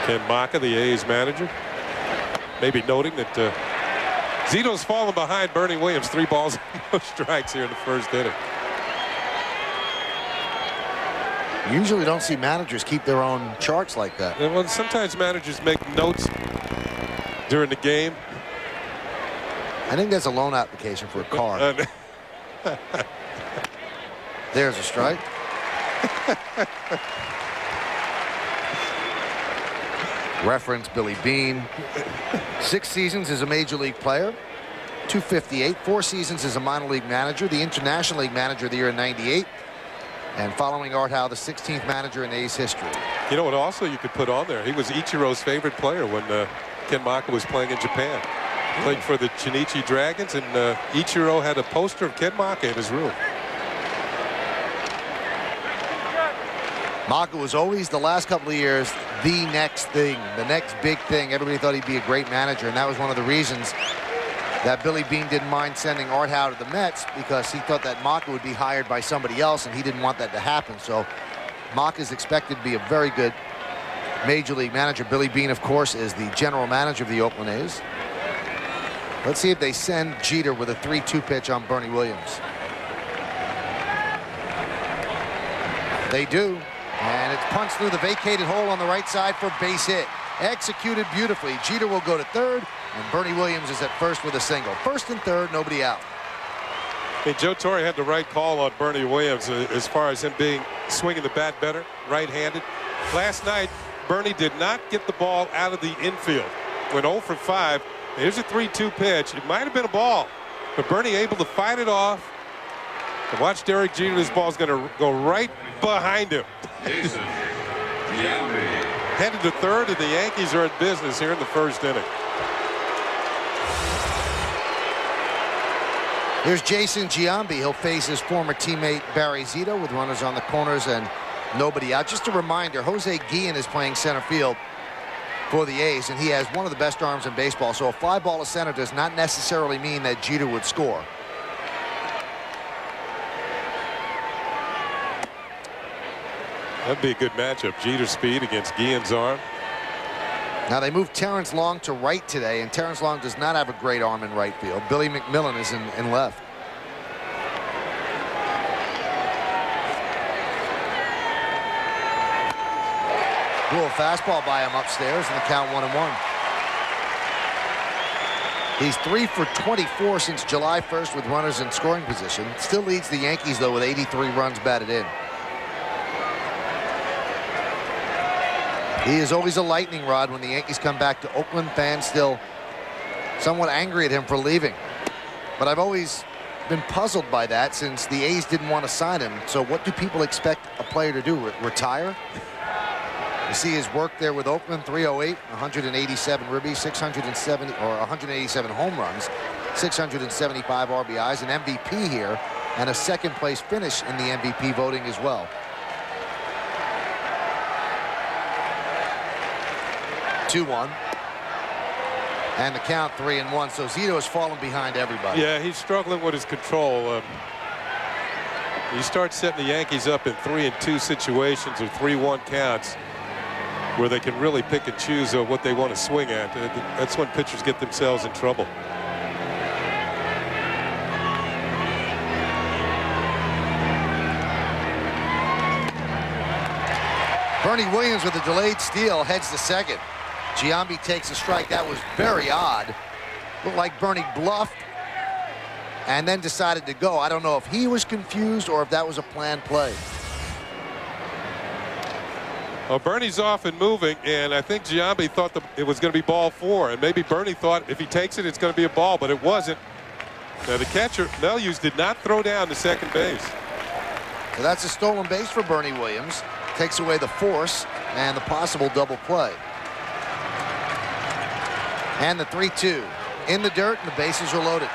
Ken Maka, the A's manager, maybe noting that Zito's fallen behind Bernie Williams. 3 balls, no strikes here in the first inning. Usually don't see managers keep their own charts like that. Well, sometimes managers make notes during the game. I think that's a loan application for a car. There's a strike. Reference Billy Beane. 6 seasons as a major league player. .258. 4 seasons as a minor league manager. The International League Manager of the Year in '98. And following Art Howe, the 16th manager in A's history. You know what also you could put on there? He was Ichiro's favorite player when Ken Maka was playing in Japan. Played for the Chinichi Dragons, and Ichiro had a poster of Ken Maka in his room. Maka was always, the last couple of years, the next thing, the next big thing. Everybody thought he'd be a great manager, and that was one of the reasons that Billy Beane didn't mind sending Art Howe to the Mets, because he thought that Maka would be hired by somebody else, and he didn't want that to happen. So Maka is expected to be a very good major league manager. Billy Beane, of course, is the general manager of the Oakland A's. Let's see if they send Jeter with a 3-2 pitch on Bernie Williams. They do. And it's punched through the vacated hole on the right side for base hit. Executed beautifully. Jeter will go to third, and Bernie Williams is at first with a single. First and third, nobody out. Hey, Joe Torre had the right call on Bernie Williams as far as him swinging the bat better, right-handed. Last night, Bernie did not get the ball out of the infield. Went 0 for 5. Here's a 3-2 pitch. It might have been a ball, but Bernie able to fight it off. And watch Derek Jeter. This ball's going to go right behind him. Jason Giambi. Headed to third, and the Yankees are in business here in the first inning. Here's Jason Giambi. He'll face his former teammate Barry Zito with runners on the corners and nobody out. Just a reminder, Jose Guillen is playing center field for the A's, and he has one of the best arms in baseball. So a fly ball to center does not necessarily mean that Jeter would score. That'd be a good matchup. Jeter's speed against Guillen's arm. Now they moved Terrence Long to right today, and Terrence Long does not have a great arm in right field. Billy McMillan is in left. Little fastball by him upstairs, and the count 1-1. He's 3 for 24 since July 1st with runners in scoring position. Still leads the Yankees, though, with 83 runs batted in. He is always a lightning rod when the Yankees come back to Oakland. Fans still somewhat angry at him for leaving. But I've always been puzzled by that since the A's didn't want to sign him. So what do people expect a player to do? Retire? You see his work there with Oakland, 308, 187 ribbies, 670 or 187 home runs, 675 RBIs, an MVP here, and a second place finish in the MVP voting as well. 2-1. And the count 3-1. So Zito has fallen behind everybody. Yeah, he's struggling with his control. You start setting the Yankees up in 3-2 situations or 3-1 counts where they can really pick and choose what they want to swing at. That's when pitchers get themselves in trouble. Bernie Williams with a delayed steal heads to second. Giambi takes a strike. That was very odd. Looked like Bernie bluffed and then decided to go. I don't know if he was confused or if that was a planned play. Well, Bernie's off and moving, and I think Giambi thought it was going to be ball 4, and maybe Bernie thought if he takes it, it's going to be a ball, but it wasn't. Now, the catcher, Melius, did not throw down to second base. So that's a stolen base for Bernie Williams. Takes away the force and the possible double play. And the 3-2 in the dirt, and the bases are loaded.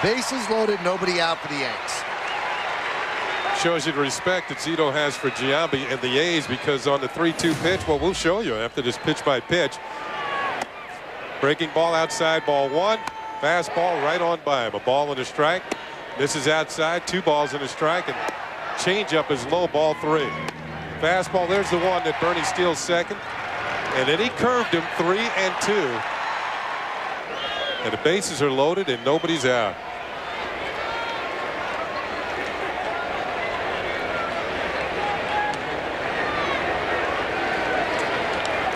Bases loaded, nobody out for the Yanks. Shows you the respect that Zito has for Giambi and the A's, because on the 3-2 pitch, well, we'll show you after this pitch by pitch. Breaking ball outside, ball 1. Fastball right on by him. A ball and a strike. This is outside, 2 balls and a strike, and changeup is low, ball 3. Fastball, there's the one that Bernie steals second. And then he curved him 3-2. And the bases are loaded and nobody's out.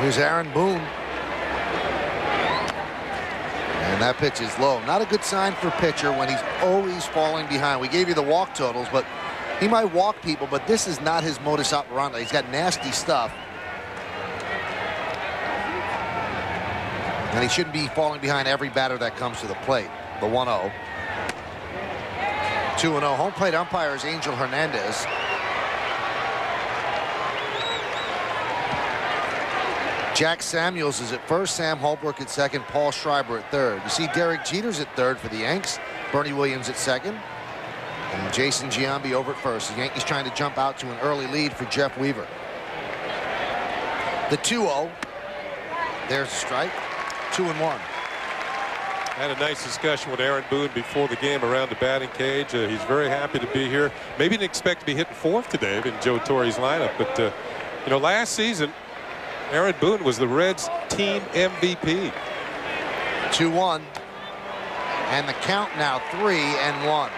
Here's Aaron Boone. And that pitch is low. Not a good sign for a pitcher when he's always falling behind. We gave you the walk totals, but he might walk people, but this is not his modus operandi. He's got nasty stuff. And he shouldn't be falling behind every batter that comes to the plate. The 1-0. 2-0. Home plate umpire is Angel Hernandez. Jack Samuels is at first, Sam Holbrook at second, Paul Schreiber at third. You see Derek Jeter's at third for the Yanks, Bernie Williams at second, and Jason Giambi over at first. The Yankees trying to jump out to an early lead for Jeff Weaver. The 2-0. There's a strike. 2-1. Had a nice discussion with Aaron Boone before the game around the batting cage. He's very happy to be here. Maybe didn't expect to be hitting fourth today in Joe Torre's lineup, but you know, last season Aaron Boone was the Reds team MVP. 2-1. And the count now 3-1.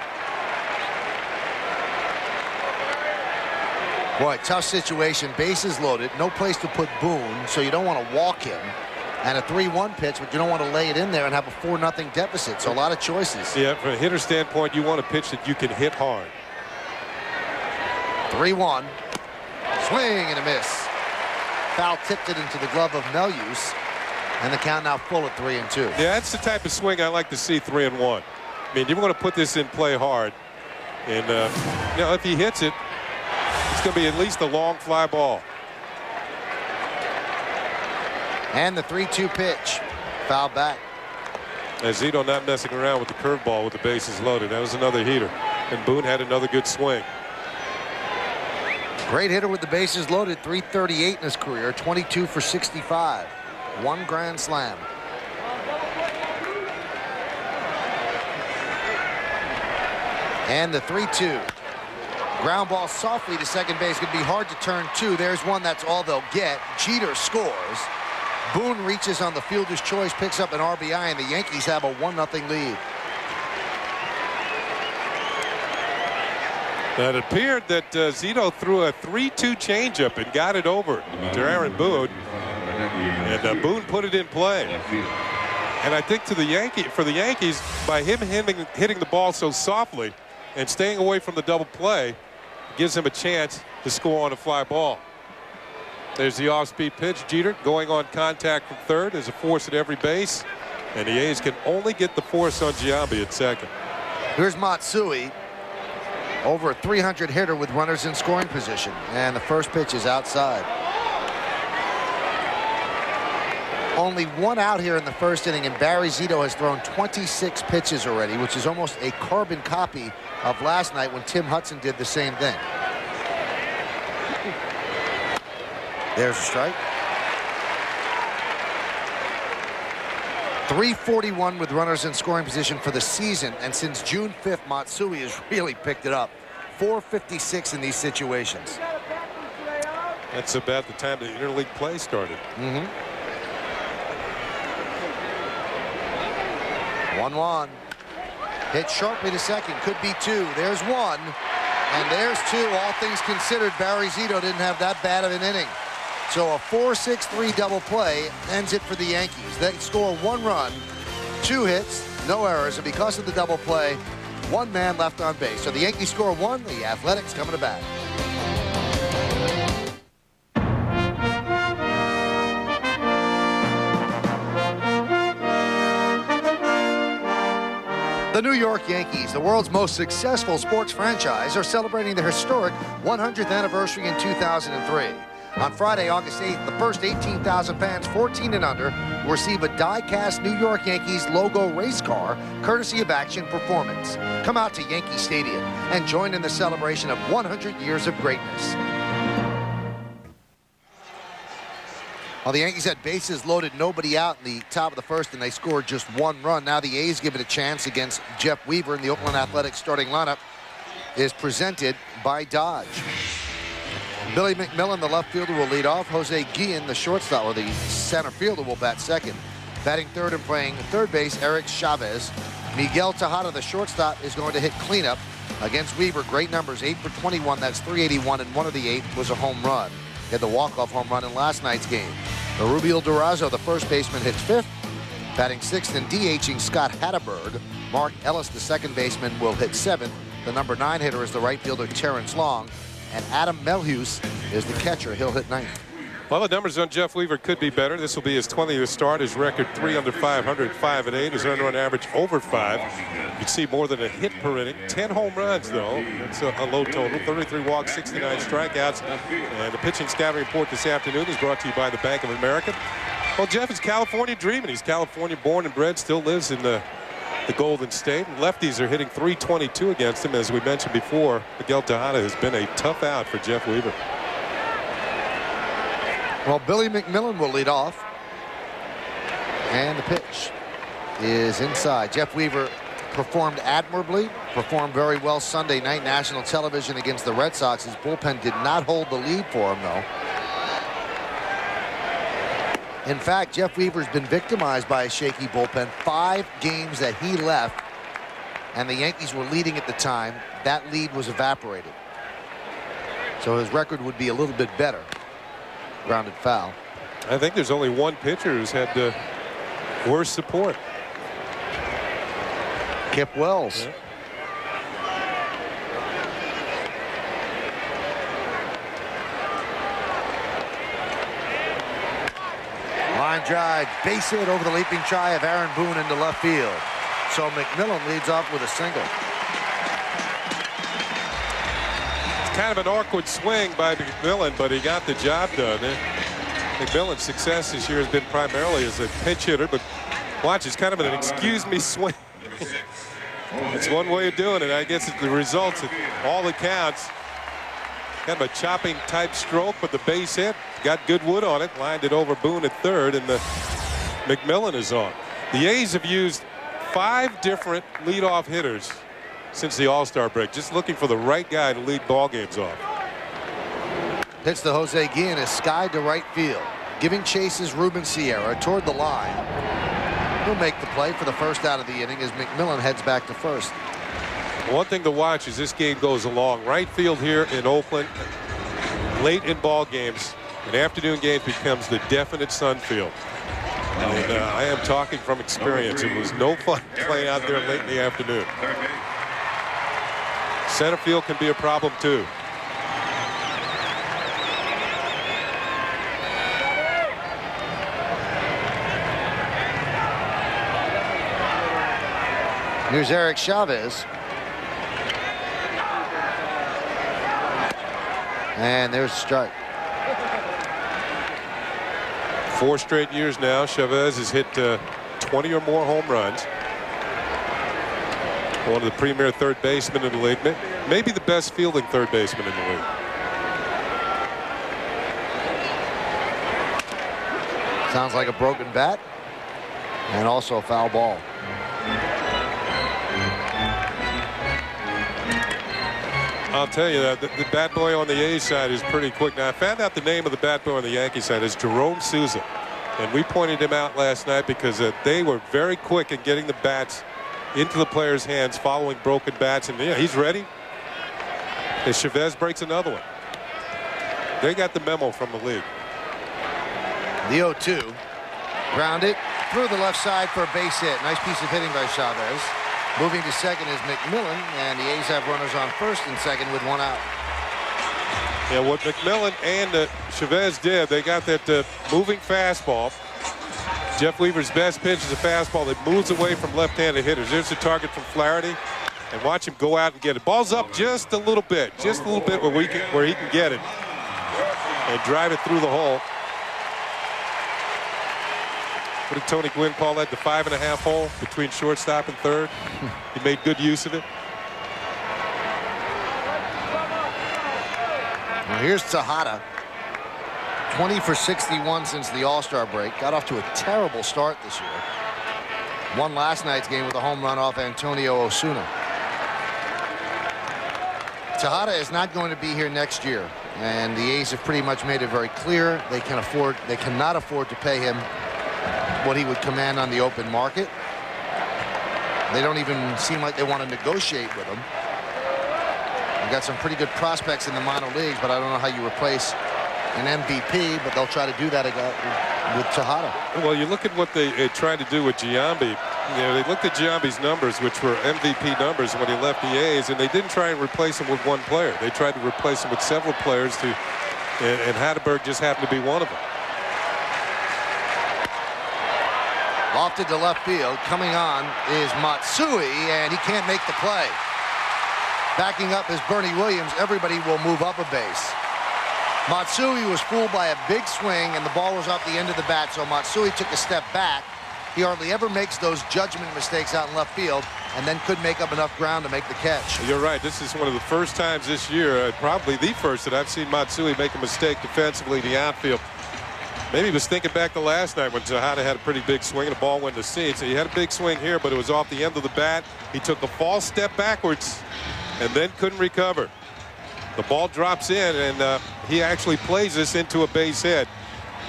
Boy, tough situation. Bases loaded. No place to put Boone, so you don't want to walk him. And a 3-1 pitch, but you don't want to lay it in there and have a 4-0 deficit. So a lot of choices. Yeah, from a hitter standpoint, you want a pitch that you can hit hard. 3-1. Swing and a miss. Foul tipped it into the glove of Melius, and the count now full at 3-2. Yeah, that's the type of swing I like to see. 3-1. I mean, you want to put this in play hard, and you know, if he hits it, it's going to be at least a long fly ball. And the 3-2 pitch, foul back. And Zito not messing around with the curveball with the bases loaded. That was another heater, and Boone had another good swing. Great hitter with the bases loaded, 338 in his career, 22 for 65. One grand slam. And the 3-2. Ground ball softly to second base. Could be hard to turn two. There's one, that's all they'll get. Jeter scores. Boone reaches on the fielder's choice, picks up an RBI, and the Yankees have a 1-0 lead. It appeared that Zito threw a 3-2 changeup and got it over to Aaron Boone, and Boone put it in play. And I think for the Yankees, by him hitting the ball so softly and staying away from the double play, gives him a chance to score on a fly ball. There's the off-speed pitch. Jeter going on contact from third. There's a force at every base, and the A's can only get the force on Giambi at second. Here's Matsui. Over a 300 hitter with runners in scoring position. And the first pitch is outside. Only one out here in the first inning, and Barry Zito has thrown 26 pitches already, which is almost a carbon copy of last night when Tim Hudson did the same thing. There's a strike. 341 with runners in scoring position for the season, and since June 5th, Matsui has really picked it up. 456 in these situations. That's about the time the interleague play started. 1-1. Hit sharply to second. Could be two. There's one. And there's two. All things considered, Barry Zito didn't have that bad of an inning. So a 4-6-3 double play ends it for the Yankees. They score 1 run, 2 hits, no errors, and because of the double play, 1 man left on base. So the Yankees score 1, the Athletics coming to bat. The New York Yankees, the world's most successful sports franchise, are celebrating their historic 100th anniversary in 2003. On Friday, August 8th, the first 18,000 fans 14 and under will receive a die-cast New York Yankees logo race car, courtesy of Action Performance. Come out to Yankee Stadium and join in the celebration of 100 years of greatness. Well, the Yankees had bases loaded, nobody out in the top of the first, and they scored just 1 run. Now the A's give it a chance against Jeff Weaver, and the Oakland Athletics starting lineup is presented by Dodge. Billy McMillan, the left fielder, will lead off. Jose Guillen, the shortstop, or the center fielder, will bat second. Batting third and playing third base, Eric Chavez. Miguel Tejada, the shortstop, is going to hit cleanup against Weaver. Great numbers, 8 for 21. That's 381, and one of the 8 was a home run. He had the walk-off home run in last night's game. Rubio Durazo, the first baseman, hits fifth. Batting sixth and DHing Scott Hatterberg. Mark Ellis, the second baseman, will hit seventh. The number 9 hitter is the right fielder Terrence Long. And Adam Melhuse is the catcher. He'll hit ninth. Well, the numbers on Jeff Weaver could be better. This will be his 20th start. His record 3 under 500, 5 and 8. His earned run average over 5. You can see more than a hit per inning. 10 home runs, though. That's a low total. 33 walks, 69 strikeouts. And the pitching scouting report this afternoon is brought to you by the Bank of America. Well, Jeff is California dreaming. He's California born and bred. Still lives in the Golden State. And lefties are hitting .322 against him. As we mentioned before, Miguel Tejada has been a tough out for Jeff Weaver. Well, Billy McMillan will lead off. And the pitch is inside. Jeff Weaver performed admirably, performed very well Sunday night national television against the Red Sox. His bullpen did not hold the lead for him, though. In fact, Jeff Weaver's been victimized by a shaky bullpen. 5 games that he left, and the Yankees were leading at the time. That lead was evaporated. So his record would be a little bit better. Grounded foul. I think there's only one pitcher who's had worse support. Kip Wells. Yeah. Line drive, base hit over the leaping try of Aaron Boone into left field. So McMillan leads off with a single. Kind of an awkward swing by McMillan, but he got the job done. McMillan's success this year has been primarily as a pinch hitter, but watch, it's kind of an excuse me swing. It's one way of doing it. I guess it's the results, all that counts. Kind of a chopping type stroke, but the base hit got good wood on it, lined it over Boone at third, and the McMillan is on. The A's have used 5 different leadoff hitters since the All-Star break, just looking for the right guy to lead ball games off. Pitch to Jose Guillen is skied to right field. Giving chase is Ruben Sierra toward the line. He'll make the play for the first out of the inning as McMillan heads back to first. One thing to watch as this game goes along. Right field here in Oakland, late in ball games, in afternoon games becomes the definite sun field. And I am talking from experience. It was no fun playing out there late in the afternoon. Center field can be a problem too. Here's Eric Chavez. And there's a strike. 4 straight years now, Chavez has hit 20 or more home runs. One of the premier third basemen in the league. Maybe the best fielding third baseman in the league. Sounds like a broken bat. And also a foul ball. I'll tell you that the bat boy on the A's side is pretty quick. Now, I found out the name of the bat boy on the Yankee side is Jerome Souza. And we pointed him out last night because they were very quick in getting the bats into the players' hands following broken bats. And yeah, he's ready. And Chavez breaks another one. They got the memo from the league. The 0-2. Grounded through the left side for a base hit. Nice piece of hitting by Chavez. Moving to second is McMillan, and the A's have runners on first and second with 1 out. Yeah, what McMillan and Chavez did, they got that moving fastball. Jeff Weaver's best pitch is a fastball that moves away from left-handed hitters. There's the target from Flaherty, and watch him go out and get it. Ball's up just a little bit where he can get it and drive it through the hole. What did Tony Gwynn call that? The 5.5 hole between shortstop and third. He made good use of it. Well, here's Tejada. 20 for 61 since the All-Star break. Got off to a terrible start this year. Won last night's game with a home run off Antonio Osuna. Tejada is not going to be here next year. And the A's have pretty much made it very clear they cannot afford to pay him what he would command on the open market. They don't even seem like they want to negotiate with him. They've got some pretty good prospects in the minor leagues, but I don't know how you replace an MVP, but they'll try to do that with Tejada. Well, you look at what they tried to do with Giambi. You know, they looked at Giambi's numbers, which were MVP numbers when he left the A's, and they didn't try and replace him with one player. They tried to replace him with several players, and Hatteberg just happened to be one of them. Lofted to left field. Coming on is Matsui, and he can't make the play. Backing up is Bernie Williams. Everybody will move up a base. Matsui was fooled by a big swing, and the ball was off the end of the bat, so Matsui took a step back. He hardly ever makes those judgment mistakes out in left field, and then couldn't make up enough ground to make the catch. You're right. This is one of the first times this year, probably the first, that I've seen Matsui make a mistake defensively in the outfield. Maybe he was thinking back to last night when Tejada had a pretty big swing and the ball went to seed. So he had a big swing here, but it was off the end of the bat. He took a false step backwards and then couldn't recover. The ball drops in, and he actually plays this into a base hit.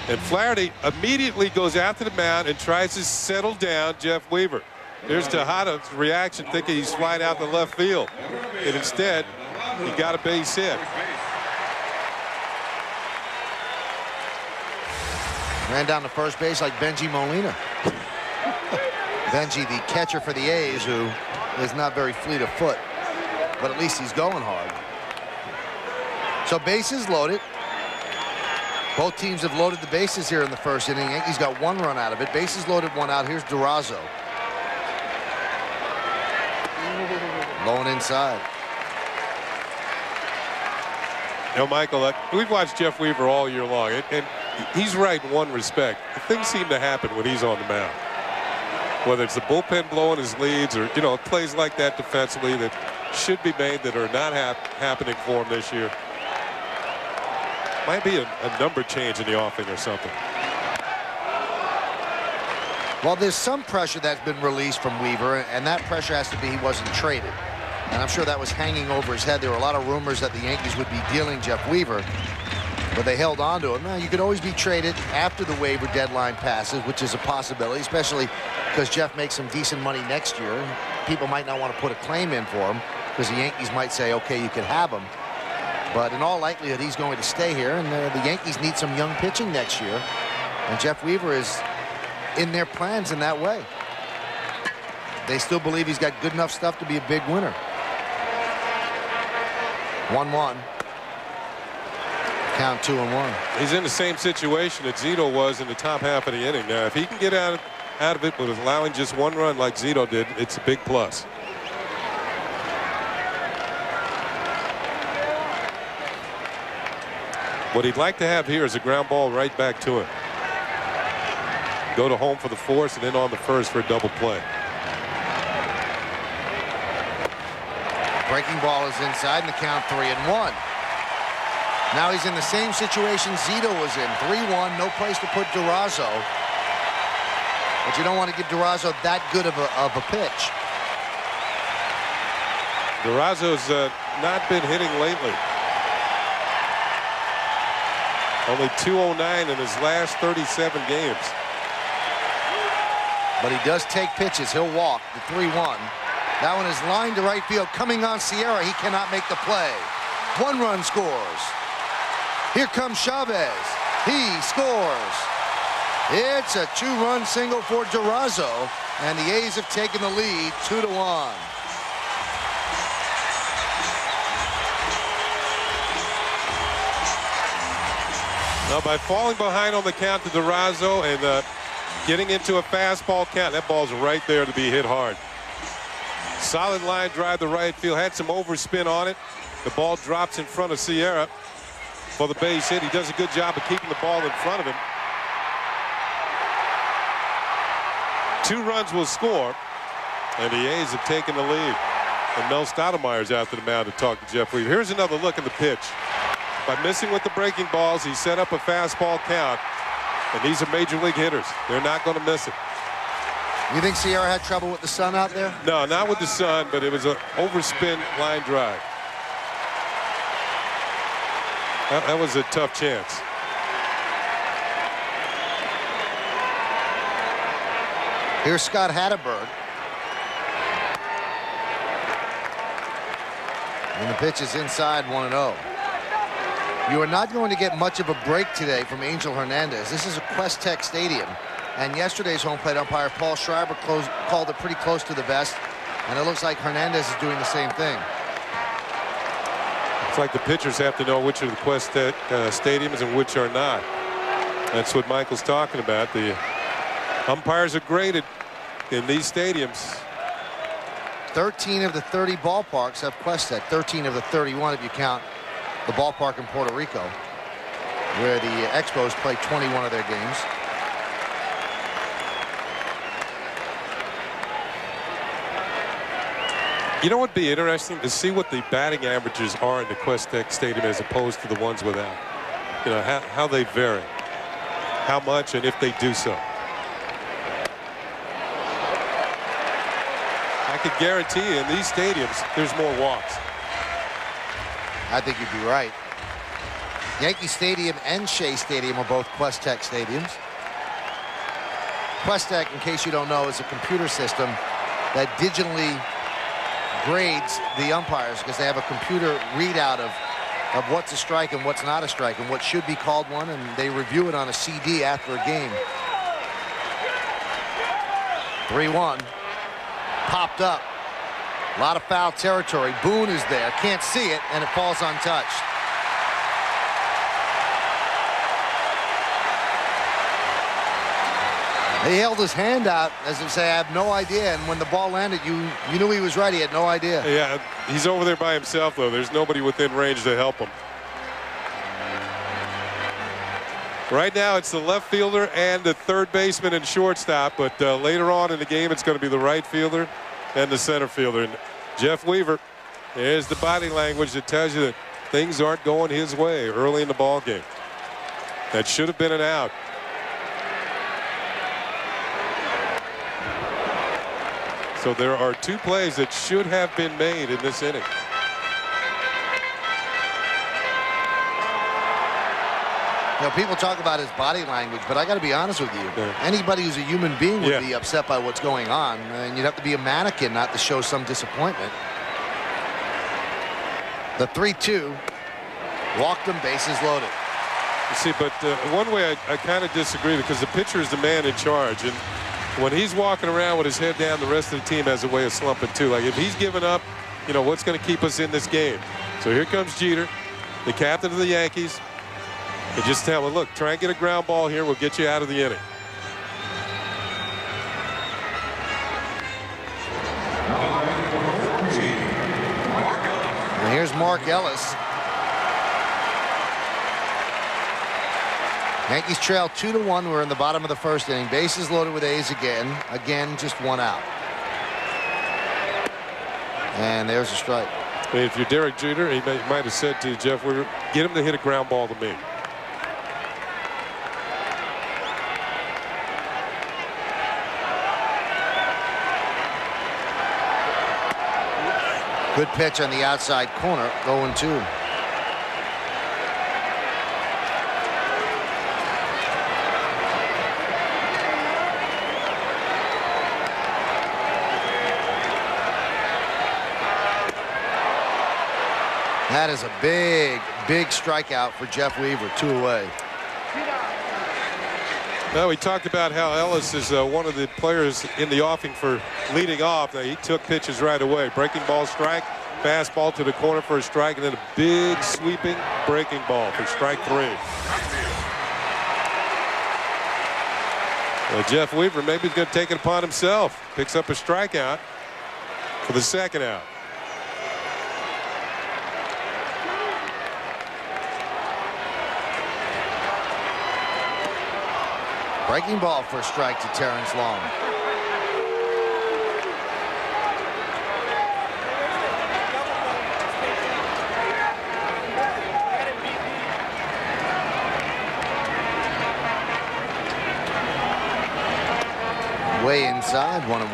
And Flaherty immediately goes out to the mound and tries to settle down Jeff Weaver. Here's Tejada's reaction, thinking he's flying out to left field. And instead, he got a base hit. Ran down to first base like Benji Molina. Benji, the catcher for the A's, who is not very fleet of foot, but at least he's going hard. So bases loaded. Both teams have loaded the bases here in the first inning. Yankees got one run out of it. Bases loaded, one out. Here's Durazo. Low and inside. You know, Michael, we've watched Jeff Weaver all year long, and he's right in one respect. Things seem to happen when he's on the mound. Whether it's the bullpen blowing his leads or, you know, plays like that defensively that should be made that are not happening for him this year. Might be a number change in the offing or something. Well, there's some pressure that's been released from Weaver, and that pressure has to be he wasn't traded. And I'm sure that was hanging over his head. There were a lot of rumors that the Yankees would be dealing Jeff Weaver, but they held on to him. Now, you could always be traded after the waiver deadline passes, which is a possibility, especially because Jeff makes some decent money next year. People might not want to put a claim in for him because the Yankees might say, okay, you can have him. But in all likelihood, he's going to stay here, and the Yankees need some young pitching next year. And Jeff Weaver is in their plans in that way. They still believe he's got good enough stuff to be a big winner. 1-1. Count 2-1. He's in the same situation that Zito was in the top half of the inning. Now, if he can get out of it with allowing just one run like Zito did, it's a big plus. What he'd like to have here is a ground ball right back to him. Go to home for the fourth and then on the first for a double play. Breaking ball is inside, and the count 3-1. Now he's in the same situation Zito was in. 3-1, no place to put Durazo. But you don't want to give Durazo that good of a pitch. Durazo's not been hitting lately. Only .209 in his last 37 games. But he does take pitches. He'll walk. The 3-1. That one is lined to right field. Coming on Sierra. He cannot make the play. One run scores. Here comes Chavez. He scores. It's a two-run single for Durazo. And the A's have taken the lead 2-1. Now, by falling behind on the count to Durazo and getting into a fastball count, that ball's right there to be hit hard. Solid line drive to right field, had some overspin on it. The ball drops in front of Sierra for the base hit. He does a good job of keeping the ball in front of him. 2 runs will score, and the A's have taken the lead. And Mel Stoudemire's out to the mound to talk to Jeff Weaver. Here's another look at the pitch. By missing with the breaking balls, he set up a fastball count. And these are major league hitters. They're not going to miss it. You think Sierra had trouble with the sun out there? No, not with the sun, but it was an overspin line drive. That was a tough chance. Here's Scott Hatteberg. And the pitch is inside 1-0. You are not going to get much of a break today from Angel Hernandez. This is a Quest Tech Stadium. And yesterday's home plate umpire, Paul Schreiber, called it pretty close to the vest. And it looks like Hernandez is doing the same thing. It's like the pitchers have to know which are the Quest Tech stadiums and which are not. That's what Michael's talking about. The umpires are graded in these stadiums. 13 of the 30 ballparks have Quest Tech. 13 of the 31 if you count the ballpark in Puerto Rico, where the Expos play 21 of their games. You know what would be interesting to see what the batting averages are in the Quest Tech Stadium as opposed to the ones without. You know, how they vary, how much, and if they do so. I could guarantee you in these stadiums there's more walks. I think you'd be right. Yankee Stadium and Shea Stadium are both Quest Tech stadiums. Quest Tech, in case you don't know, is a computer system that digitally grades the umpires because they have a computer readout of what's a strike and what's not a strike and what should be called one, and they review it on a CD after a game. 3-1. Popped up. A lot of foul territory. Boone is there. Can't see it, and it falls untouched. He held his hand out as if to say, I have no idea. And when the ball landed, you knew he was right. He had no idea. Yeah, he's over there by himself, though. There's nobody within range to help him. Right now, it's the left fielder and the third baseman and shortstop. But later on in the game, it's going to be the right fielder and the center fielder. And Jeff Weaver, there's the body language that tells you that things aren't going his way early in the ball game. That should have been an out. So there are two plays that should have been made in this inning. You know, people talk about his body language, but I got to be honest with you. Yeah. Anybody who's a human being would be upset by what's going on, and you'd have to be a mannequin not to show some disappointment. The 3-2 walked him, bases loaded. You see, but one way I kind of disagree because the pitcher is the man in charge, and when he's walking around with his head down, the rest of the team has a way of slumping too. Like if he's giving up, you know, what's going to keep us in this game? So here comes Jeter, the captain of the Yankees. And just tell him, look, try and get a ground ball here. We'll get you out of the inning. And here's Mark Ellis. Yankees trail 2-1. We're in the bottom of the first inning. Bases loaded with A's again. Again, just one out. And there's a strike. I mean, if you're Derek Jeter, he might have said to Jeff Weaver, get him to hit a ground ball to me. Good pitch on the outside corner, 0-2. That is a big, big strikeout for Jeff Weaver, 2 away. Well, we talked about how Ellis is one of the players in the offing for leading off. He took pitches right away. Breaking ball strike, fastball to the corner for a strike, and then a big sweeping breaking ball for strike 3. Well, Jeff Weaver maybe he's going to take it upon himself. Picks up a strikeout for the second out. Breaking ball for a strike to Terrence Long. Way inside, 1-1.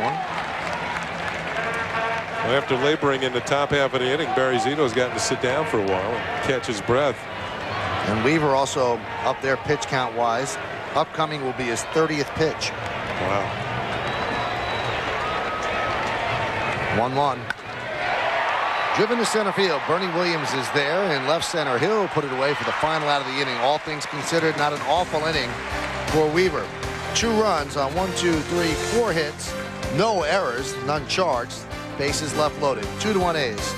Well, after laboring in the top half of the inning, Barry Zito's gotten to sit down for a while and catch his breath. And Weaver also up there pitch count wise. Upcoming will be his 30th pitch. Wow. 1-1. Driven to center field. Bernie Williams is there in left center. He'll put it away for the final out of the inning. All things considered, not an awful inning for Weaver. 2 runs on 1, 2, 3, 4 hits. No errors, none charged. Bases left loaded. 2-1 A's.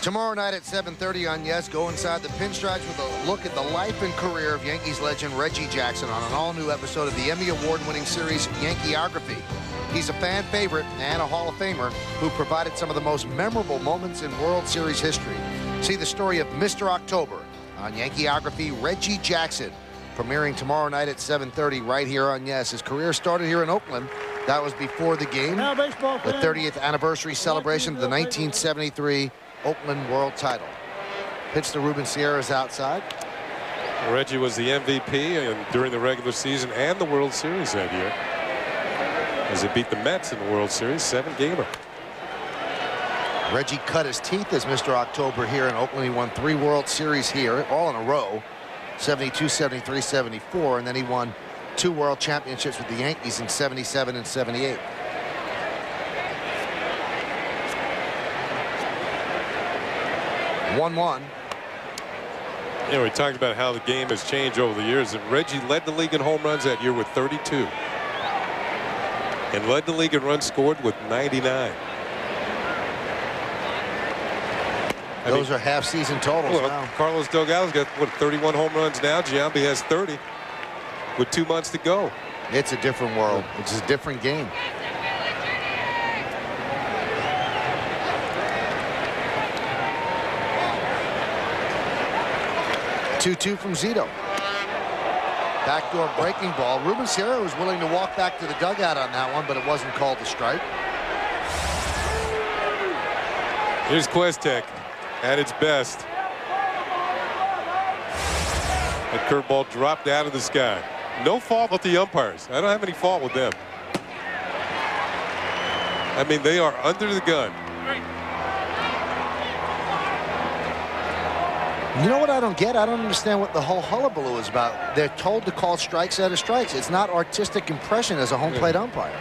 Tomorrow night at 7:30 on Yes, go inside the pinstripes with a look at the life and career of Yankees legend Reggie Jackson on an all-new episode of the Emmy Award-winning series Yankeeography. He's a fan favorite and a Hall of Famer who provided some of the most memorable moments in World Series history. See the story of Mr. October on Yankeeography Reggie Jackson, premiering tomorrow night at 7:30 right here on Yes. His career started here in Oakland. That was before the game. The 30th anniversary celebration of the 1973 Oakland World title. Pitch to Ruben Sierra's outside. Reggie was the MVP during the regular season and the World Series that year, as he beat the Mets in the World Series, 7-gamer. Reggie cut his teeth as Mr. October here in Oakland. He won 3 World Series here, all in a row, 72, 73, 74, and then he won 2 World Championships with the Yankees in 77 and 78. One. You know, we talked about how the game has changed over the years, and Reggie led the league in home runs that year with 32 and led the league in runs scored with 99. Those are half-season totals now. Carlos Delgado's got, what, 31 home runs now. Giambi has 30 with 2 months to go. It's a different world. It's a different game. 2-2 from Zito. Backdoor breaking ball. Ruben Sierra was willing to walk back to the dugout on that one, but it wasn't called a strike. Here's Questek at its best. That curveball dropped out of the sky. No fault with the umpires. I don't have any fault with them. I mean, they are under the gun. You know what I don't get? I don't understand what the whole hullabaloo is about. They're told to call strikes out of strikes. It's not artistic impression as a home plate umpire.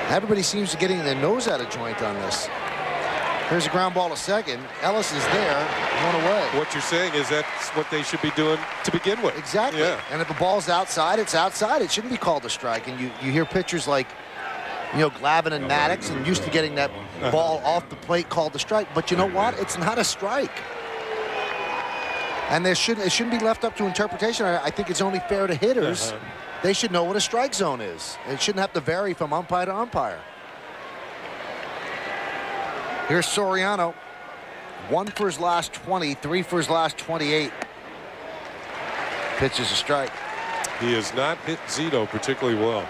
Everybody seems to be getting their nose out of joint on this. Here's a ground ball to second. Ellis is there, 1 away. What you're saying is that's what they should be doing to begin with. Exactly. Yeah. And if the ball's outside, it's outside. It shouldn't be called a strike. And you hear pitchers like, you know, Glavine and Maddox, and used to getting that ball off the plate called a strike. But you know what? It's not a strike. And it shouldn't be left up to interpretation. I think it's only fair to hitters. They should know what a strike zone is. It shouldn't have to vary from umpire to umpire. Here's Soriano. 1 for his last 20, 3 for his last 28. Pitch is a strike. He has not hit Zito particularly well.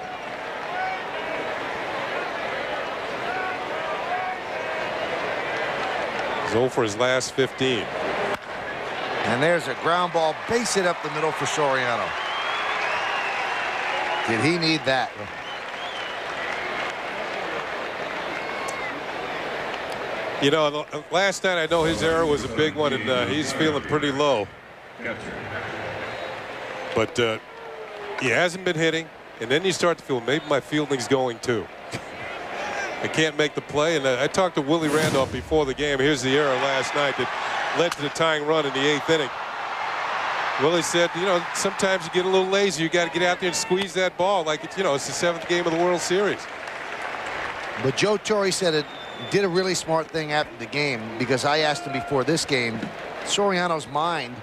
He's 0 for his last 15. And there's a ground ball, base hit up the middle for Soriano. Did he need that? You know, last night I know his error was a big one, and he's feeling pretty low. But he hasn't been hitting, and then you start to feel maybe my fielding's going too. I can't make the play, and I talked to Willie Randolph before the game. Here's the error last night that led to the tying run in the 8th inning. Willie said, you know, sometimes you get a little lazy. You got to get out there and squeeze that ball like it's, you know, it's the 7th game of the World Series. But Joe Torre said it did a really smart thing after the game, because I asked him before this game, Soriano's mind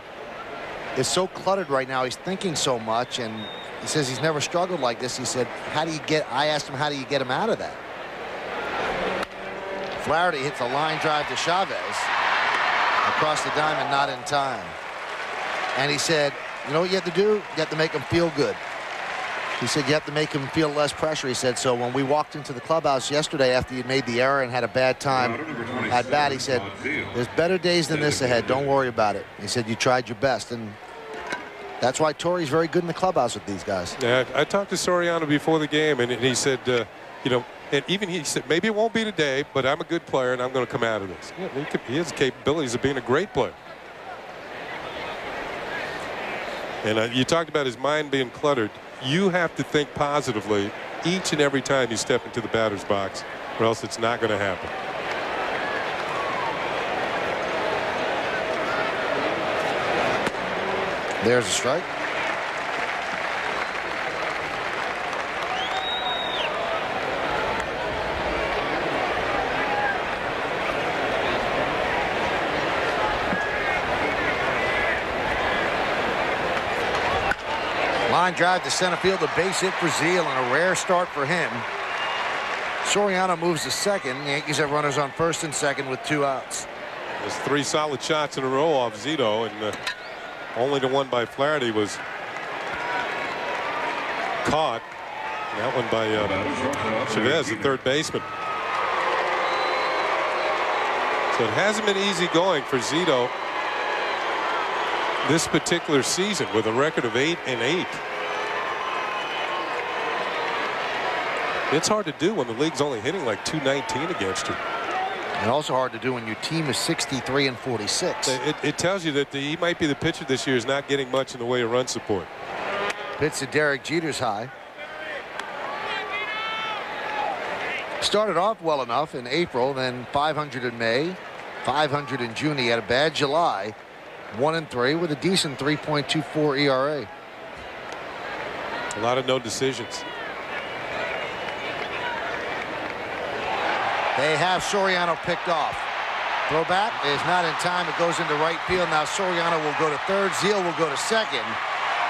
is so cluttered right now. He's thinking so much, and he says he's never struggled like this. He said, I asked him, how do you get him out of that? Flaherty hits a line drive to Chavez across the diamond, not in time. And he said, you know what you have to do? You have to make him feel good. He said you have to make him feel less pressure. He said, so when we walked into the clubhouse yesterday after you made the error and had a bad time at bat, he said, there's better days than this ahead. Don't worry about it. He said you tried your best. And that's why Torre's very good in the clubhouse with these guys. Yeah, I talked to Soriano before the game, and he said, you know, And even he said, maybe it won't be today, but I'm a good player and I'm going to come out of this. Yeah, he has the capabilities of being a great player. And you talked about his mind being cluttered. You have to think positively each and every time you step into the batter's box, or else it's not going to happen. There's a strike. Line drive to center field, a base hit for Zeal, and a rare start for him. Soriano moves to second. The Yankees have runners on first and second with 2 outs. There's 3 solid shots in a row off Zito, and only the one by Flaherty was caught. And that one by Chavez, the third baseman. So it hasn't been easy going for Zito this particular season with a record of 8-8. It's hard to do when the league's only hitting like .219 against you. And also hard to do when your team is 63-46. It tells you that he might be the pitcher this year is not getting much in the way of run support. Pitch to Derek Jeter's high. Started off well enough in April, then 500 in May, 500 in June. He had a bad July, 1-3 with a decent 3.24 ERA. A lot of no decisions. They have Soriano picked off. Throw back is not in time. It goes into right field. Now Soriano will go to third. Zeal will go to second.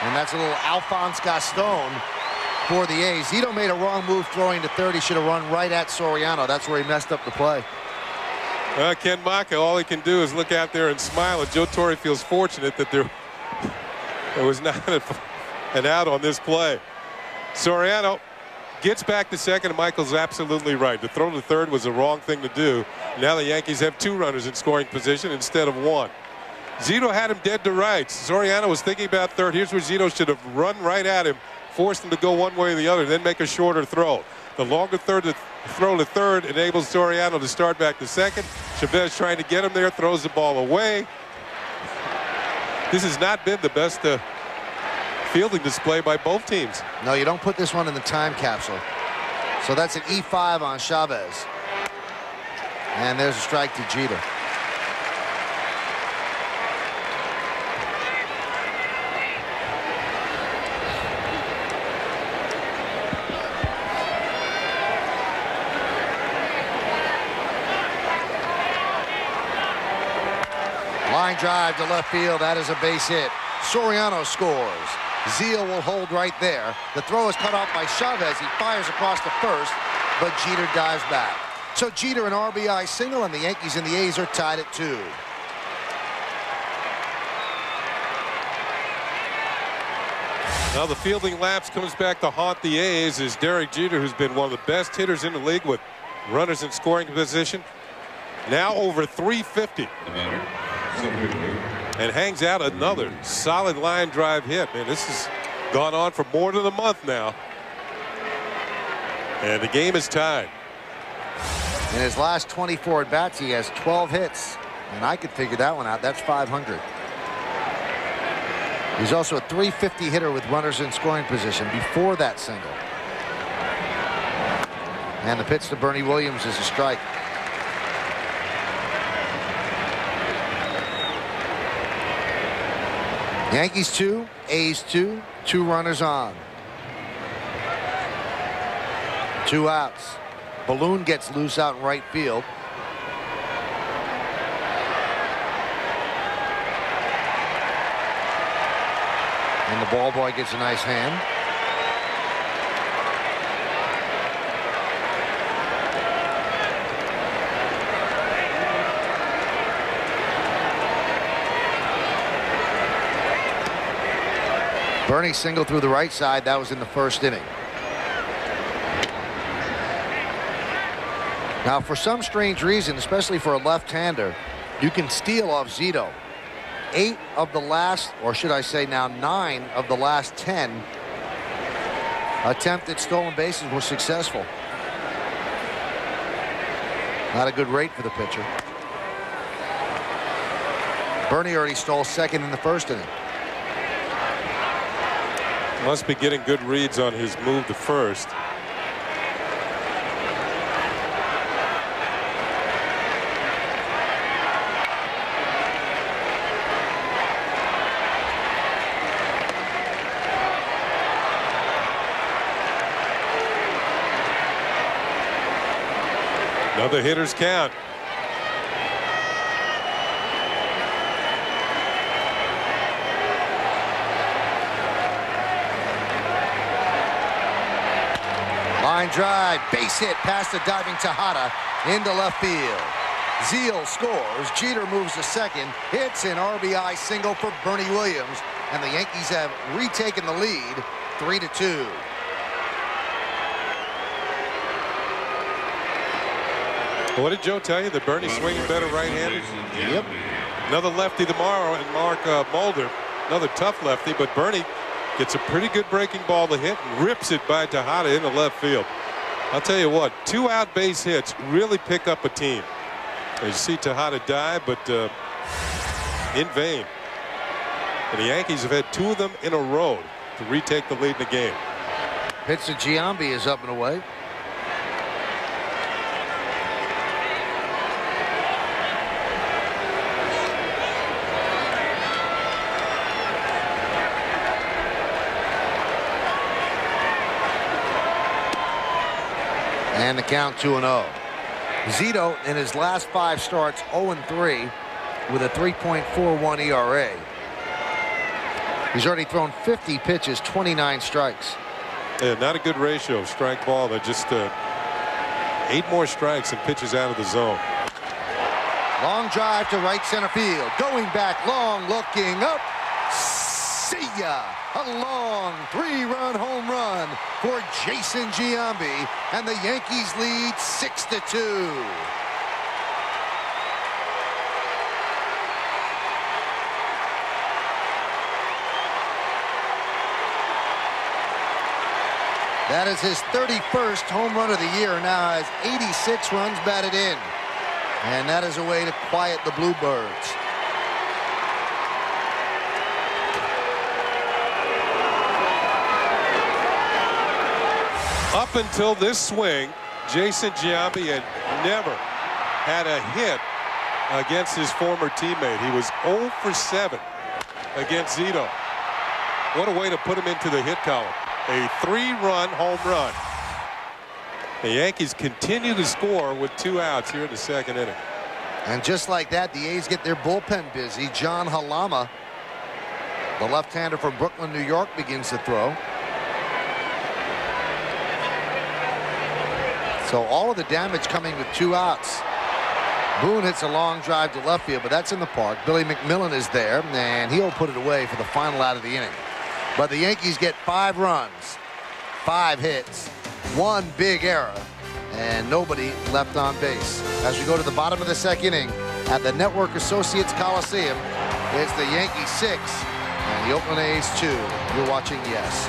And that's a little Alphonse Gaston for the A's. Zito made a wrong move throwing to third. He should have run right at Soriano. That's where he messed up the play. Ken Maka, all he can do is look out there and smile. And Joe Torre feels fortunate that there was not an out on this play. Soriano gets back to second, and Michael's absolutely right. The throw to third was the wrong thing to do. Now the Yankees have 2 runners in scoring position instead of 1. Zito had him dead to rights. Soriano was thinking about third. Here's where Zito should have run right at him, forced him to go one way or the other, then make a shorter throw. The longer throw to third enables Soriano to start back to second. Chavez trying to get him there, throws the ball away. This has not been the best fielding display by both teams. No, you don't put this one in the time capsule. So that's an E5 on Chavez. And there's a strike to Jeter. Line drive to left field. That is a base hit. Soriano scores. Zeal will hold right there. The throw is cut off by Chavez. He fires across the first, but Jeter dives back. So Jeter an RBI single, and the Yankees and the A's are tied at 2. Now the fielding lapse comes back to haunt the A's as Derek Jeter, who's been one of the best hitters in the league with runners in scoring position, now over 350. And hangs out another solid line drive hit. Man, this has gone on for more than a month now. And the game is tied. In his last 24 at-bats, he has 12 hits. And I could figure that one out. That's 500. He's also a 350 hitter with runners in scoring position before that single. And the pitch to Bernie Williams is a strike. Yankees 2, A's 2, 2 runners on. 2 outs. Balloon gets loose out in right field. And the ball boy gets a nice hand. Bernie single through the right side. That was in the first inning. Now, for some strange reason, especially for a left-hander, you can steal off Zito. 8 of the last, or should I say now 9 of the last 10 attempted stolen bases were successful. Not a good rate for the pitcher. Bernie already stole second in the first inning. Must be getting good reads on his move to first. Another hitter's count. Line drive, base hit past the diving Tejada into left field. Zeal scores. Jeter moves to second. Hits an RBI single for Bernie Williams, and the Yankees have retaken the lead, 3-2. What did Joe tell you? That Bernie's swinging better right-handed? Yep. Another lefty tomorrow, and Mark Mulder, another tough lefty, but Bernie gets a pretty good breaking ball to hit and rips it by Tejada into left field. I'll tell you what, 2 out base hits really pick up a team. You see Tejada die, but in vain. And the Yankees have had 2 of them in a row to retake the lead in the game. Pitch to Giambi is up and away. And the count 2-0. Zito in his last 5 starts 0-3 with a 3.41 ERA. He's already thrown 50 pitches, 29 strikes. Yeah, not a good ratio of strike ball. They're just 8 more strikes and pitches out of the zone. Long drive to right center field. Going back long, looking up. See ya! A long 3-run home run for Jason Giambi, and the Yankees lead 6-2. That is his 31st home run of the year. Now has 86 runs batted in, and that is a way to quiet the Bluebirds. Up until this swing, Jason Giambi had never had a hit against his former teammate. He was 0 for 7 against Zito. What a way to put him into the hit column. A 3-run home run. The Yankees continue to score with 2 outs here in the second inning. And just like that, the A's get their bullpen busy. John Halama, the left-hander from Brooklyn, New York, begins to throw. So all of the damage coming with 2 outs. Boone hits a long drive to left field, but that's in the park. Billy McMillan is there, and he'll put it away for the final out of the inning. But the Yankees get 5 runs, 5 hits, 1 big error, and nobody left on base. As we go to the bottom of the second inning at the Network Associates Coliseum, it's the Yankees 6 and the Oakland A's 2. You're watching Yes.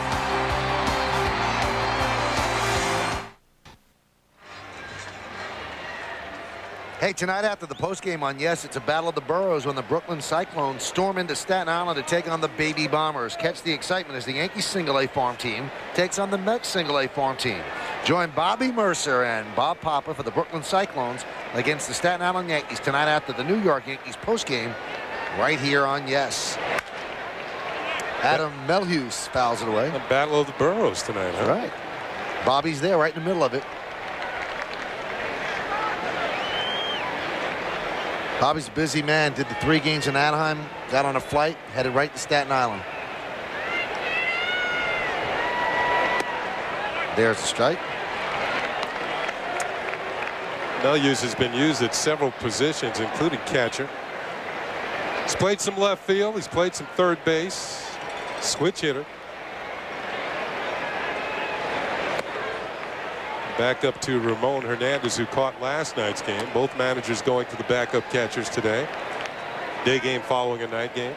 Hey, tonight after the postgame on Yes, it's a battle of the boroughs when the Brooklyn Cyclones storm into Staten Island to take on the Baby Bombers. Catch the excitement as the Yankees single-A farm team takes on the Mets single-A farm team. Join Bobby Mercer and Bob Papa for the Brooklyn Cyclones against the Staten Island Yankees tonight after the New York Yankees postgame right here on Yes. Adam Melhuse fouls it away. A battle of the boroughs tonight, huh? All right. Bobby's there right in the middle of it. Bobby's a busy man. Did the 3 games in Anaheim, got on a flight, headed right to Staten Island. There's a strike. Melhuse has been used at several positions, including catcher. He's played some left field. He's played some third base. Switch hitter. Back up to Ramon Hernandez, who caught last night's game. Both managers going to the backup catchers today. Day game following a night game.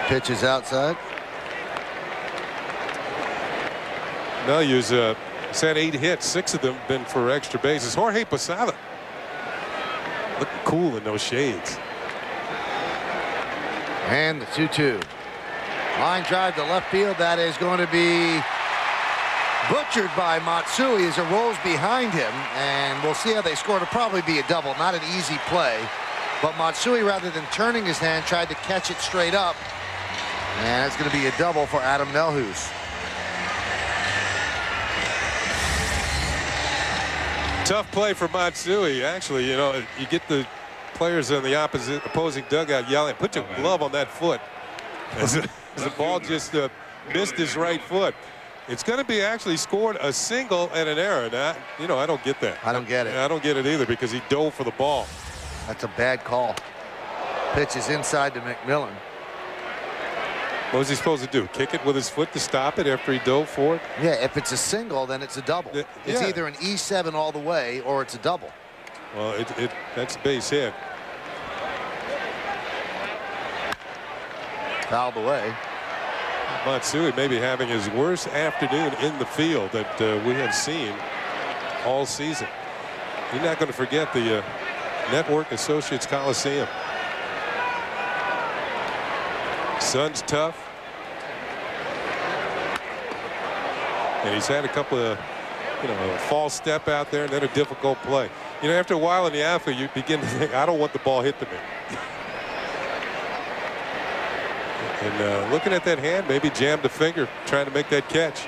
Pitch is outside. Malyu's he's had 8 hits, 6 of them been for extra bases. Jorge Posada looking cool in those shades. And the 2-2. Line drive to left field. That is going to be butchered by Matsui as it rolls behind him. And we'll see how they score. It'll probably be a double. Not an easy play. But Matsui, rather than turning his hand, tried to catch it straight up. And it's going to be a double for Adam Melhus. Tough play for Matsui. Actually, you know, you get the players in the opposing dugout yelling, "Put your glove on that foot." As the ball just missed his right foot. It's going to be actually scored a single and an error. Now, you know, I don't get that. I don't get it. I don't get it either because he dove for the ball. That's a bad call. Pitch is inside to McMillan. What was he supposed to do? Kick it with his foot to stop it after he dove for it? Yeah, if it's a single, then it's a double. It's yeah. either an E7 all the way or it's a double. Well, that's base hit. Fouled away. Matsui maybe having his worst afternoon in the field that we have seen all season. You're not going to forget the Network Associates Coliseum. Sun's tough. And he's had a couple of, you know, a false step out there and then a difficult play. You know, after a while in the outfield, you begin to think, I don't want the ball hit to me. And looking at that hand, maybe jammed a finger trying to make that catch.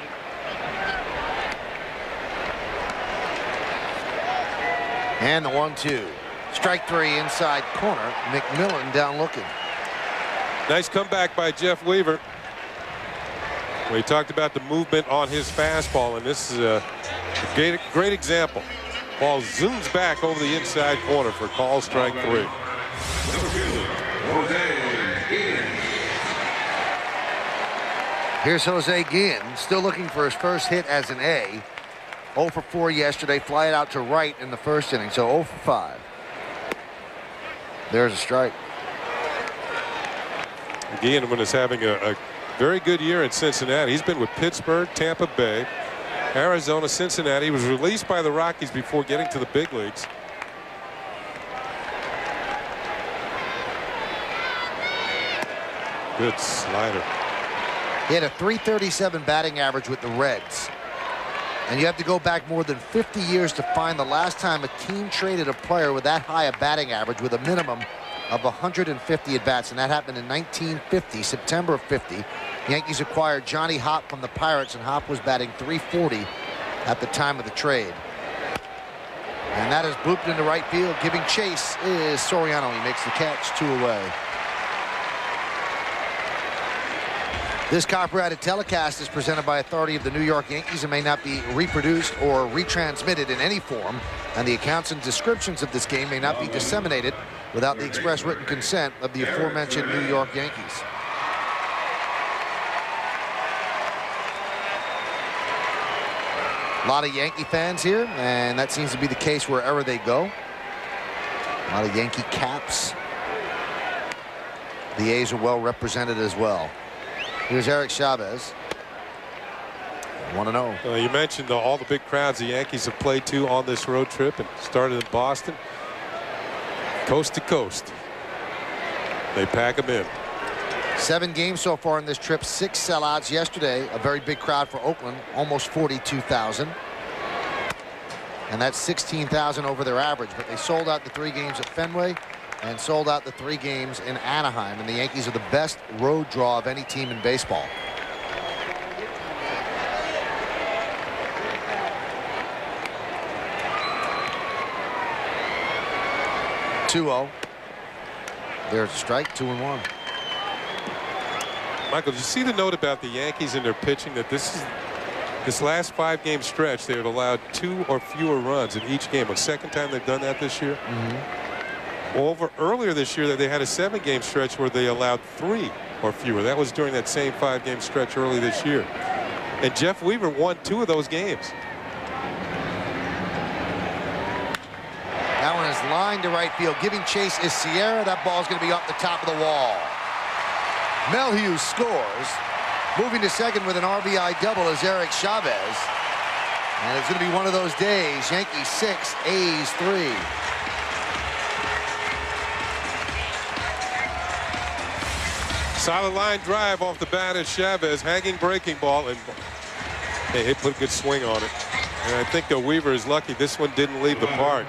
And the 1-2. Strike 3 inside corner. McMillan down looking. Nice comeback by Jeff Weaver. We talked about the movement on his fastball, and this is a great example. Ball zooms back over the inside corner for call strike 3. Here's Jose Guillen, still looking for his first hit as an A. 0 for 4 yesterday, fly it out to right in the first inning, so 0 for 5. There's a strike. Guillen is having a very good year in Cincinnati. He's been with Pittsburgh, Tampa Bay, Arizona, Cincinnati. He was released by the Rockies before getting to the big leagues. Good slider. He had a .337 batting average with the Reds. And you have to go back more than 50 years to find the last time a team traded a player with that high a batting average with a minimum of 150 at-bats, and that happened in 1950, September of 50. The Yankees acquired Johnny Hopp from the Pirates, and Hopp was batting .340 at the time of the trade. And that is blooped into right field. Giving chase is Soriano. He makes the catch, 2 away. This copyrighted telecast is presented by authority of the New York Yankees and may not be reproduced or retransmitted in any form, and the accounts and descriptions of this game may not be disseminated without the express written consent of the aforementioned New York Yankees. A lot of Yankee fans here, and that seems to be the case wherever they go. A lot of Yankee caps. The A's are well represented as well. Here's Eric Chavez. 1-0. You mentioned all the big crowds the Yankees have played to on this road trip, and started in Boston. Coast to coast. They pack them in. 7 games so far in this trip, 6 sellouts yesterday. A very big crowd for Oakland, almost 42,000. And that's 16,000 over their average. But they sold out the 3 games at Fenway and sold out the 3 games in Anaheim. And the Yankees are the best road draw of any team in baseball. There's a strike, 2-1. Michael, did you see the note about the Yankees and their pitching, that this last 5-game stretch they had allowed 2 or fewer runs in each game? The second time they've done that this year. Well, earlier this year they had a 7-game stretch where they allowed 3 or fewer. That was during that same 5-game stretch early this year. And Jeff Weaver won 2 of those games. That one is lined to right field. Giving chase is Sierra. That ball is going to be off the top of the wall. Melhus scores. Moving to second with an RBI double is Eric Chavez. And it's going to be one of those days. Yankees 6, A's 3. Solid line drive off the bat as Chavez, hanging breaking ball, and hey, he put a good swing on it. And I think Weaver is lucky this one didn't leave the park.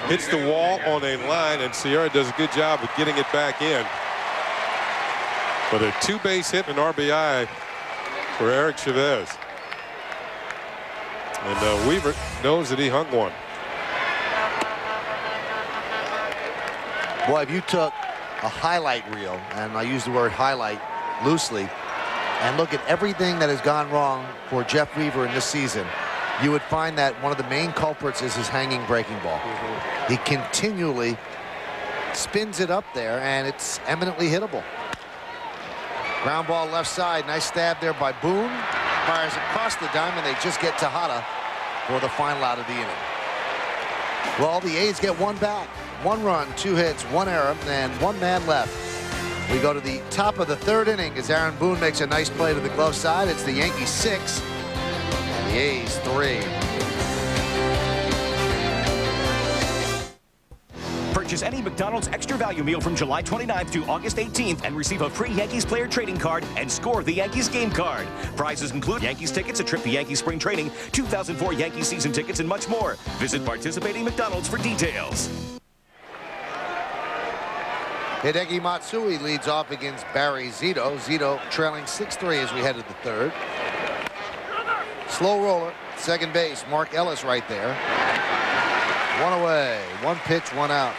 Hits the wall on a line, and Sierra does a good job of getting it back in. But a two-base hit and an RBI for Eric Chavez. And Weaver knows that he hung one. Boy, if you took a highlight reel, and I use the word highlight loosely, and look at everything that has gone wrong for Jeff Weaver in this season, you would find that one of the main culprits is his hanging breaking ball. He continually spins it up there, and it's eminently hittable. Ground ball left side. Nice stab there by Boone. Fires across the diamond. They just get Tejada for the final out of the inning. Well, the A's get one back. 1 run, 2 hits, 1 error, and 1 man left. We go to the top of the 3rd inning as Aaron Boone makes a nice play to the glove side. It's the Yankees 6 and the A's 3. Purchase any McDonald's Extra Value Meal from July 29th to August 18th and receive a free Yankees player trading card and score the Yankees game card. Prizes include Yankees tickets, a trip to Yankees spring training, 2004 Yankees season tickets, and much more. Visit participating McDonald's for details. Hideki Matsui leads off against Barry Zito. Zito trailing 6-3 as we head to the 3rd. Slow roller, second base. Mark Ellis right there. 1 away, 1 pitch, 1 out.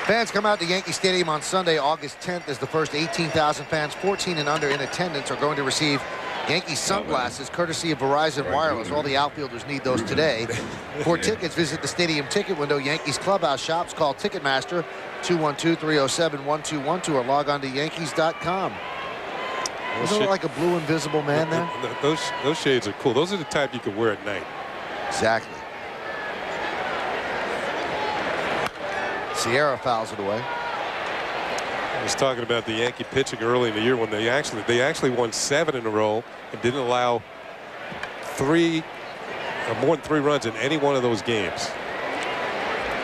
Fans come out to Yankee Stadium on Sunday, August 10th, as the first 18,000 fans 14 and under in attendance are going to receive Yankee sunglasses courtesy of Verizon Wireless. All the outfielders need those today. For tickets, visit the stadium ticket window, Yankees clubhouse shops. Call Ticketmaster 212-307-1212 or log on to Yankees.com. Isn't it like a blue invisible man there? Those shades are cool. Those are the type you can wear at night. Exactly. Sierra fouls it away. I was talking about the Yankee pitching early in the year when they actually won 7 in a row and didn't allow more than 3 runs in any one of those games.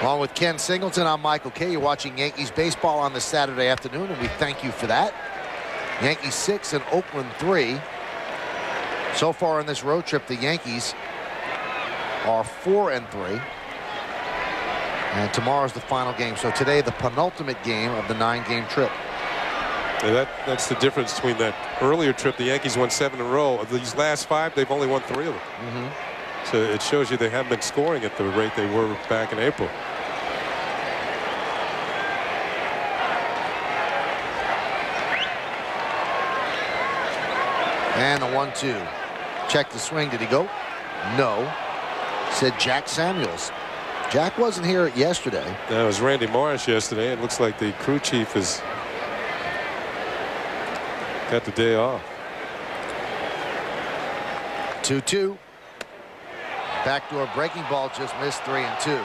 Along with Ken Singleton, I'm Michael Kay. You're watching Yankees baseball on this Saturday afternoon, and we thank you for that. Yankees 6 and Oakland 3. So far on this road trip, the Yankees are 4-3. And tomorrow's the final game. So today, the penultimate game of the 9-game trip. Yeah, that's the difference between that earlier trip. The Yankees won 7 in a row. Of these last 5, they've only won 3 of them. So it shows you they haven't been scoring at the rate they were back in April. And the 1-2. Check the swing. Did he go? No. Said Jack Samuels. Jack wasn't here yesterday. That was Randy Morris yesterday. It looks like the crew chief has got the day off. 2-2. Backdoor breaking ball just missed. 3-2.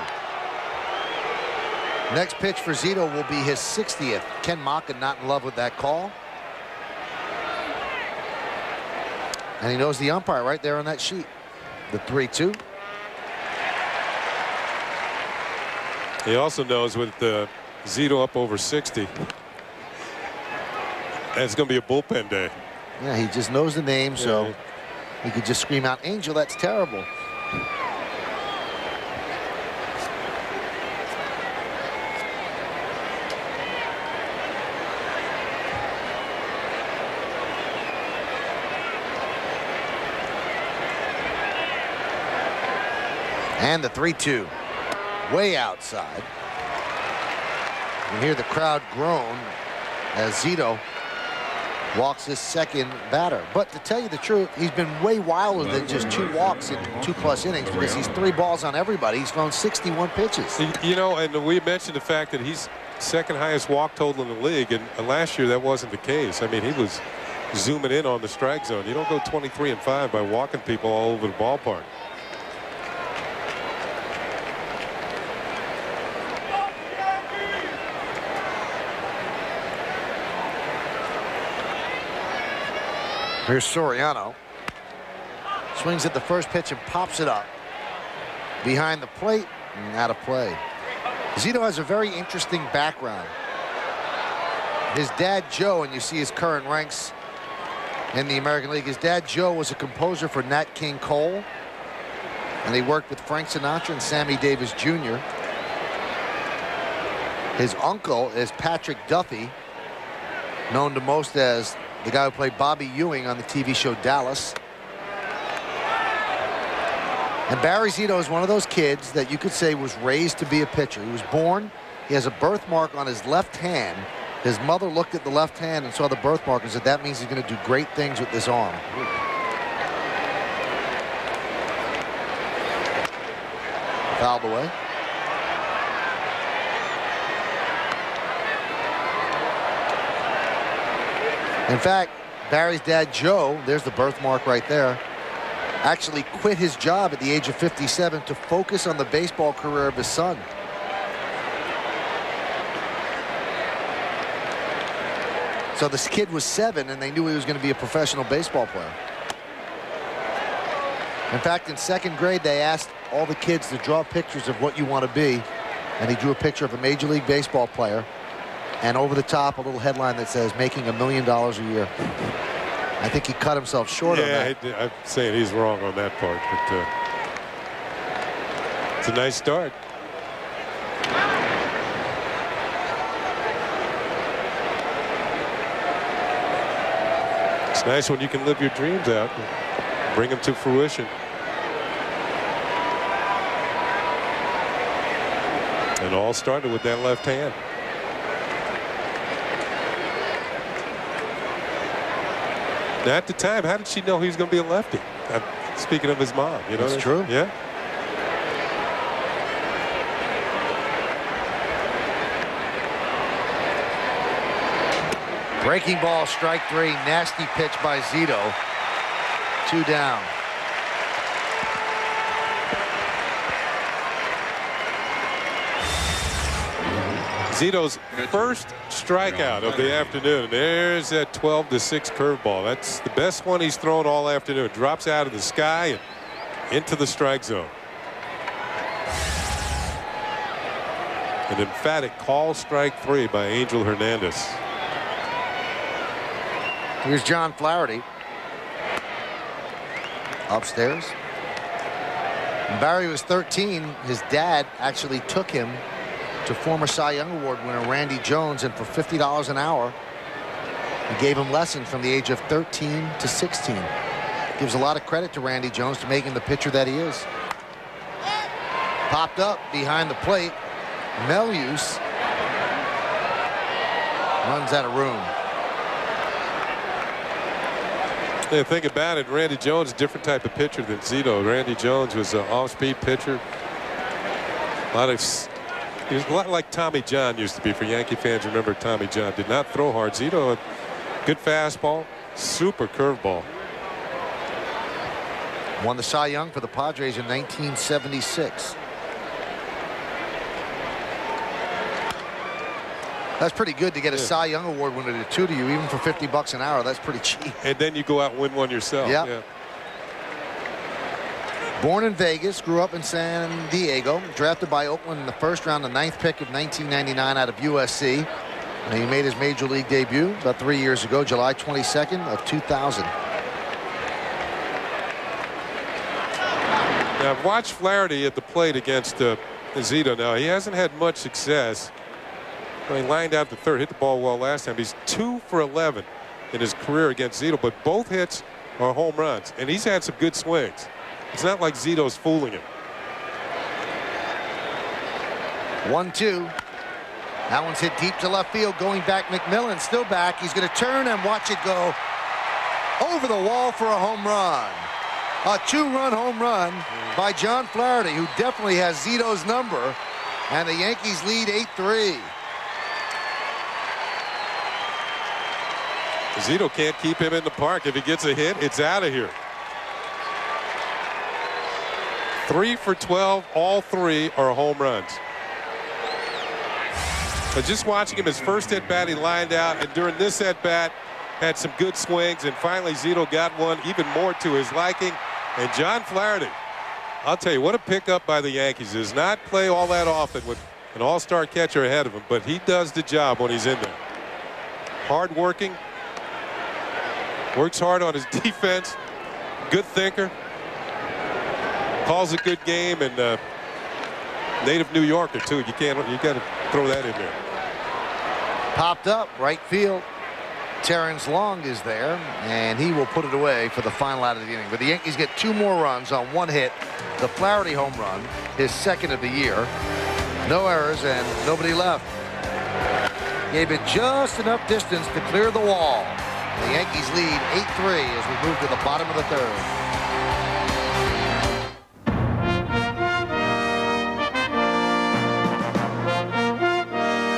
Next pitch for Zito will be his 60th. Ken Maka not in love with that call. And he knows the umpire right there on that sheet. The 3-2. He also knows with Zito up over 60, it's going to be a bullpen day. Yeah, he just knows the name, so he could just scream out, "Angel, that's terrible." And the 3-2. Way outside. You hear the crowd groan as Zito walks his second batter. But to tell you the truth, he's been way wilder than just 2 walks in 2+ innings, because he's 3 balls on everybody. He's thrown 61 pitches. You know, and we mentioned the fact that he's second highest walk total in the league, and last year that wasn't the case. I mean, he was zooming in on the strike zone. You don't go 23-5 by walking people all over the ballpark. Here's Soriano. Swings at the first pitch and pops it up. Behind the plate and out of play. Zito has a very interesting background. His dad, Joe, and you see his current ranks in the American League. His dad, Joe, was a composer for Nat King Cole. And he worked with Frank Sinatra and Sammy Davis Jr. His uncle is Patrick Duffy, known to most as the guy who played Bobby Ewing on the TV show Dallas. And Barry Zito is one of those kids that you could say was raised to be a pitcher. He was born, he has a birthmark on his left hand. His mother looked at the left hand and saw the birthmark and said that means he's going to do great things with this arm. Fouled away. In fact, Barry's dad, Joe, there's the birthmark right there, actually quit his job at the age of 57 to focus on the baseball career of his son. So this kid was 7 and they knew he was going to be a professional baseball player. In fact, in 2nd grade, they asked all the kids to draw pictures of what you want to be. And he drew a picture of a Major League Baseball player. And over the top, a little headline that says, making $1 million a year. I think he cut himself short on that. Yeah, I'm saying he's wrong on that part. But it's a nice start. It's nice when you can live your dreams out and bring them to fruition. And all started with that left hand. Now at the time, how did she know he was going to be a lefty? Speaking of his mom, you know. That's true. Yeah. Breaking ball, strike 3. Nasty pitch by Zito. 2 down. Zito's first strikeout of the afternoon. There's that 12-6 curveball. That's the best one he's thrown all afternoon. It drops out of the sky and into the strike zone. An emphatic call strike 3 by Angel Hernandez. Here's John Flaherty. Upstairs. When Barry was 13, his dad actually took him to former Cy Young Award winner Randy Jones, and for $50 an hour, he gave him lessons from the age of 13 to 16. Gives a lot of credit to Randy Jones to making the pitcher that he is. Popped up behind the plate. Melius runs out of room. Yeah, think about it. Randy Jones is a different type of pitcher than Zito. Randy Jones was an off-speed pitcher. He was a lot like Tommy John used to be. For Yankee fans, remember Tommy John. Did not throw hard. Zito, good fastball, super curveball. Won the Cy Young for the Padres in 1976. That's pretty good to get a Cy Young Award winner to 2 to you, even for $50 an hour. That's pretty cheap. And then you go out and win one yourself. Yep. Yeah. Born in Vegas, grew up in San Diego, drafted by Oakland in the 1st round, the 9th pick of 1999 out of USC. And he made his major league debut about 3 years ago, July 22nd of 2000. Now, I've watched Flaherty at the plate against Zito. Now, he hasn't had much success. He lined out the 3rd, hit the ball well last time. He's 2 for 11 in his career against Zito, but both hits are home runs, and he's had some good swings. It's not like Zito's fooling him. 1-2. That one's hit deep to left field. Going back, McMillan still back. He's going to turn and watch it go over the wall for a home run. A 2-run home run by John Flaherty, who definitely has Zito's number. And the Yankees lead 8-3. Zito can't keep him in the park. If he gets a hit, it's out of here. 3 for 12, all 3 are home runs. But just watching him, his first at bat, he lined out, and during this at bat, had some good swings, and finally Zito got one even more to his liking. And John Flaherty, I'll tell you, what a pickup by the Yankees. Does not play all that often with an all-star catcher ahead of him, but he does the job when he's in there. Hard working, works hard on his defense, good thinker, calls a good game, and native New Yorker too. You got to throw that in there. Popped up right field. Terrence Long is there, and he will put it away for the final out of the inning. But the Yankees get 2 more runs on 1 hit. The Flaherty home run, his 2nd of the year. No errors and nobody left. Gave it just enough distance to clear the wall. The Yankees lead 8-3 as we move to the bottom of the 3rd.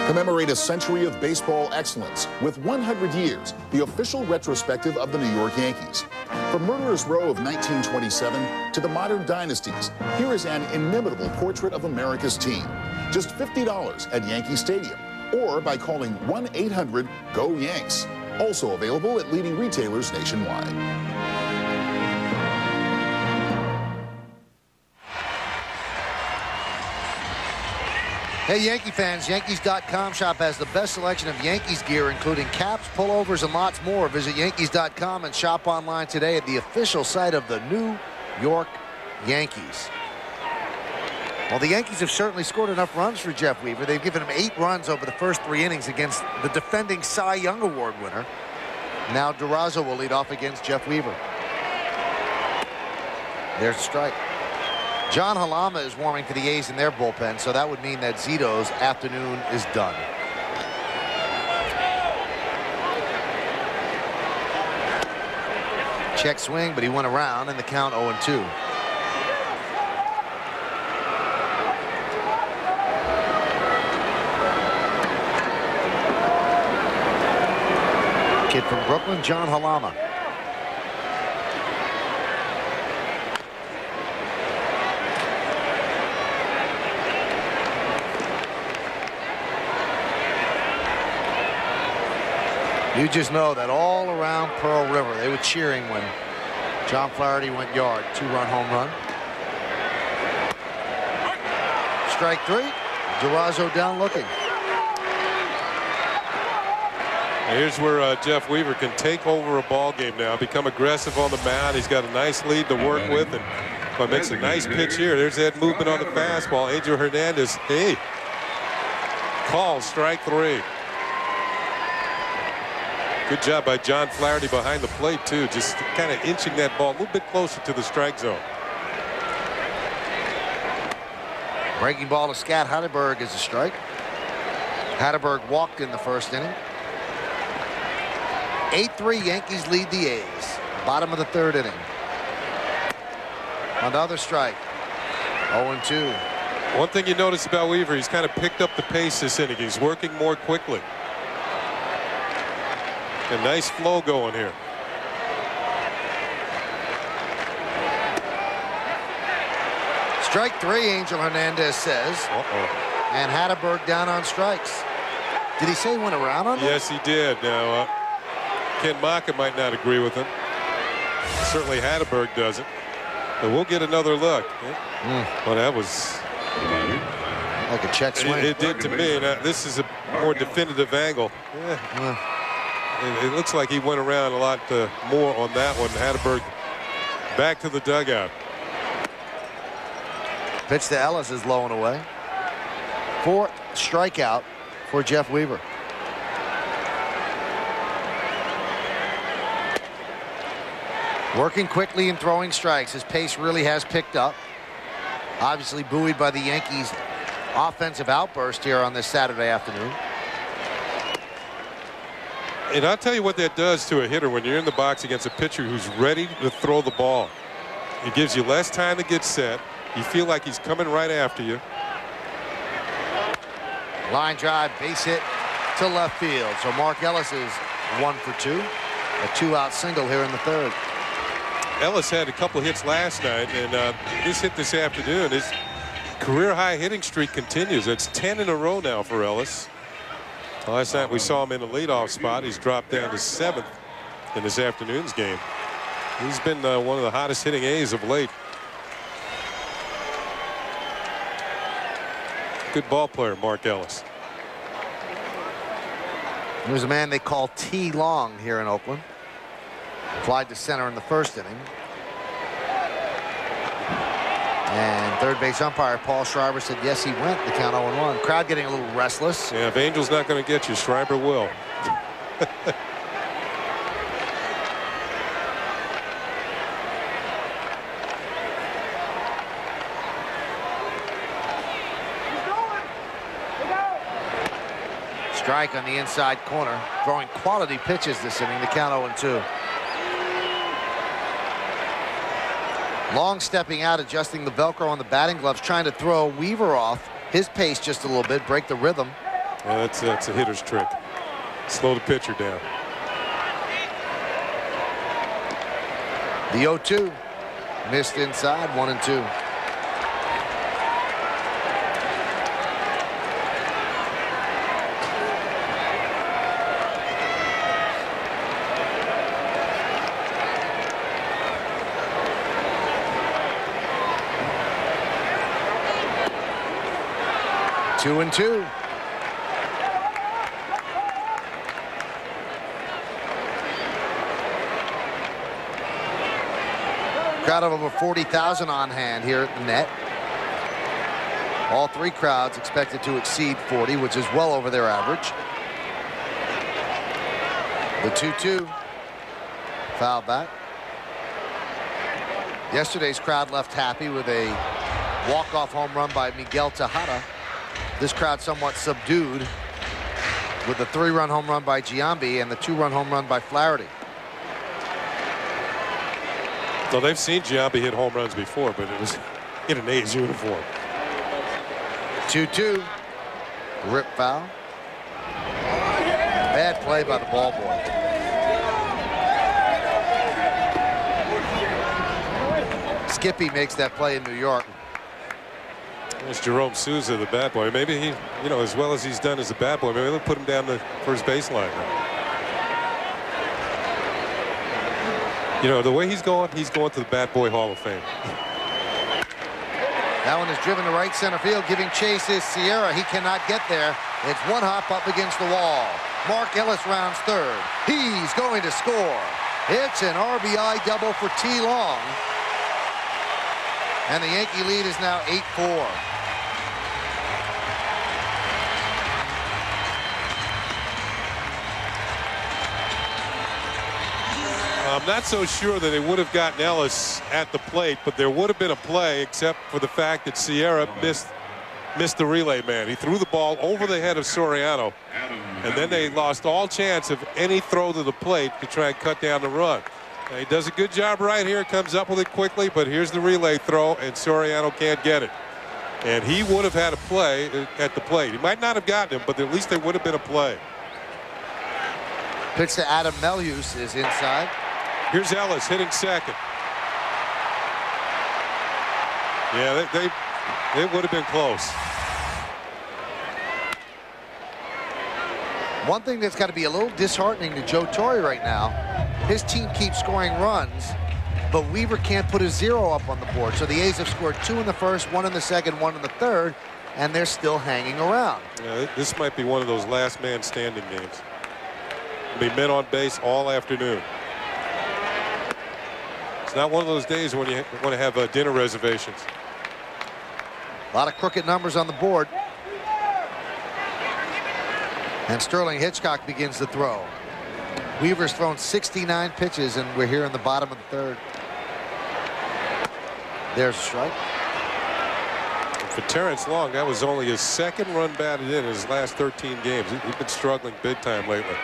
Commemorate a century of baseball excellence with 100 Years, the official retrospective of the New York Yankees. From Murderers Row of 1927 to the modern dynasties, here is an inimitable portrait of America's team. Just $50 at Yankee Stadium or by calling 1-800-GO-YANKS. Also available at leading retailers nationwide. Hey, Yankee fans, Yankees.com shop has the best selection of Yankees gear, including caps, pullovers, and lots more. Visit Yankees.com and shop online today at the official site of the New York Yankees. Well, the Yankees have certainly scored enough runs for Jeff Weaver. They've given him 8 runs over the first 3 innings against the defending Cy Young Award winner. Now Durazo will lead off against Jeff Weaver. There's a strike. John Halama is warming for the A's in their bullpen, so that would mean that Zito's afternoon is done. Check swing, but he went around, and the count 0-2. Kid from Brooklyn, John Halama. You just know that all around Pearl River, they were cheering when John Flaherty went yard. 2-run home run. Strike 3. Durazo down looking. Here's where Jeff Weaver can take over a ball game now, become aggressive on the mound. He's got a nice lead to work with, and makes a nice pitch here. There's that movement on the fastball. Angel Hernandez, hey, calls strike 3. Good job by John Flaherty behind the plate, too. Just kind of inching that ball a little bit closer to the strike zone. Breaking ball to Scott Hatteberg is a strike. Hatteberg walked in the first inning. 8-3 Yankees lead the A's. Bottom of the 3rd inning. Another strike. 0-2. One thing you notice about Weaver, he's kind of picked up the pace this inning. He's working more quickly. A nice flow going here. Strike 3, Angel Hernandez says. And Hatteberg down on strikes. Did he say he went around on that? Yes, he did. Now, Ken Maka might not agree with him. Certainly Hatteberg doesn't. But we'll get another look. Well, that was like a check swing. It did to me. Now, this is a more definitive angle. It looks like he went around a lot more on that one. Hatteberg back to the dugout. Pitch to Ellis is low and away. 4th strikeout for Jeff Weaver. Working quickly and throwing strikes. His pace really has picked up. Obviously buoyed by the Yankees' offensive outburst here on this Saturday afternoon. And I'll tell you what that does to a hitter when you're in the box against a pitcher who's ready to throw the ball. It gives you less time to get set. You feel like he's coming right after you. Line drive, base hit to left field. So Mark Ellis is 1 for 2. A 2-out single here in the 3rd. Ellis had a couple hits last night, and this hit this afternoon. His career-high hitting streak continues. It's 10 in a row now for Ellis. Last night we saw him in the leadoff spot. He's dropped down to 7th. in this afternoon's game. He's been one of the hottest hitting A's of late. Good ball player, Mark Ellis. There's a man they call T. Long here in Oakland. Flied to center in the first inning. And third base umpire Paul Schreiber said yes, he went. The count 0-1. Crowd getting a little restless. Yeah, if Angel's not going to get you, Schreiber will. Strike on the inside corner. Throwing quality pitches this inning. The count 0-2. Long stepping out, adjusting the Velcro on the batting gloves, trying to throw Weaver off his pace just a little bit, break the rhythm. Yeah, that's a hitter's trick. Slow the pitcher down. The 0-2. Missed inside, 1-2. Two and two. Crowd of over 40,000 on hand here at the net. All three crowds expected to exceed 40, which is well over their average. The 2-2. Foul back. Yesterday's crowd left happy with a walk-off home run by Miguel Tejada. This crowd somewhat subdued with the 3-run home run by Giambi and the 2-run home run by Flaherty. So they've seen Giambi hit home runs before, but it was in an A's uniform. 2-2. Rip foul. Bad play by the ball boy. Skippy makes that play in New York. There's Jerome Souza, the bad boy. Maybe he, you know, as well as he's done as a bad boy, maybe they'll put him down the first baseline. You know, the way he's going to the Bat Boy Hall of Fame. That one is driven to right center field, giving chase is Sierra. He cannot get there. It's one hop up against the wall. Mark Ellis rounds third. He's going to score. It's an RBI double for T. Long. And the Yankee lead is now 8-4. I'm not so sure that they would have gotten Ellis at the plate, but there would have been a play except for the fact that Sierra missed the relay man. He threw the ball over the head of Soriano, and then they lost all chance of any throw to the plate to try and cut down the run. Now, he does a good job right here, comes up with it quickly, but here's the relay throw, and Soriano can't get it. And he would have had a play at the plate. He might not have gotten him, but at least there would have been a play. Pitch to Adam Melius is inside. Here's Ellis hitting second. Yeah, they would have been close. One thing that's got to be a little disheartening to Joe Torre right now, his team keeps scoring runs, but Weaver can't put a 0 up on the board. So the A's have scored 2 in the first, 1 in the second, 1 in the third, and they're still hanging around. Yeah, this might be one of those last man standing games. It'll be men on base all afternoon. It's not one of those days when you want to have dinner reservations. A lot of crooked numbers on the board. And Sterling Hitchcock begins to throw. Weaver's thrown 69 pitches, and we're here in the bottom of the third. There's a strike. For Terrence Long, that was only his second run batted in his last 13 games. He's been struggling big time lately.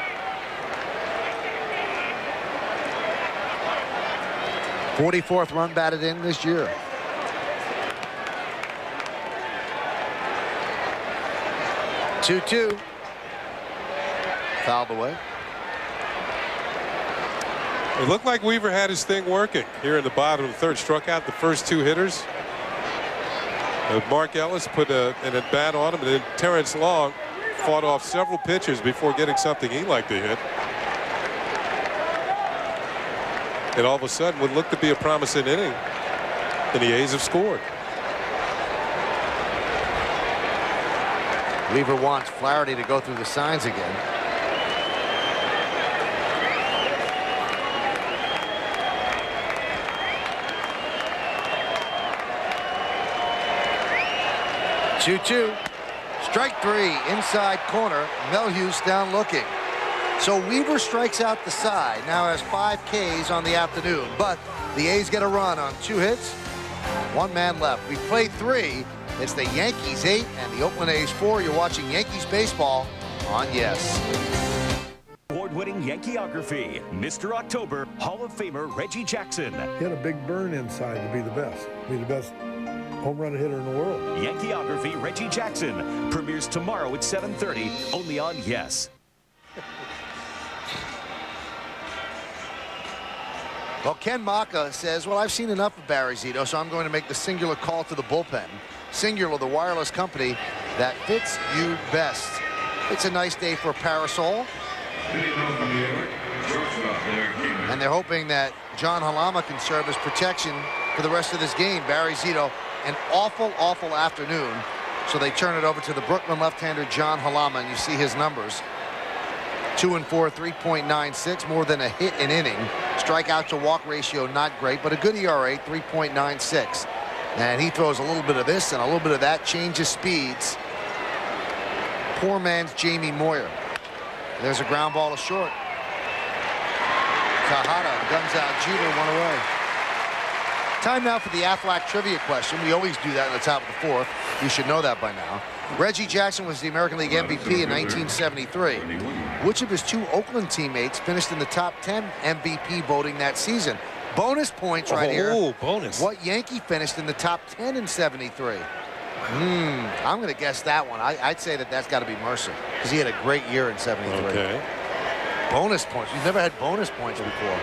'44th run batted in this year. Two. Fouled away. It looked like Weaver had his thing working here in the bottom of the third. Struck out the first 2 hitters. Mark Ellis put an at-bat on him, and then Terrence Long fought off several pitches before getting something he liked to hit. And all of a sudden would look to be a promising inning. And the A's have scored. Weaver wants Flaherty to go through the signs again. Two-two. Strike three. Inside corner. Melhuse down looking. So Weaver strikes out the side. Now has 5 Ks on the afternoon. But the A's get a run on 2 hits. 1 man left. We've played 3. It's the Yankees 8 and the Oakland A's 4. You're watching Yankees baseball on Yes. Award-winning Yankeeography, Mr. October, Hall of Famer Reggie Jackson. He had a big burn inside to be the best home run hitter in the world. Yankeeography Reggie Jackson premieres tomorrow at 7:30, only on Yes. Well, Ken Maka says, well, I've seen enough of Barry Zito, so I'm going to make the singular call to the bullpen. Singular, the wireless company that fits you best. It's a nice day for a parasol. And they're hoping that John Halama can serve as protection for the rest of this game. Barry Zito, an awful, awful afternoon. So they turn it over to the Brooklyn left-hander John Halama, and you see his numbers. 2 and 4, 3.96, more than a hit an inning. Strikeout to walk ratio not great, but a good ERA, 3.96. And he throws a little bit of this and a little bit of that, changes speeds. Poor man's Jamie Moyer. There's a ground ball to short. Tejada guns out Jeter, 1 away. Time now for the Aflac trivia question. We always do that in the top of the 4th. You should know that by now. Reggie Jackson was the American League MVP in 1973. Which of his 2 Oakland teammates finished in the top 10 MVP voting that season? Bonus points right here. Oh, bonus. What Yankee finished in the top 10 in 73? I'm going to guess that one. I'd say that's got to be Mercer because he had a great year in 73. Okay. Bonus points. We've never had bonus points before.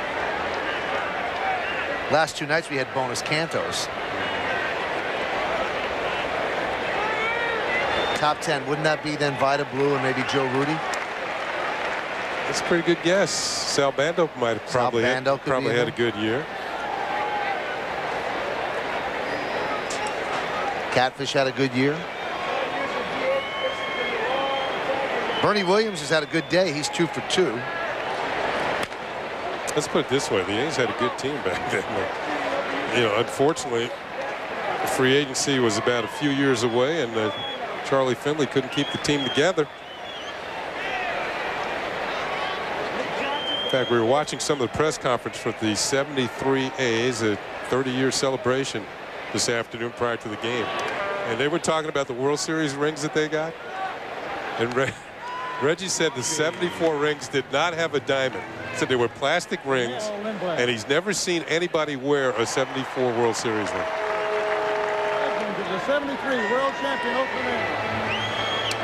Last 2 nights we had bonus cantos. Top 10. Wouldn't that be then Vida Blue and maybe Joe Rudy? That's a pretty good guess. Sal Bando might have probably had a good year. Catfish had a good year. Bernie Williams has had a good day. He's 2 for 2. Let's put it this way. The A's had a good team back then. You know, unfortunately, the free agency was about a few years away, and Charlie Finley couldn't keep the team together. In fact, we were watching some of the press conference for the 73 A's, a 30-year celebration this afternoon prior to the game. And they were talking about the World Series rings that they got. And Reggie said the 74 rings did not have a diamond. He said they were plastic rings, and he's never seen anybody wear a 74 World Series ring. The 73 World Champion Oakland A's.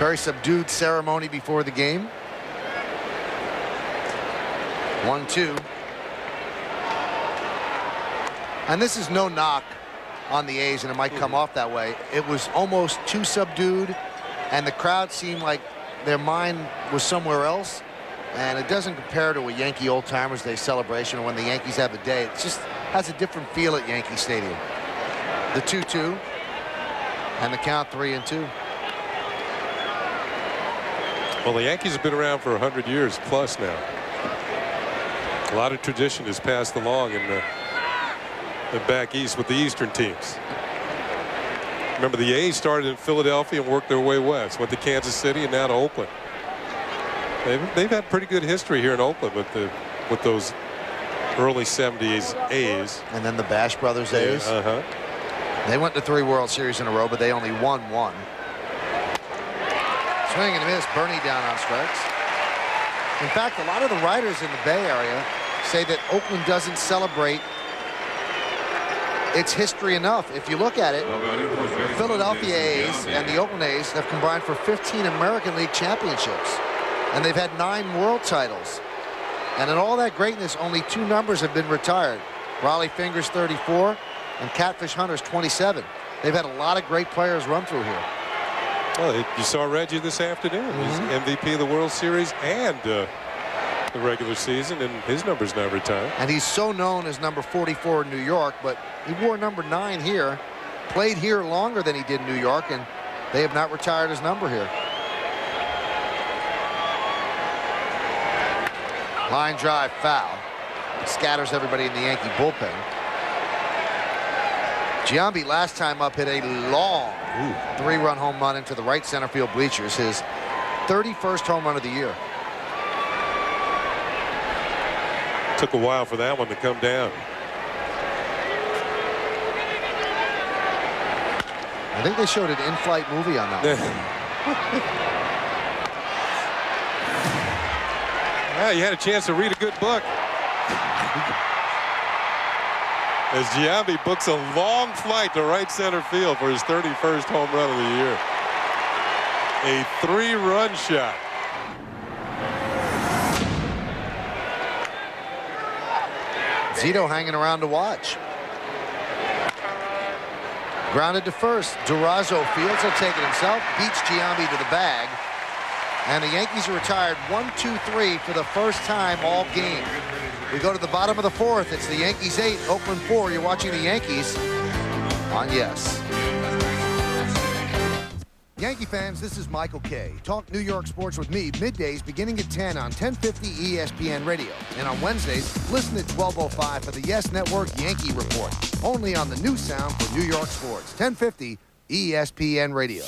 Very subdued ceremony before the game. 1-2. And this is no knock on the A's, and it might come off that way. It was almost too subdued, and the crowd seemed like their mind was somewhere else. And it doesn't compare to a Yankee Old Timers Day celebration or when the Yankees have a day. It just has a different feel at Yankee Stadium. The 2-2 and the count 3-2. Well, the Yankees have been around for 100 years plus now. A lot of tradition is passed along in the back east with the Eastern teams. Remember, the A's started in Philadelphia and worked their way west. Went to Kansas City and now to Oakland. They've had pretty good history here in Oakland with those early 70s A's. And then the Bash Brothers A's. Yeah, They went to 3 World Series in a row, but they only won 1. Swing and a miss. Bernie down on strikes. In fact, a lot of the writers in the Bay Area say that Oakland doesn't celebrate its history enough. If you look at it, the Philadelphia A's and the Oakland A's have combined for 15 American League championships. And they've had 9 world titles. And in all that greatness, only 2 numbers have been retired. Raleigh Fingers 34 and Catfish Hunters 27. They've had a lot of great players run through here. Well, you saw Reggie this afternoon. He's MVP of the World Series and the regular season, and his number's not retired. And he's so known as number 44 in New York, but he wore number 9 here, played here longer than he did in New York, and they have not retired his number here. Line drive foul. It scatters everybody in the Yankee bullpen. Giambi last time up hit a long 3-run home run into the right center field bleachers, his 31st home run of the year. Took a while for that one to come down. I think they showed an in-flight movie on that one. Yeah, you had a chance to read a good book. As Giambi books a long flight to right center field for his 31st home run of the year. A 3-run shot. Zito hanging around to watch. Grounded to first. Durazo fields, he'll take it himself, beats Giambi to the bag. And the Yankees are retired 1-2-3 for the first time all game. We go to the bottom of the 4th. It's the Yankees 8, Oakland 4. You're watching the Yankees on Yes. Yankee fans, this is Michael Kay. Talk New York sports with me middays beginning at 10 on 1050 ESPN Radio. And on Wednesdays, listen at 12:05 for the Yes Network Yankee Report. Only on the new sound for New York sports. 1050 ESPN Radio.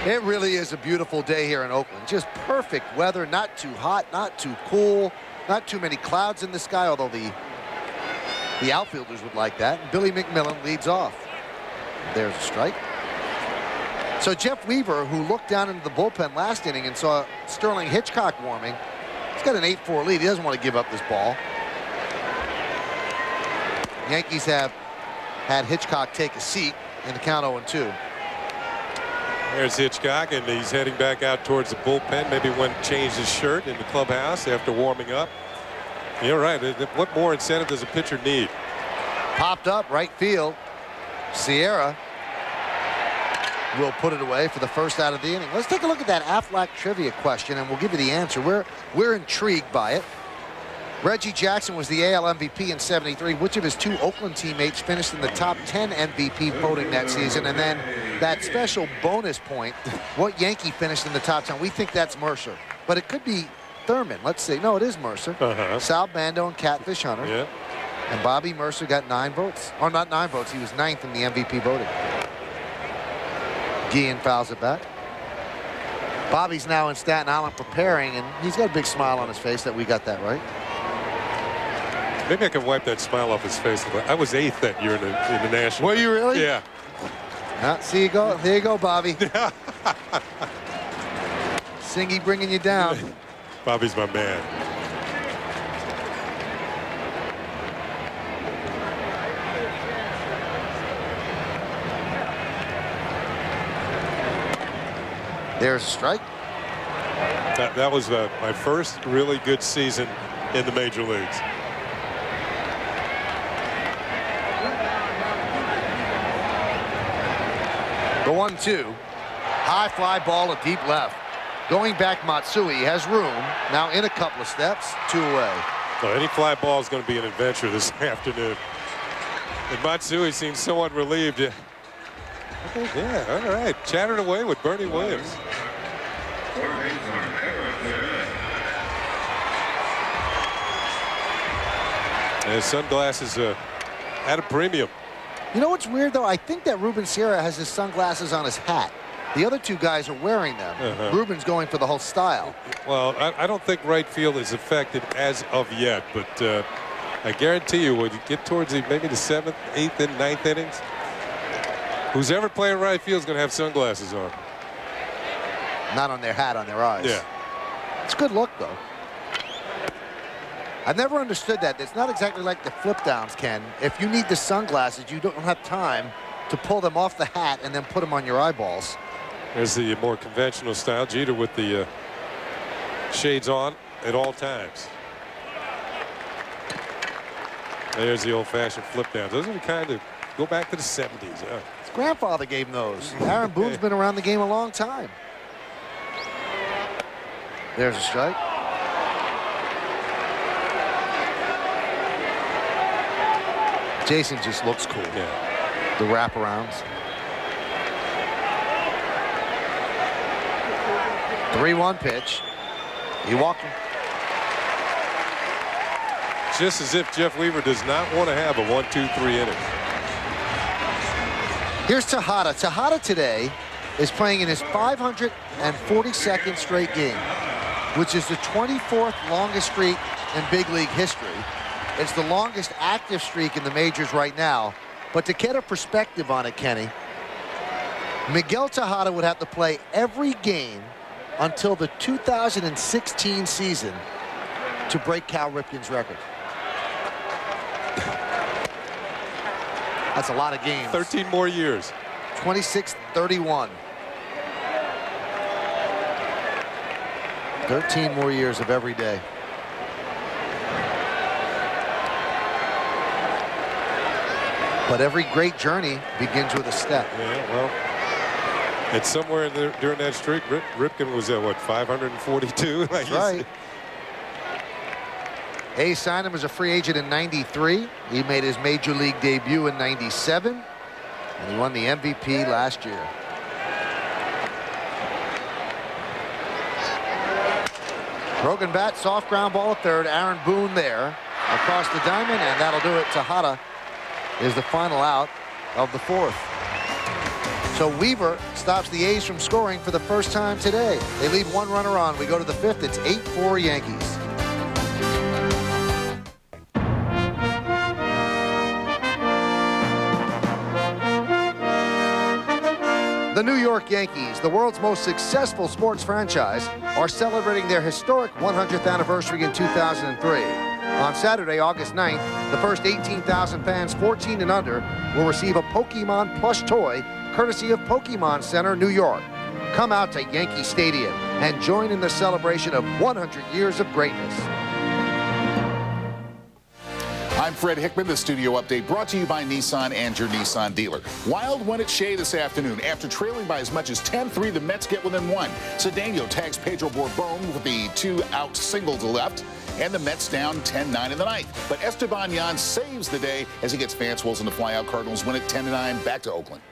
It really is a beautiful day here in Oakland. Just perfect weather, not too hot, not too cool, not too many clouds in the sky, although the outfielders would like that. And Billy McMillan leads off. There's a strike. So Jeff Weaver, who looked down into the bullpen last inning and saw Sterling Hitchcock warming, he's got an 8-4 lead. He doesn't want to give up this ball. Yankees have had Hitchcock take a seat in the count 0-2. There's Hitchcock, and he's heading back out towards the bullpen. Maybe went and changed his shirt in the clubhouse after warming up. You're right. What more incentive does a pitcher need? Popped up right field. Sierra will put it away for the first out of the inning. Let's take a look at that Aflac trivia question, and we'll give you the answer. We're intrigued by it. Reggie Jackson was the AL MVP in '73. Which of his 2 Oakland teammates finished in the top 10 MVP voting that season? And then that special bonus point, what Yankee finished in the top 10? We think that's Mercer, but it could be Thurman. Let's see. No, it is Mercer. Sal Bando and Catfish Hunter. Yeah. And Bobby Mercer got 9 votes. Or not 9 votes. He was 9th in the MVP voting. Guillen fouls it back. Bobby's now in Staten Island preparing, and he's got a big smile on his face that we got that right. Maybe I can wipe that smile off his face. I was 8th that year in the National. Were you really? Yeah. See you go. There you go, Bobby. Singy bringing you down. Bobby's my man. There's a strike. That was my first really good season in the major leagues. The 1-2. High fly ball to deep left. Going back, Matsui has room. Now in a couple of steps, 2 away. Well, any fly ball is going to be an adventure this afternoon. And Matsui seems somewhat relieved. Yeah, all right. Chattered away with Bernie Williams. And his sunglasses at a premium. You know what's weird, though? I think that Ruben Sierra has his sunglasses on his hat. The other 2 guys are wearing them. Ruben's going for the whole style. Well, I don't think right field is affected as of yet, but I guarantee you when you get towards maybe the 7th, 8th, and 9th innings, who's ever playing right field is going to have sunglasses on. Not on their hat, on their eyes. Yeah. It's a good look, though. I've never understood that. It's not exactly like the flip downs, Ken. If you need the sunglasses, you don't have time to pull them off the hat and then put them on your eyeballs. There's the more conventional style. Jeter with the shades on at all times. There's the old-fashioned flip downs. Those are the kind of go back to the 70s. His grandfather gave him those. Aaron Boone's been around the game a long time. There's a strike. Jason just looks cool. Yeah. The wraparounds. 3-1 pitch. He walked him. Just as if Jeff Weaver does not want to have a 1-2-3 inning. Here's Tejada. Tejada today is playing in his 542nd straight game, which is the 24th longest streak in big league history. It's the longest active streak in the majors right now. But to get a perspective on it, Kenny, Miguel Tejada would have to play every game until the 2016 season to break Cal Ripken's record. That's a lot of games. 13 more years. 26-31. 13 more years of every day. But every great journey begins with a step. Yeah, well, and somewhere in there, during that streak, Ripken was at what, 542? That's right. A's signed him as a free agent in '93. He made his major league debut in '97, and he won the MVP last year. Broken bat, soft ground ball at third. Aaron Boone there across the diamond, and that'll do it. Tejada is the final out of the fourth. So Weaver stops the A's from scoring for the first time today. They leave one runner on. We go to the fifth. It's 8-4 Yankees. The New York Yankees, the world's most successful sports franchise, are celebrating their historic 100th anniversary in 2003. On Saturday, August 9th, the first 18,000 fans 14 and under will receive a Pokemon plush toy courtesy of Pokemon Center, New York. Come out to Yankee Stadium and join in the celebration of 100 years of greatness. I'm Fred Hickman. The studio update brought to you by Nissan and your Nissan dealer. Wild won at Shea this afternoon. After trailing by as much as 10-3, the Mets get within one. Cedeno tags Pedro Borbon with the 2-out single to left, and the Mets down 10-9 in the ninth. But Esteban Yan saves the day as he gets Vance Wilson to fly out. Cardinals win it 10-9, back to Oakland.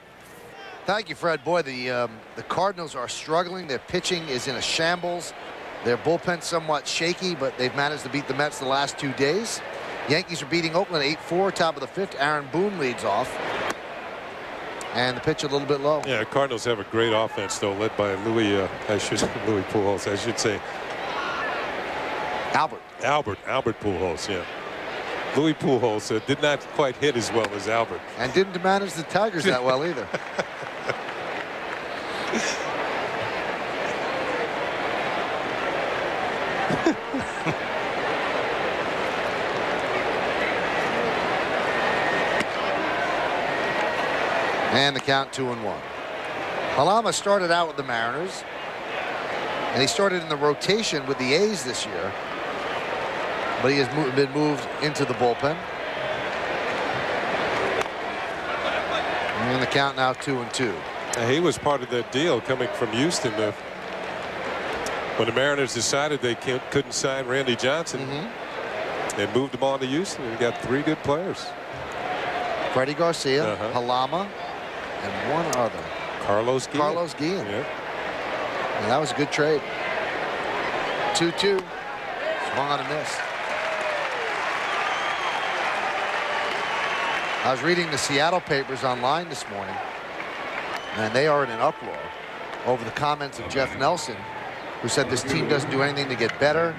Thank you, Fred. Boy, the Cardinals are struggling. Their pitching is in a shambles. Their bullpen's somewhat shaky, but they've managed to beat the Mets the last 2 days. Yankees are beating Oakland 8-4, top of the fifth. Aaron Boone leads off. And the pitch a little bit low. Yeah, the Cardinals have a great offense, though, led by Louis Pujols, I should say. Albert Pujols, yeah. Louis Pujols did not quite hit as well as Albert. And didn't manage the Tigers that well either. And the count 2-1. Halama started out with the Mariners, and he started in the rotation with the A's this year, but he has been moved into the bullpen. And the count now 2-2. He was part of that deal coming from Houston. When the Mariners decided they couldn't sign Randy Johnson, they moved him on to Houston, and got 3 good players. Freddie Garcia, Halama, and one other. Carlos Guillen. Yeah. And that was a good trade. 2-2. Swung on a miss. I was reading the Seattle papers online this morning, and they are in an uproar over the comments of Jeff Nelson, who said this team doesn't do anything to get better,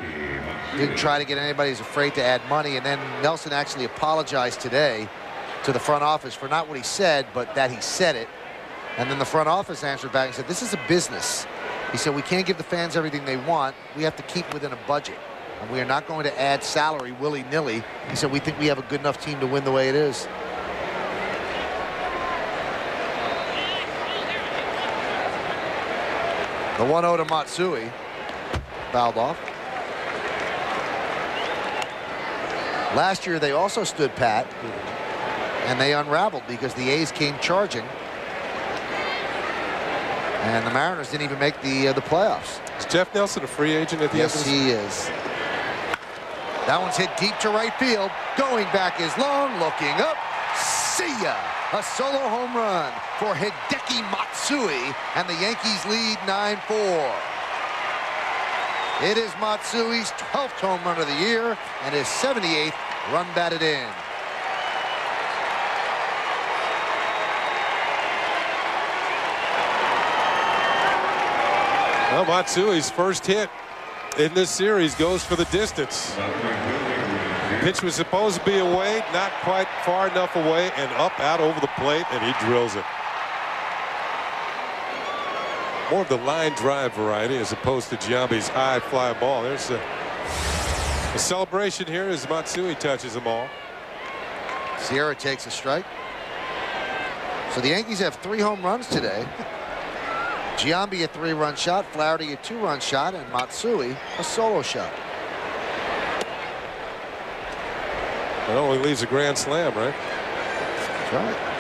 didn't try to get anybody, who's afraid to add money. And then Nelson actually apologized today to the front office for not what he said, but that he said it. And then the front office answered back and said, this is a business. He said, we can't give the fans everything they want. We have to keep within a budget. And we are not going to add salary willy-nilly. He said, we think we have a good enough team to win the way it is. The 1-0 to Matsui. Fouled off. Last year, they also stood pat. And they unraveled because the A's came charging. And the Mariners didn't even make the playoffs. Is Jeff Nelson a free agent at the end of Yes, this? he is. That one's hit deep to right field. Going back is long, looking up. See ya! A solo home run for Hideki Matsui, and the Yankees lead 9-4. It is Matsui's 12th home run of the year and his 78th run batted in. Well, Matsui's first hit in this series goes for the distance. Pitch was supposed to be away, not quite far enough away, and up out over the plate, and he drills it. More of the line drive variety as opposed to Giambi's high fly ball. There's a celebration here as Matsui touches them all. Sierra takes a strike. So the Yankees have 3 home runs today. Giambi a 3-run shot, Flaherty a 2-run shot, and Matsui a solo shot. That only leaves a grand slam, right? That's right.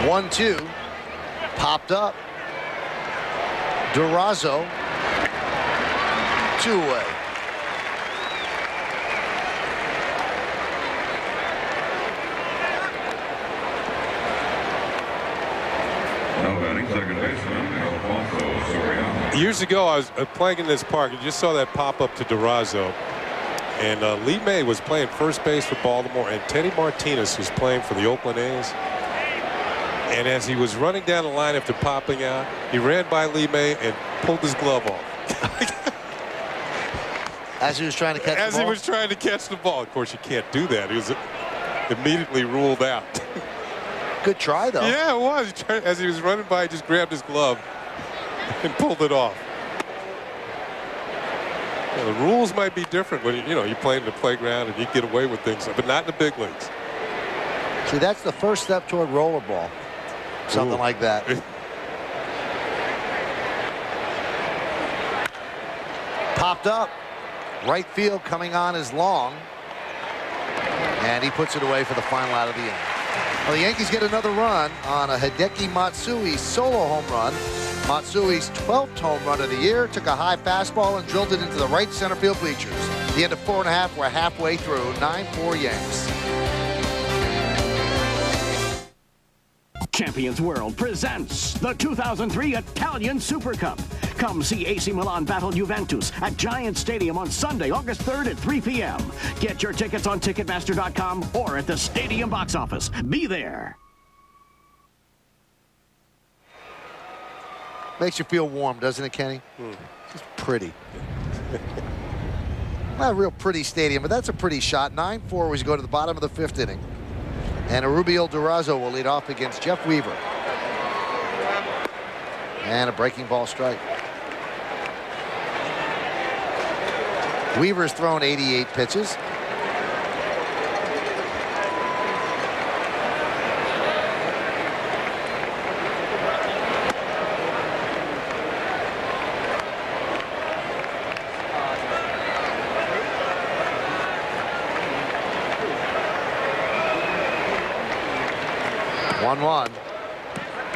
One-two, popped up. Durazo, 2 away. Now batting second baseman, Alfonso Soriano. Years ago, I was playing in this park and just saw that pop up to Durazo. And Lee May was playing first base for Baltimore, and Teddy Martinez was playing for the Oakland A's. And as he was running down the line after popping out, he ran by Lee May and pulled his glove off. As he was trying to catch the ball? As he was trying to catch the ball. Of course, you can't do that. He was immediately ruled out. Good try, though. Yeah, it was. As he was running by, he just grabbed his glove and pulled it off. The rules might be different when you play in the playground and you get away with things, but not in the big leagues. See, that's the first step toward rollerball. Something like that. Popped up. Right field coming on is Long. And he puts it away for the final out of the inning. Well, the Yankees get another run on a Hideki Matsui solo home run. Matsui's 12th home run of the year. Took a high fastball and drilled it into the right center field bleachers. The end of 4.5. We're halfway through. 9-4 Yanks. Champions World presents the 2003 Italian Super Cup. Come see AC Milan battle Juventus at Giant Stadium on Sunday, August 3rd at 3 p.m. Get your tickets on Ticketmaster.com or at the stadium box office. Be there. Makes you feel warm, doesn't it, Kenny? Just pretty. Not a real pretty stadium, but that's a pretty shot. 9-4 as we go to the bottom of the 5th inning. And Arubio Durazo will lead off against Jeff Weaver. And a breaking ball strike. Weaver's thrown 88 pitches.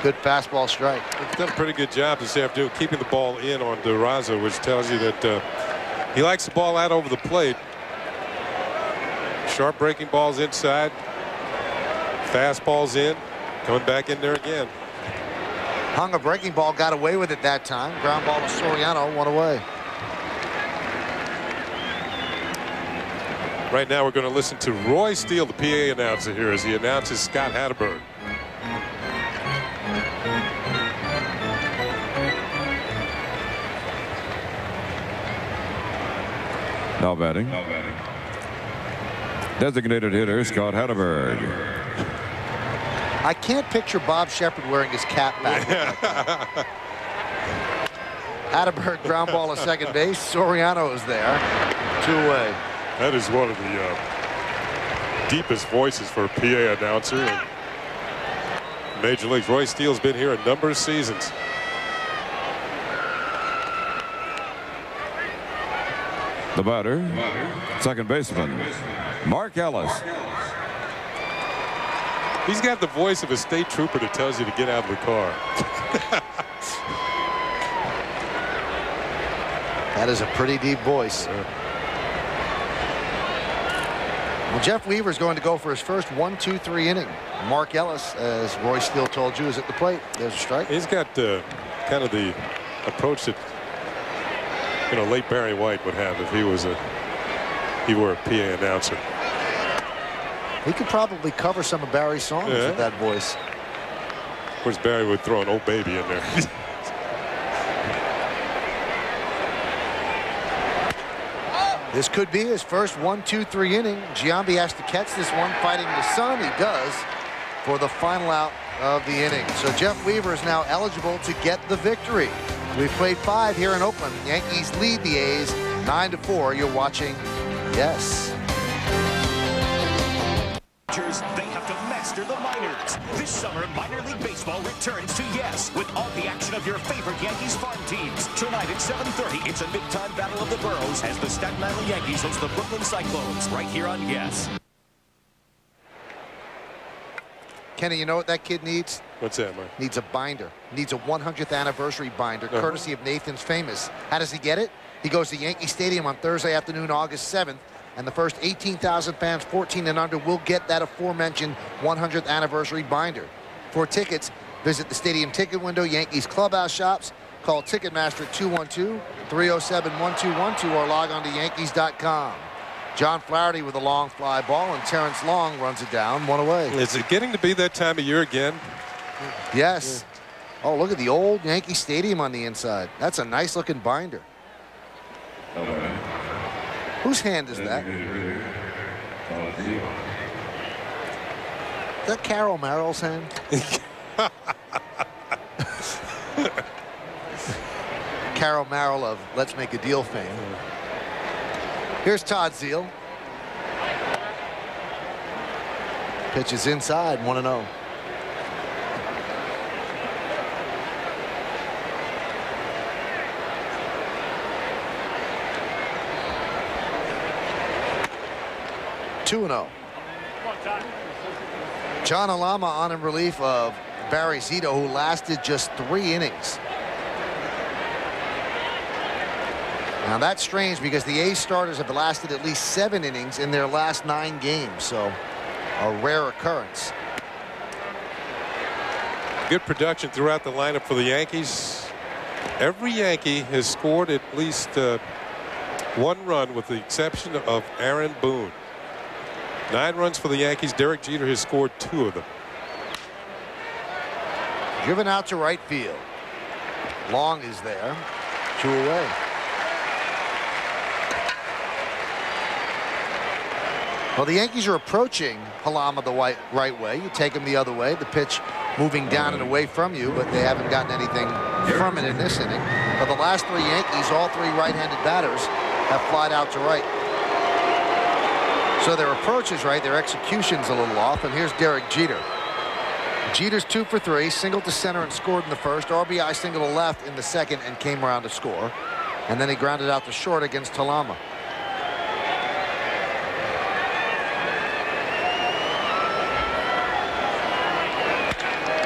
Good fastball strike. He's done a pretty good job this afternoon keeping the ball in on Durazo, which tells you that he likes the ball out over the plate. Sharp breaking balls inside. Fastballs in. Coming back in there again. Hung a breaking ball, got away with it that time. Ground ball to Soriano, 1 away. Right now we're going to listen to Roy Steele, the PA announcer here, as he announces Scott Hatterberg. Now batting. Designated hitter Scott Hatterberg. I can't picture Bob Shepard wearing his cap back. Hatterberg ground ball to second base. Soriano is there. 2-away. That is one of the deepest voices for a PA announcer in Major Leagues. Roy Steele's been here a number of seasons. The batter, second baseman, Mark Ellis. He's got the voice of a state trooper that tells you to get out of the car. That is a pretty deep voice. Well, Jeff Weaver is going to go for his first 1-2-3 inning. Mark Ellis, as Roy Steele told you, is at the plate. There's a strike. He's got kind of the approach that late Barry White would have if he were a PA announcer. He could probably cover some of Barry's songs with that voice. Of course, Barry would throw an old baby in there. This could be his first 1-2-3 inning. Giambi has to catch this one, fighting the sun. He does for the final out of the inning. So Jeff Weaver is now eligible to get the victory. We've played 5 here in Oakland. Yankees lead the A's 9-4. You're watching Yes. They have to master the minors. This summer, minor league baseball returns to Yes with all the action of your favorite Yankees farm teams. Tonight at 7:30, it's a big-time battle of the boroughs as the Staten Island Yankees host the Brooklyn Cyclones right here on Yes. Kenny, you know what that kid needs? What's that, Mike? Needs a binder. Needs a 100th anniversary binder, courtesy of Nathan's Famous. How does he get it? He goes to Yankee Stadium on Thursday afternoon, August 7th. And the first 18,000 fans 14 and under will get that aforementioned 100th anniversary binder. For tickets, visit the stadium ticket window, Yankees clubhouse shops, call Ticketmaster 212-307-1212 or log on to Yankees.com. John Flaherty with a long fly ball, and Terrence Long runs it down, 1 away. Is it getting to be that time of year again? Yes. Oh, look at the old Yankee Stadium on the inside. That's a nice looking binder. Whose hand is that? Is that Carol Merrill's hand? Carol Merrill of Let's Make a Deal fame. Here's Todd Zeile. Pitch is inside, 1-0. John Halama on in relief of Barry Zito, who lasted just 3 innings. Now that's strange because the A's starters have lasted at least 7 innings in their last 9 games, so a rare occurrence. Good production throughout the lineup for the Yankees. Every Yankee has scored at least 1 run with the exception of Aaron Boone. 9 runs for the Yankees. Derek Jeter has scored 2 of them. Driven out to right field. Long is there. 2 away. Well, the Yankees are approaching Halama the right way. You take him the other way. The pitch moving down and away from you, but they haven't gotten anything from it in this inning. But the last 3 Yankees, all 3 right-handed batters, have flied out to right. So their approach is right, their execution's a little off, and here's Derek Jeter. Jeter's 2 for 3, singled to center and scored in the first, RBI single to left in the second and came around to score. And then he grounded out to short against Halama.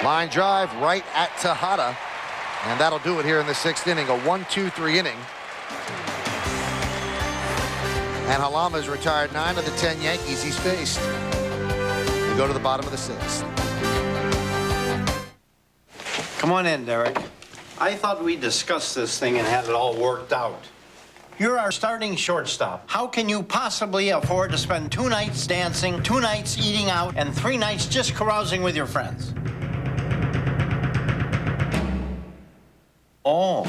Line drive right at Tejada, and that'll do it here in the 6th inning, a 1-2-3 inning. And Halama has retired 9 of the 10 Yankees he's faced. We go to the bottom of the 6th. Come on in, Derek. I thought we discussed this thing and had it all worked out. You're our starting shortstop. How can you possibly afford to spend 2 nights dancing, 2 nights eating out, and 3 nights just carousing with your friends? Oh.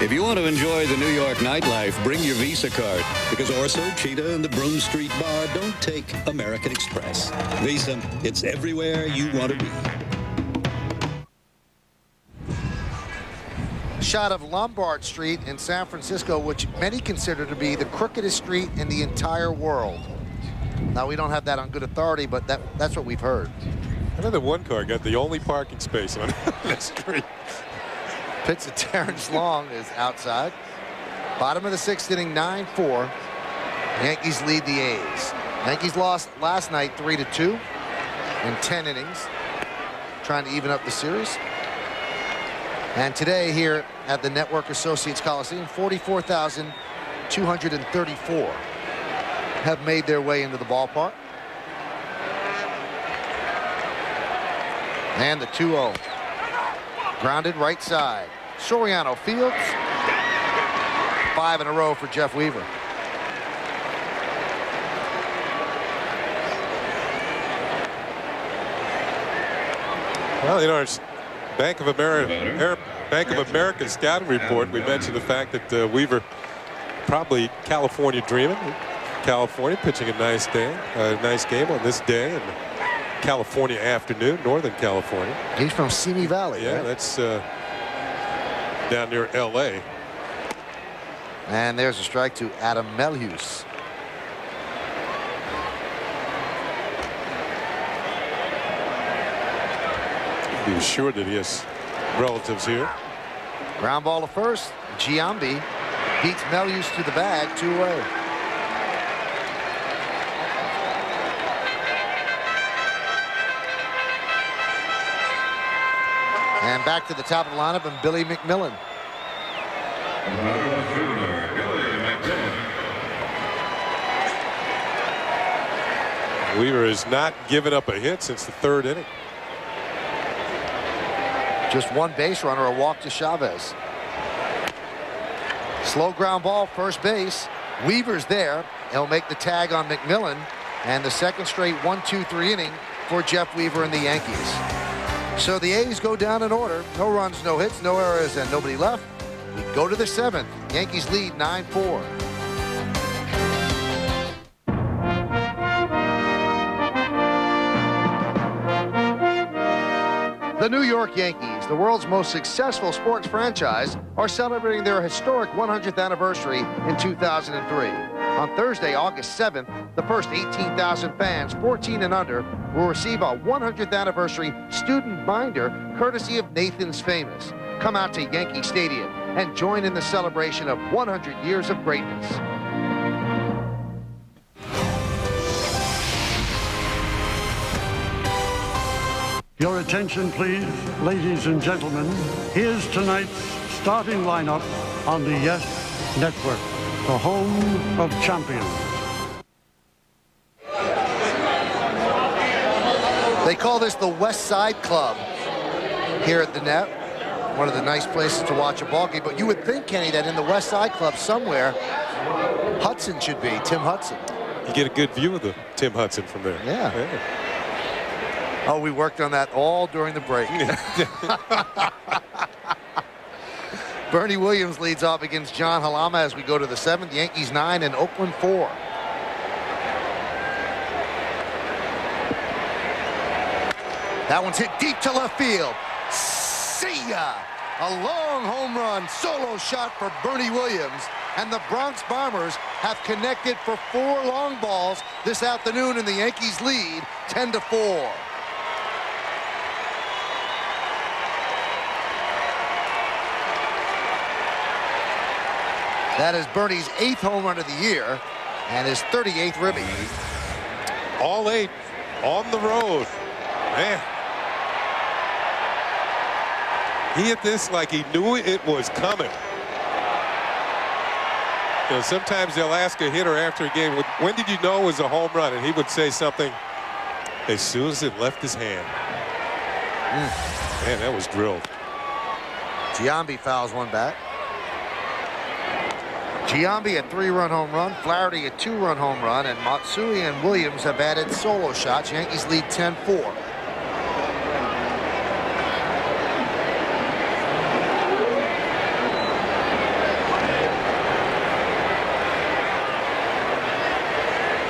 If you want to enjoy the New York nightlife, bring your Visa card, because Orso, Cheetah, and the Broome Street Bar don't take American Express. Visa, it's everywhere you want to be. shot of Lombard Street in San Francisco, which many consider to be the crookedest street in the entire world. Now, we don't have that on good authority, but that's what we've heard. Another one car got the only parking space on the street. Pitch to Terrence Long is outside. Bottom of the 6th inning, 9-4. Yankees lead the A's. Yankees lost last night 3-2 in 10 innings, trying to even up the series. And today here at the Network Associates Coliseum, 44,234 have made their way into the ballpark. And the 2-0. Grounded right side. Soriano fields. 5 in a row for Jeff Weaver. Well, you know, our Bank of America scouting report, we mentioned the fact that Weaver probably California dreaming. California pitching a nice day, a nice game on this day in California afternoon, Northern California. He's from Simi Valley. Yeah, right? That's down near L.A. And there's a strike to Adam Melhuse. Be assured that he has relatives here. Ground ball to first. Giambi beats Melhuse to the bag, 2-away. And back to the top of the lineup, and Billy McMillan. Weaver has not given up a hit since the 3rd inning. Just one base runner, a walk to Chavez. Slow ground ball, first base. Weaver's there. He'll make the tag on McMillan. And the second straight 1-2-3 inning for Jeff Weaver and the Yankees. So the A's go down in order. No runs, no hits, no errors, and nobody left. We go to the 7th. Yankees lead 9-4. The New York Yankees, the world's most successful sports franchise, are celebrating their historic 100th anniversary in 2003. On Thursday, August 7th, the first 18,000 fans 14 and under will receive a 100th anniversary student binder courtesy of Nathan's Famous. Come out to Yankee Stadium and join in the celebration of 100 years of greatness. Your attention, please, ladies and gentlemen. Here's tonight's starting lineup on the Yes Network, the home of champions. They call this the West Side Club here at the Net. One of the nice places to watch a ball game. But you would think, Kenny, that in the West Side Club somewhere, Hudson should be, Tim Hudson. You get a good view of the Tim Hudson from there. Yeah. Oh, we worked on that all during the break. Bernie Williams leads off against John Halama as we go to the 7th. Yankees 9 and Oakland 4. That one's hit deep to left field. See ya! A long home run, solo shot for Bernie Williams. And the Bronx Bombers have connected for 4 long balls this afternoon, and the Yankees lead 10-4. That is Bernie's 8th home run of the year and his 38th ribby. All 8 on the road. Man. He hit this like he knew it was coming. You know, sometimes they'll ask a hitter after a game, when did you know it was a home run? And he would say something as soon as it left his hand. Man, that was drilled. Giambi fouls one back. Giambi a 3-run home run, Flaherty a 2-run home run, and Matsui and Williams have added solo shots. Yankees lead 10-4.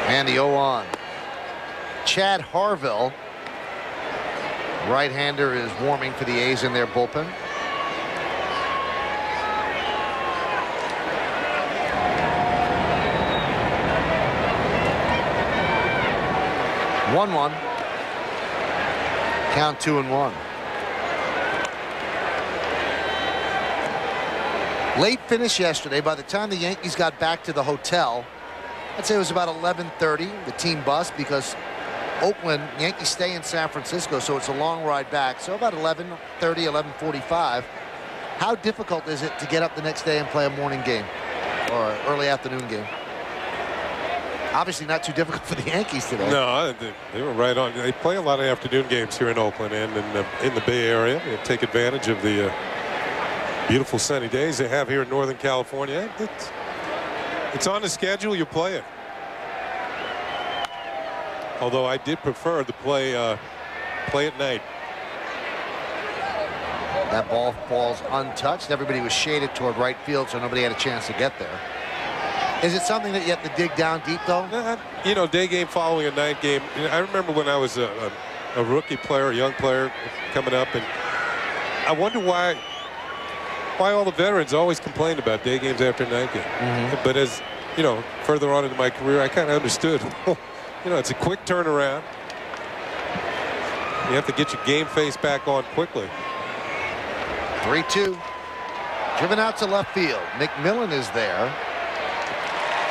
And the 0-on. Chad Harville, right-hander, is warming for the A's in their bullpen. 1-1. Count 2-1. Late finish yesterday. By the time the Yankees got back to the hotel, I'd say it was about 11:30, the team bus, because Oakland, Yankees stay in San Francisco, so it's a long ride back. So about 11:30, 11:45. How difficult is it to get up the next day and play a morning game or an early afternoon game? Obviously not too difficult for the Yankees today. No, they were right on. They play a lot of afternoon games here in Oakland and in the Bay Area. They take advantage of the beautiful sunny days they have here in Northern California. It's on the schedule. You play it. Although I did prefer to play at night. That ball falls untouched. Everybody was shaded toward right field, so nobody had a chance to get there. Is it something that you have to dig down deep, though? You know, day game following a night game. I remember when I was a rookie player, a young player coming up, and I wonder why all the veterans always complained about day games after night game. But as you know, further on in my career, I kind of understood. You know, it's a quick turnaround. You have to get your game face back on quickly. 3-2. Driven out to left field. McMillan is there.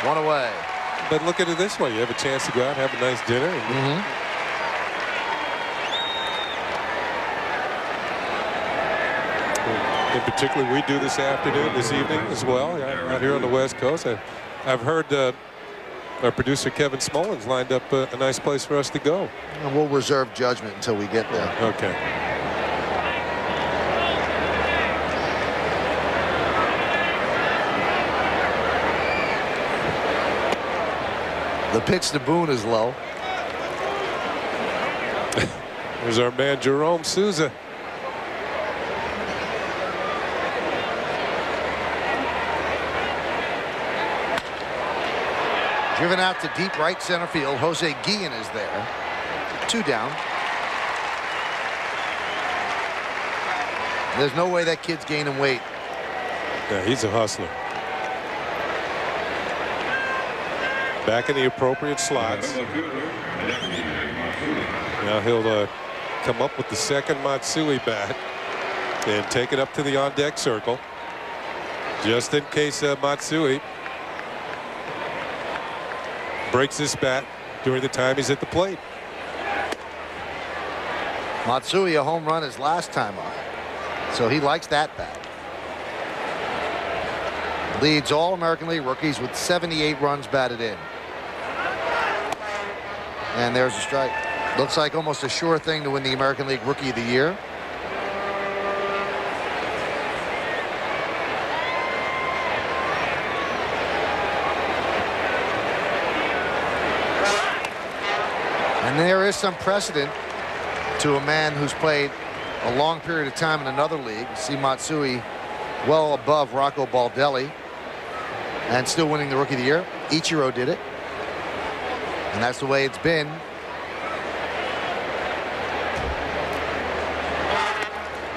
One away. But look at it this way. You have a chance to go out and have a nice dinner. In particular, we do this afternoon, this evening as well, out here on the West Coast. I've heard our producer Kevin Smollen's lined up a nice place for us to go. And we'll reserve judgment until we get there. Okay. The pitch to Boone is low. There's our man Jerome Souza. Driven out to deep right center field. Jose Guillen is there. 2 down. There's no way that kid's gaining weight. Yeah, he's a hustler. Back in the appropriate slots. Now he'll come up with the second Matsui bat and take it up to the on-deck circle. Just in case Matsui breaks his bat during the time he's at the plate. Matsui a home run his last time up, so he likes that bat. Leads all American League rookies with 78 runs batted in. And there's a strike. Looks like almost a sure thing to win the American League Rookie of the Year. And there is some precedent to a man who's played a long period of time in another league. You see Matsui well above Rocco Baldelli and still winning the Rookie of the Year. Ichiro did it. And that's the way it's been.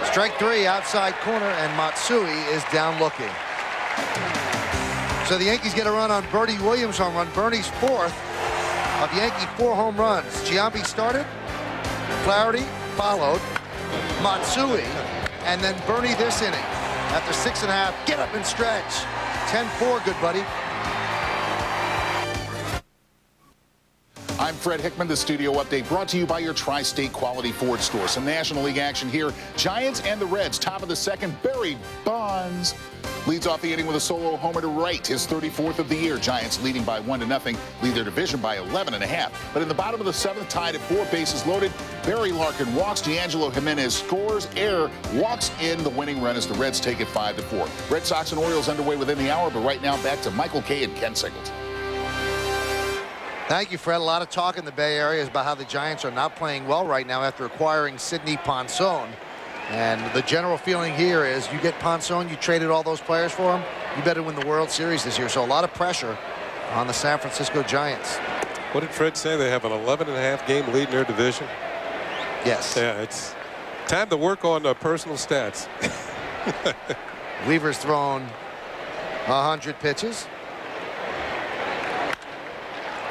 Strike 3 outside corner, and Matsui is down looking. So the Yankees get a run on Bertie Williams' home run. Bernie's 4th of Yankee 4 home runs. Giambi started, Flaherty followed, Matsui, and then Bernie this inning. After 6.5, get up and stretch. 10-4, good buddy. I'm Fred Hickman, the studio update brought to you by your Tri-State Quality Ford store. Some National League action here. Giants and the Reds, top of the second. Barry Bonds leads off the inning with a solo homer to right, his 34th of the year. Giants leading by 1-0, lead their division by 11.5. But in the bottom of the 7th, tied at 4, bases loaded. Barry Larkin walks, D'Angelo Jimenez scores, error, walks in the winning run as the Reds take it 5-4. Red Sox and Orioles underway within the hour, but right now back to Michael Kay and Ken Singleton. Thank you, Fred. A lot of talk in the Bay Area about how the Giants are not playing well right now after acquiring Sidney Ponson. And the general feeling here is you get Ponson, you traded all those players for him, you better win the World Series this year. So a lot of pressure on the San Francisco Giants. What did Fred say? They have an 11.5 game lead in their division? Yes. Yeah, it's time to work on personal stats. Weaver's thrown 100 pitches.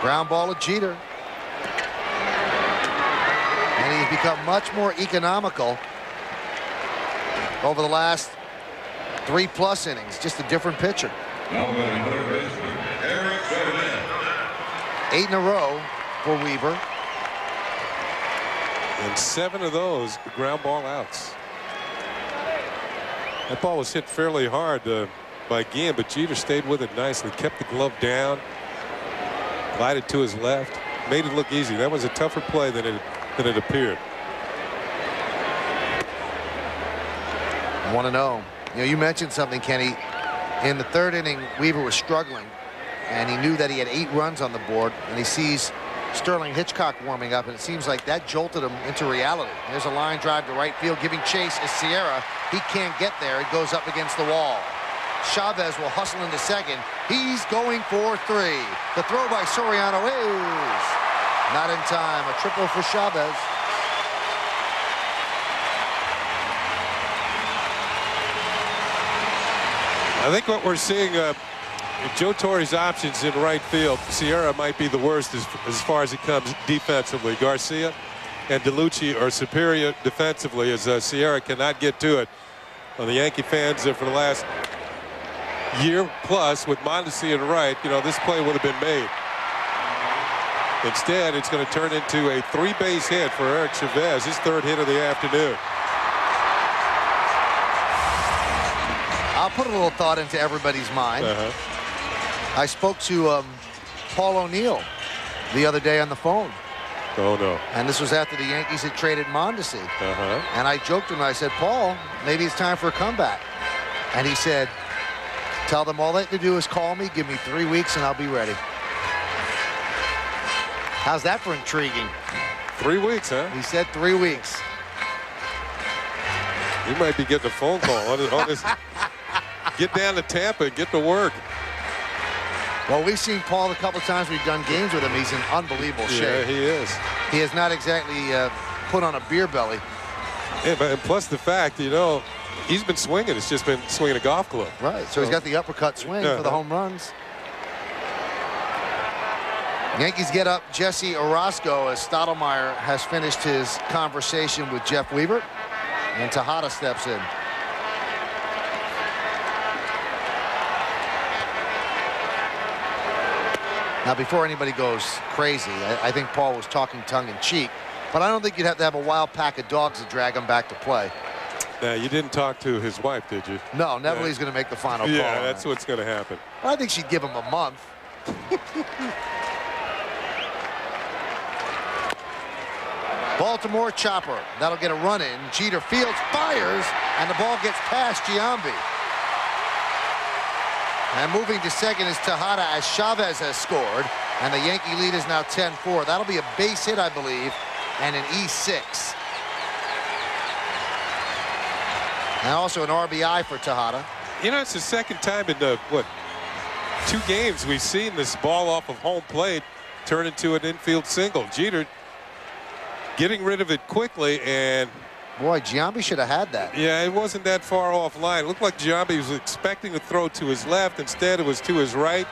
Ground ball to Jeter. And he's become much more economical over the last 3+ innings. Just a different pitcher. 8 in a row for Weaver. And 7 of those ground ball outs. That ball was hit fairly hard by Guillen, but Jeter stayed with it nicely, kept the glove down, glided to his left, made it look easy. That was a tougher play than it appeared. 1-0. You know, you mentioned something, Kenny. In the 3rd inning, Weaver was struggling, and he knew that he had 8 runs on the board, and he sees Sterling Hitchcock warming up, and it seems like that jolted him into reality. There's a line drive to right field, giving chase is Sierra. He can't get there. It goes up against the wall. Chavez will hustle into second. He's going for 3. The throw by Soriano is not in time. A triple for Chavez. I think what we're seeing, Joe Torre's options in right field, Sierra might be the worst as far as it comes defensively. Garcia and DeLucci are superior defensively, as Sierra cannot get to it. Well, the Yankee fans for the last year plus with Mondesi in right, you know, this play would have been made. Instead, it's going to turn into a 3-base hit for Eric Chavez, his 3rd hit of the afternoon. I'll put a little thought into everybody's mind. I spoke to Paul O'Neill the other day on the phone. Oh, no. And this was after the Yankees had traded Mondesi. And I joked to him, I said, Paul, maybe it's time for a comeback. And he said, tell them all they have to do is call me, give me 3 weeks, and I'll be ready. How's that for intriguing? 3 weeks, huh? He said 3 weeks. He might be getting a phone call on this. Get down to Tampa and get to work. Well, we've seen Paul a couple times. We've done games with him. He's in unbelievable shape. Yeah, he is. He has not exactly put on a beer belly. Yeah, but and plus the fact, you know, he's been swinging. It's just been swinging a golf club. Right, so he's got the uppercut swing for the home runs. Yankees get up Jesse Orozco as Stottlemyre has finished his conversation with Jeff Weaver. And Tejada steps in. Now, before anybody goes crazy, I think Paul was talking tongue-in-cheek, but I don't think you'd have to have a wild pack of dogs to drag him back to play. Now, you didn't talk to his wife, did you? No, Neville's going to make the final call. Yeah, that's what's going to happen. I think she'd give him a month. Baltimore chopper. That'll get a run in. Jeter fields, fires, and the ball gets past Giambi. And moving to second is Tejada as Chavez has scored. And the Yankee lead is now 10-4. That'll be a base hit, I believe, and an E6. And also an RBI for Tejada. You know, it's the second time in the, 2 games we've seen this ball off of home plate turn into an infield single. Jeter getting rid of it quickly, and boy, Giambi should have had that. Yeah, it wasn't that far offline. It looked like Giambi was expecting to throw to his left. Instead, it was to his right.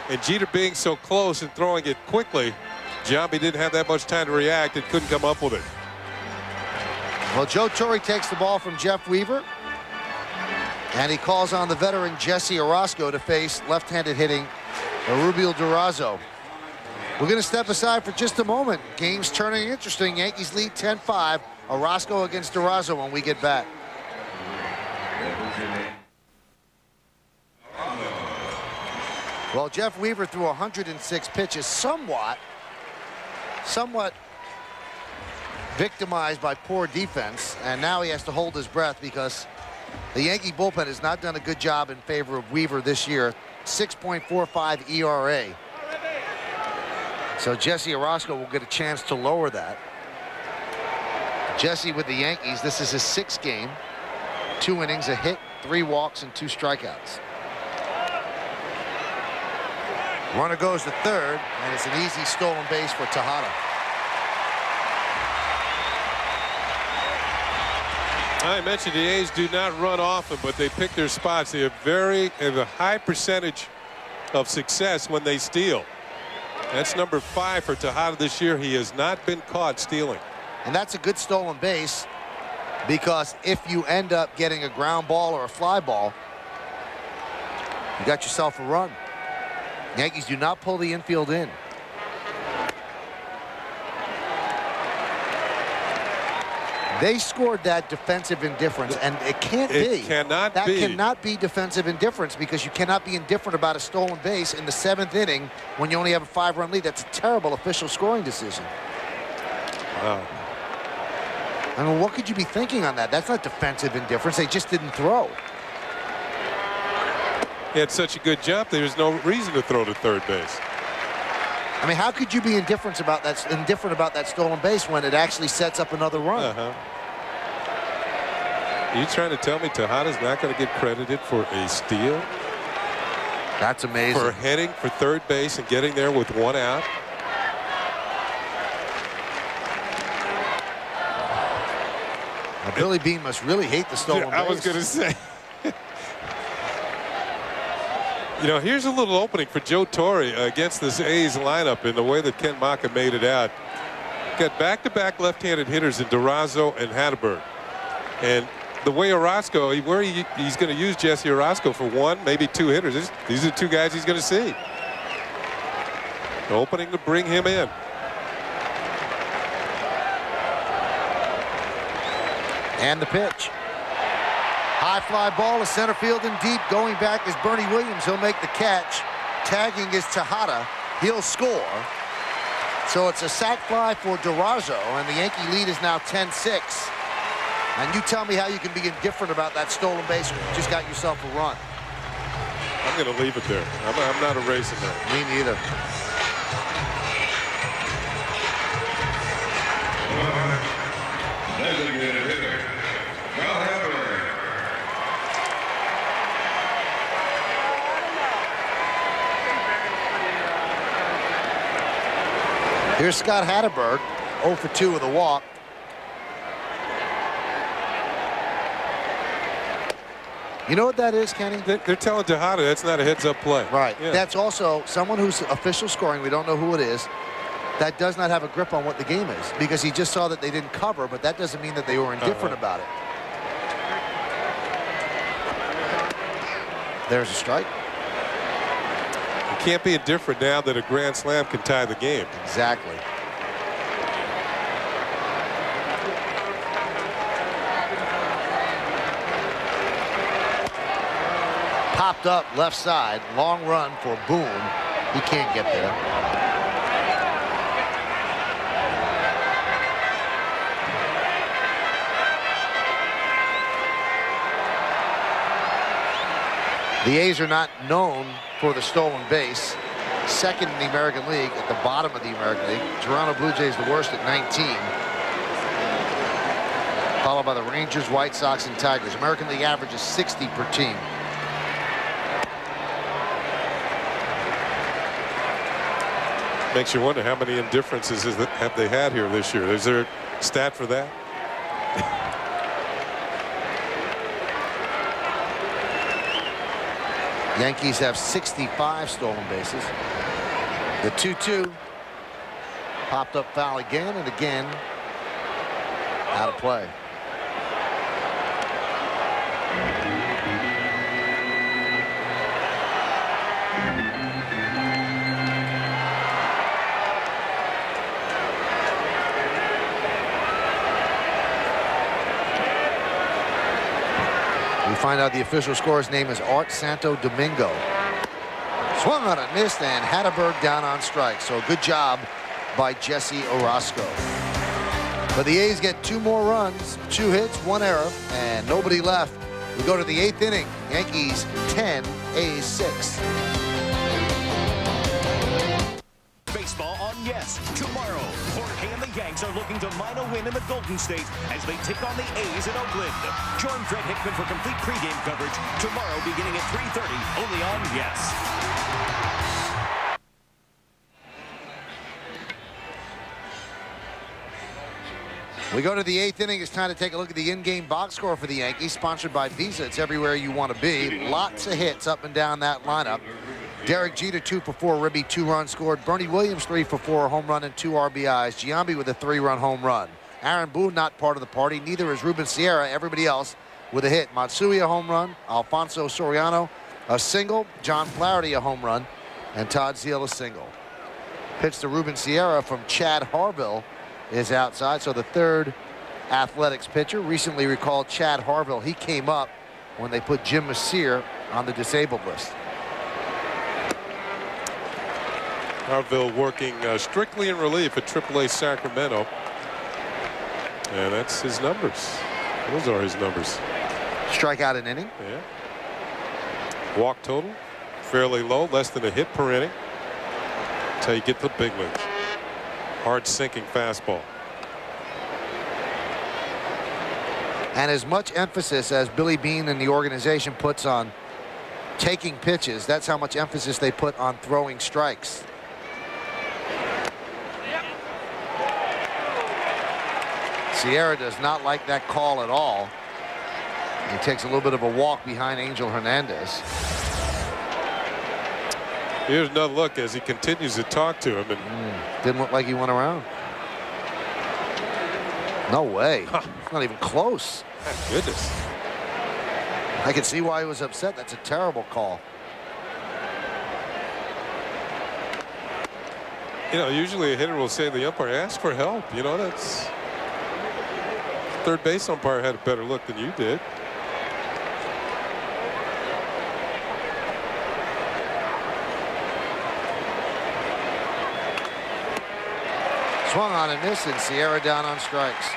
And Jeter being so close and throwing it quickly, Giambi didn't have that much time to react and couldn't come up with it. Well, Joe Torre takes the ball from Jeff Weaver. And he calls on the veteran Jesse Orozco to face left-handed hitting Rubio Durazo. We're going to step aside for just a moment. Game's turning interesting. Yankees lead 10-5. Orozco against Durazo when we get back. Well, Jeff Weaver threw 106 pitches, somewhat victimized by poor defense, and now he has to hold his breath because the Yankee bullpen has not done a good job in favor of Weaver this year. 6.45 ERA. So Jesse Orozco will get a chance to lower that. Jesse with the Yankees, this is his 6th game. 2 innings, a hit, 3 walks, and 2 strikeouts. Runner goes to third, and it's an easy stolen base for Tejada. I mentioned the A's do not run often, but they pick their spots. They have a high percentage of success when they steal. That's number 5 for Tejada this year. He has not been caught stealing. And that's a good stolen base, because if you end up getting a ground ball or a fly ball, you got yourself a run. Yankees do not pull the infield in. They scored that defensive indifference, and it can't be. It cannot be. That cannot be defensive indifference, because you cannot be indifferent about a stolen base in the 7th inning when you only have a 5-run lead. That's a terrible official scoring decision. Wow. I mean, what could you be thinking on that? That's not defensive indifference. They just didn't throw. He had such a good jump, there was no reason to throw to third base. I mean, how could you be indifferent about that stolen base when it actually sets up another run? Are you trying to tell me Tejada's not going to get credited for a steal? That's amazing. For heading for third base and getting there with 1 out? Now, Billy Beane must really hate the stolen base. I was going to say. You know, here's a little opening for Joe Torre against this A's lineup in the way that Ken Maka made it out. Got back-to-back left-handed hitters in Durazo and Hatterberg. And the way Orozco, he's going to use Jesse Orozco for 1, maybe 2 hitters. These are the 2 guys he's going to see. The opening to bring him in. And the pitch. High fly ball to center field and deep. Going back is Bernie Williams. He'll make the catch. Tagging is Tejada. He'll score. So it's a sac fly for Durazo, and the Yankee lead is now 10-6. And you tell me how you can be indifferent about that stolen base when you just got yourself a run. I'm going to leave it there. I'm not erasing that. Me neither. Designated hitter, John Halama. Here's Scott Hatterberg, 0 for 2 with a walk. You know what that is, Kenny? They're telling Tejada that's not a heads-up play. Right. Yeah. That's also someone who's official scoring. We don't know who it is. That does not have a grip on what the game is, because he just saw that they didn't cover, but that doesn't mean that they were indifferent about it. There's a strike. You can't be indifferent now that a grand slam can tie the game. Exactly. Popped up left side, long run for Boone. He can't get there. The A's are not known for the stolen base. Second in the American League, at the bottom of the American League. Toronto Blue Jays the worst at 19. Followed by the Rangers, White Sox, and Tigers. American League average is 60 per team. Makes you wonder how many indifferences have they had here this year. Is there a stat for that? Yankees have 65 stolen bases. The 2-2 popped up foul again and again. Out of play. We find out the official scorer's name is Art Santo Domingo. Swung on and missed, and Hatterberg down on strike. So good job by Jesse Orozco. But the A's get 2 more runs, 2 hits, 1 error, and nobody left. We go to the 8th inning. Yankees 10, A's 6. Baseball on Yes tomorrow. Jorge and the Yanks are looking to mine a win in the Golden State as they take on the A's in Oakland. Join Fred Hickman for complete pregame coverage tomorrow beginning at 3:30 only on Yes. We go to the 8th inning. It's time to take a look at the in-game box score for the Yankees, sponsored by Visa. It's everywhere you want to be. Lots of hits up and down that lineup. Derek Jeter 2 for 4, Ribby 2 runs scored. Bernie Williams 3 for 4, home run and 2 RBIs. Giambi with a 3-run home run. Aaron Boone not part of the party. Neither is Ruben Sierra. Everybody else with a hit. Matsui a home run. Alfonso Soriano a single. John Flaherty a home run. And Todd Zeile a single. Pitch to Ruben Sierra from Chad Harville is outside. So the third Athletics pitcher. Recently recalled Chad Harville. He came up when they put Jim Messier on the disabled list. Harville working strictly in relief at AAA Sacramento. And that's his numbers. Those are his numbers. Strikeout an inning. Yeah. Walk total fairly low, less than a hit per inning. That's how you get the big leagues. Hard sinking fastball. And as much emphasis as Billy Beane and the organization puts on taking pitches, that's how much emphasis they put on throwing strikes. Sierra does not like that call at all. He takes a little bit of a walk behind Angel Hernandez. Here's another look as he continues to talk to him. And didn't look like he went around. No way. It's not even close. My goodness. I can see why he was upset. That's a terrible call. You know, usually a hitter will say to the umpire, ask for help. You know, that's... Third base umpire had a better look than you did. Swung on and missed, and Sierra down on strikes.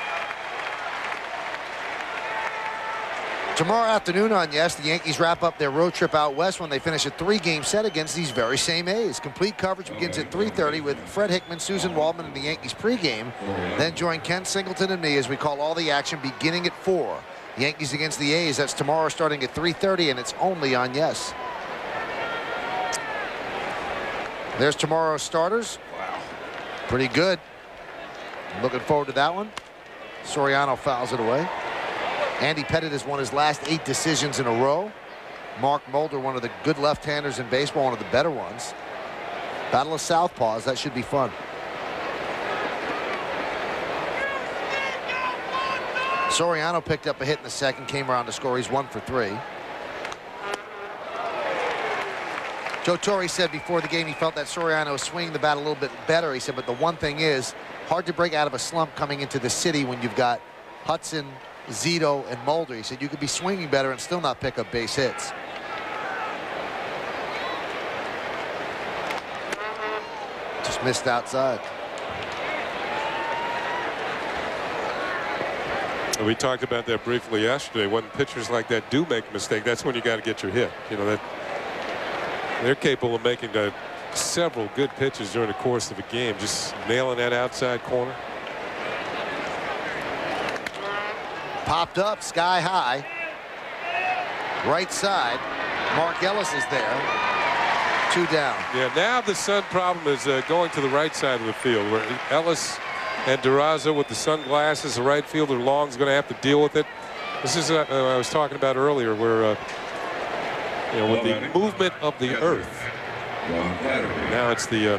Tomorrow afternoon on Yes, the Yankees wrap up their road trip out west when they finish a 3-game set against these very same A's. Complete coverage begins at 3:30 with Fred Hickman, Susan Waldman, and the Yankees pregame. Then join Ken Singleton and me as we call all the action beginning at 4. Yankees against the A's. That's tomorrow starting at 3:30, and it's only on Yes. There's tomorrow's starters. Wow. Pretty good. Looking forward to that one. Soriano fouls it away. Andy Pettitte has won his last 8 decisions in a row. Mark Mulder, one of the good left-handers in baseball, one of the better ones. Battle of Southpaws. That should be fun. Soriano picked up a hit in the second, came around to score. He's 1 for 3. Joe Torre said before the game he felt that Soriano was swinging the bat a little bit better. He said, but the one thing is, hard to break out of a slump coming into the city when you've got Hudson, Zito, and Mulder. He said you could be swinging better and still not pick up base hits. Just missed outside. We talked about that briefly yesterday. When pitchers like that do make a mistake, that's when you got to get your hit. You know, that they're capable of making several good pitches during the course of a game, just nailing that outside corner. Popped up sky high. Right side. Mark Ellis is there. 2 down. Yeah, now the sun problem is going to the right side of the field, where Ellis and Durazo with the sunglasses, the right fielder Long's going to have to deal with it. This is what I was talking about earlier, where you know, with the movement of the earth. Now it's the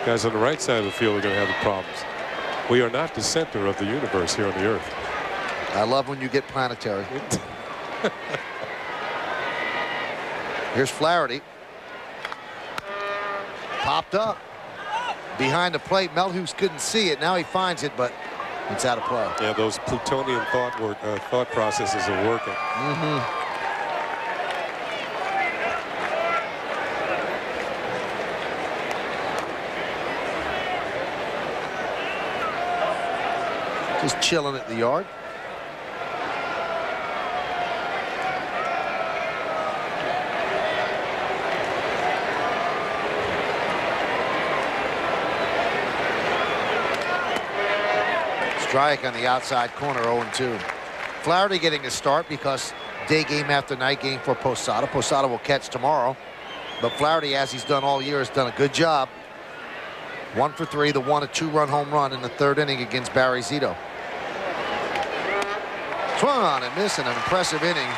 guys on the right side of the field are going to have the problems. We are not the center of the universe here on the earth. I love when you get planetary. Here's Flaherty. Popped up. Behind the plate, Melhuse couldn't see it. Now he finds it, but it's out of play. Yeah, those plutonian thought processes are working. Just chilling at the yard. Strike on the outside corner, 0-2. Flaherty getting a start because day game after night game for Posada. Posada will catch tomorrow. But Flaherty, as he's done all year, has done a good job. 1 for 3, the 1 a 2-run home run in the 3rd inning against Barry Zito. Swung on and missed, an impressive inning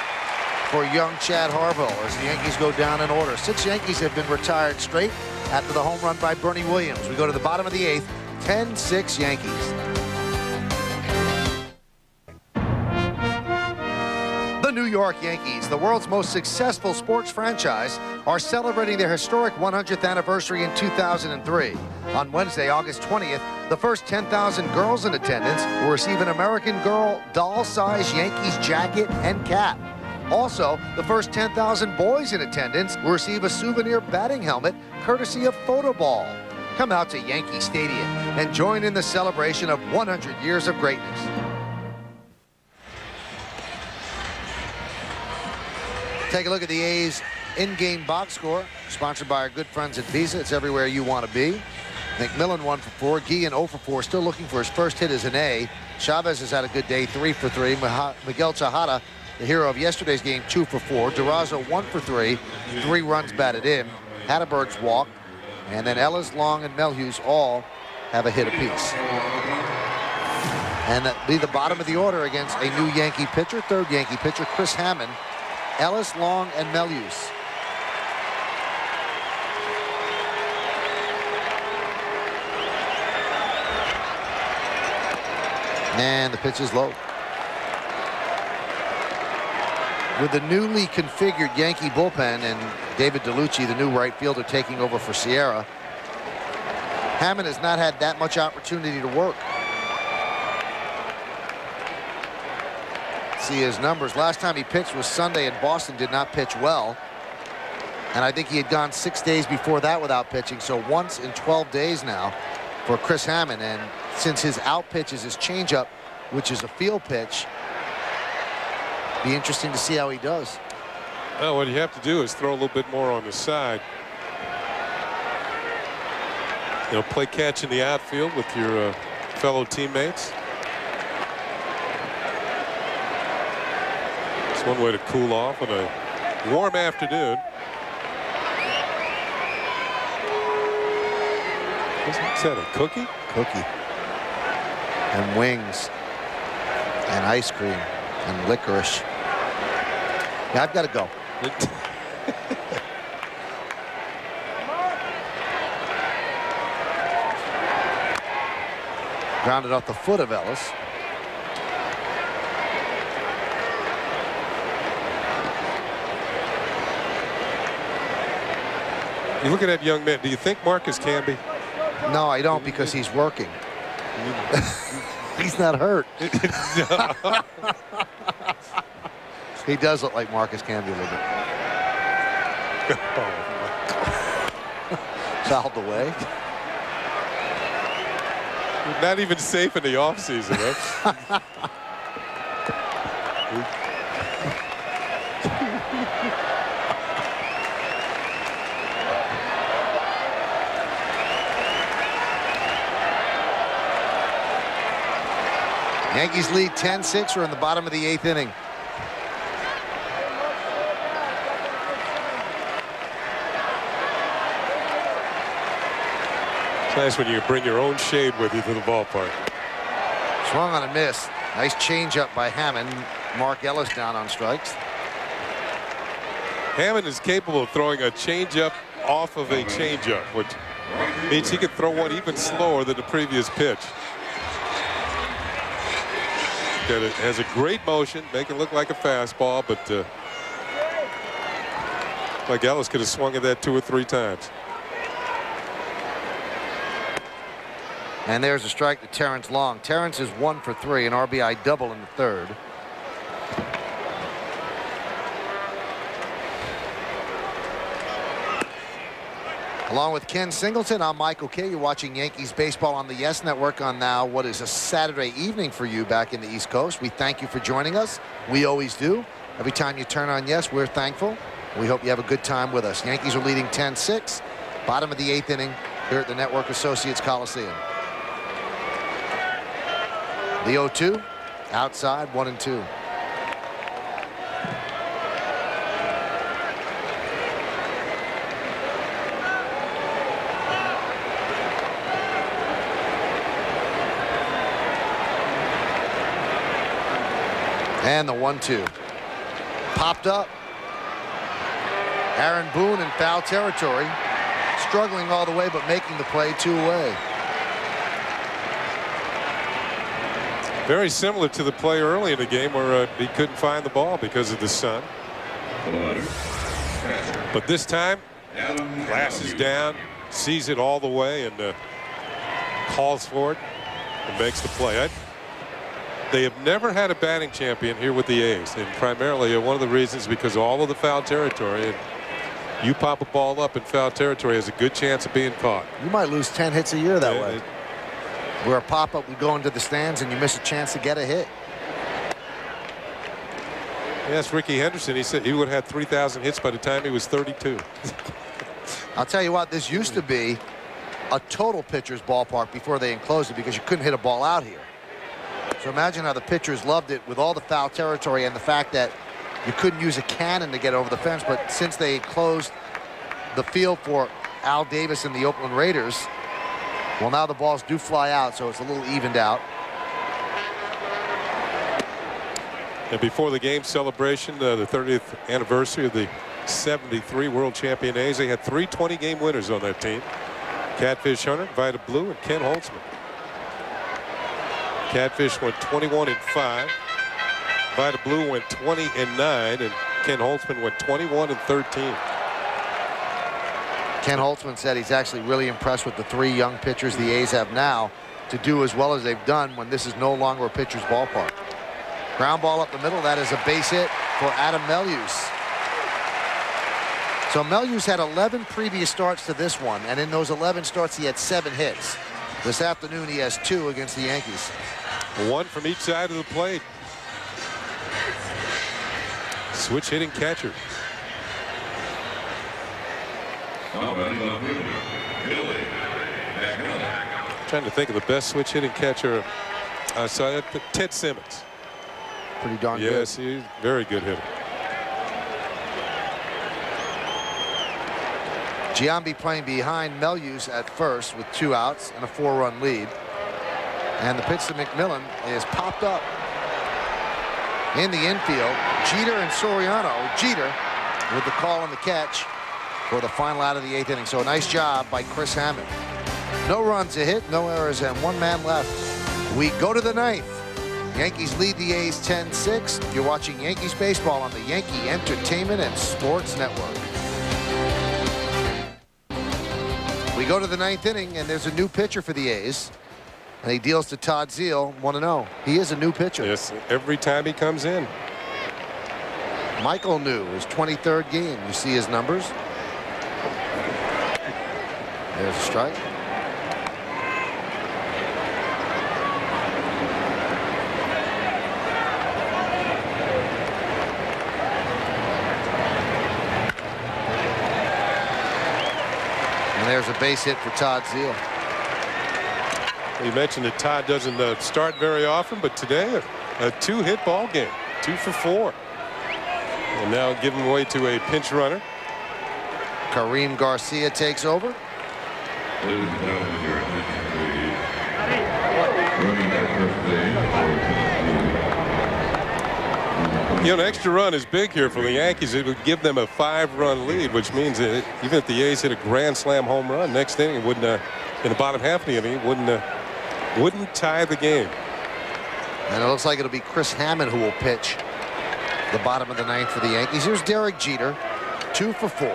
for young Chad Harville as the Yankees go down in order. 6 Yankees have been retired straight after the home run by Bernie Williams. We go to the bottom of the 8th. 10-6 Yankees. The New York Yankees, the world's most successful sports franchise, are celebrating their historic 100th anniversary in 2003. On Wednesday, August 20th, the first 10,000 girls in attendance will receive an American Girl doll-size Yankees jacket and cap. Also, the first 10,000 boys in attendance will receive a souvenir batting helmet courtesy of Photoball. Come out to Yankee Stadium and join in the celebration of 100 years of greatness. Take a look at the A's in-game box score, sponsored by our good friends at Visa. It's everywhere you want to be. McMillan 1 for 4. Guillen 0 for 4, still looking for his first hit as an A. Chavez has had a good day, 3 for 3. Miguel Tejada, the hero of yesterday's game, 2 for 4. Durazo 1 for 3, 3 runs batted in. Hatteberg's walk, and then Ellis, Long, and Melhuse all have a hit apiece. And that'll be the bottom of the order against a new Yankee pitcher, third Yankee pitcher, Chris Hammond. Ellis, Long, and Melhuse. And the pitch is low. With the newly configured Yankee bullpen and David DeLucci, the new right fielder, taking over for Sierra, Hammond has not had that much opportunity to work. See his numbers. Last time he pitched was Sunday, and Boston did not pitch well. And I think he had gone 6 days before that without pitching. So once in 12 days now for Chris Hammond. And since his out pitch is his changeup, which is a field pitch, be interesting to see how he does. Well, what you have to do is throw a little bit more on the side. You know, play catch in the outfield with your fellow teammates. One way to cool off on a warm afternoon. What's that, a cookie? Cookie. And wings. And ice cream. And licorice. Yeah, I've got to go. Grounded off the foot of Ellis. You look at that young man. Do you think Marcus Camby? No, I don't, because he's working. He's not hurt. He does look like Marcus Camby a little bit. Fouled away. Not even safe in the offseason, huh? Yankees lead 10-6. We're in the bottom of the 8th inning. It's nice when you bring your own shade with you to the ballpark. Swung on a miss. Nice changeup by Hammond. Mark Ellis down on strikes. Hammond is capable of throwing a changeup off of a changeup, which means he can throw one even slower than the previous pitch. It has a great motion, make it look like a fastball, but like Ellis could have swung at that 2 or 3 times. And there's a strike to Terrence Long. Terrence is 1 for 3, an RBI double in the third. Along with Ken Singleton, I'm Michael Kay. You're watching Yankees baseball on the Yes Network on now what is a Saturday evening for you back in the East Coast. We thank you for joining us. We always do. Every time you turn on Yes, we're thankful. We hope you have a good time with us. Yankees are leading 10-6. Bottom of the 8th inning here at the Network Associates Coliseum. The 0-2 outside, 1-2. And the 1-2. Popped up. Aaron Boone in foul territory. Struggling all the way, but making the play 2 away. Very similar to the play early in the game where he couldn't find the ball because of the sun. But this time, glasses down, sees it all the way, and calls for it and makes the play. They have never had a batting champion here with the A's, and primarily one of the reasons because all of the foul territory. And you pop a ball up in foul territory, has a good chance of being caught. You might lose 10 hits a year that way. Where a pop-up would go into the stands and you miss a chance to get a hit. Yes, Ricky Henderson, he said he would have had 3,000 hits by the time he was 32. I'll tell you what, this used to be a total pitcher's ballpark before they enclosed it because you couldn't hit a ball out here. So imagine how the pitchers loved it with all the foul territory and the fact that you couldn't use a cannon to get over the fence. But since they closed the field for Al Davis and the Oakland Raiders, well, now the balls do fly out, so it's a little evened out. And before the game celebration, the 30th anniversary of the '73 World Champion A's, they had 3 20-game winners on that team. Catfish Hunter, Vida Blue, and Ken Holtzman. Catfish went 21-5. Vida Blue went 20-9, and Ken Holtzman went 21-13. Ken Holtzman said he's actually really impressed with the 3 young pitchers the A's have now to do as well as they've done when this is no longer a pitcher's ballpark. Ground ball up the middle. That is a base hit for Adam Melius. So Melius had 11 previous starts to this one, and in those 11 starts he had 7 hits. This afternoon he has 2 against the Yankees. 1 from each side of the plate. Switch hitting catcher. Trying to think of the best switch hitting catcher. I saw that, Ted Simmons. Pretty darn good. Yes, he's a very good hitter. Giambi playing behind Melius at first with 2 outs and a 4-run lead. And the pitch to McMillan is popped up in the infield. Jeter and Soriano. Jeter with the call on the catch for the final out of the 8th inning. So a nice job by Chris Hammond. No runs a hit, no errors, and 1 man left. We go to the 9th. Yankees lead the A's 10-6. You're watching Yankees baseball on the Yankee Entertainment and Sports Network. We go to the 9th inning, and there's a new pitcher for the A's. And he deals to Todd Zeile, 1-0. He is a new pitcher. Yes, every time he comes in. Michael New, his 23rd game. You see his numbers. There's a strike. And there's a base hit for Todd Zeile. You mentioned that Todd doesn't start very often, but today a 2-hit ball game, 2 for 4. And now giving way to a pinch runner. Kareem Garcia takes over. You know, an extra run is big here for the Yankees. It would give them a 5-run lead, which means that even if the A's hit a grand slam home run next inning, it wouldn't in the bottom half of the inning, wouldn't tie the game. And it looks like it'll be Chris Hammond who will pitch the bottom of the 9th for the Yankees. Here's Derek Jeter, 2 for 4.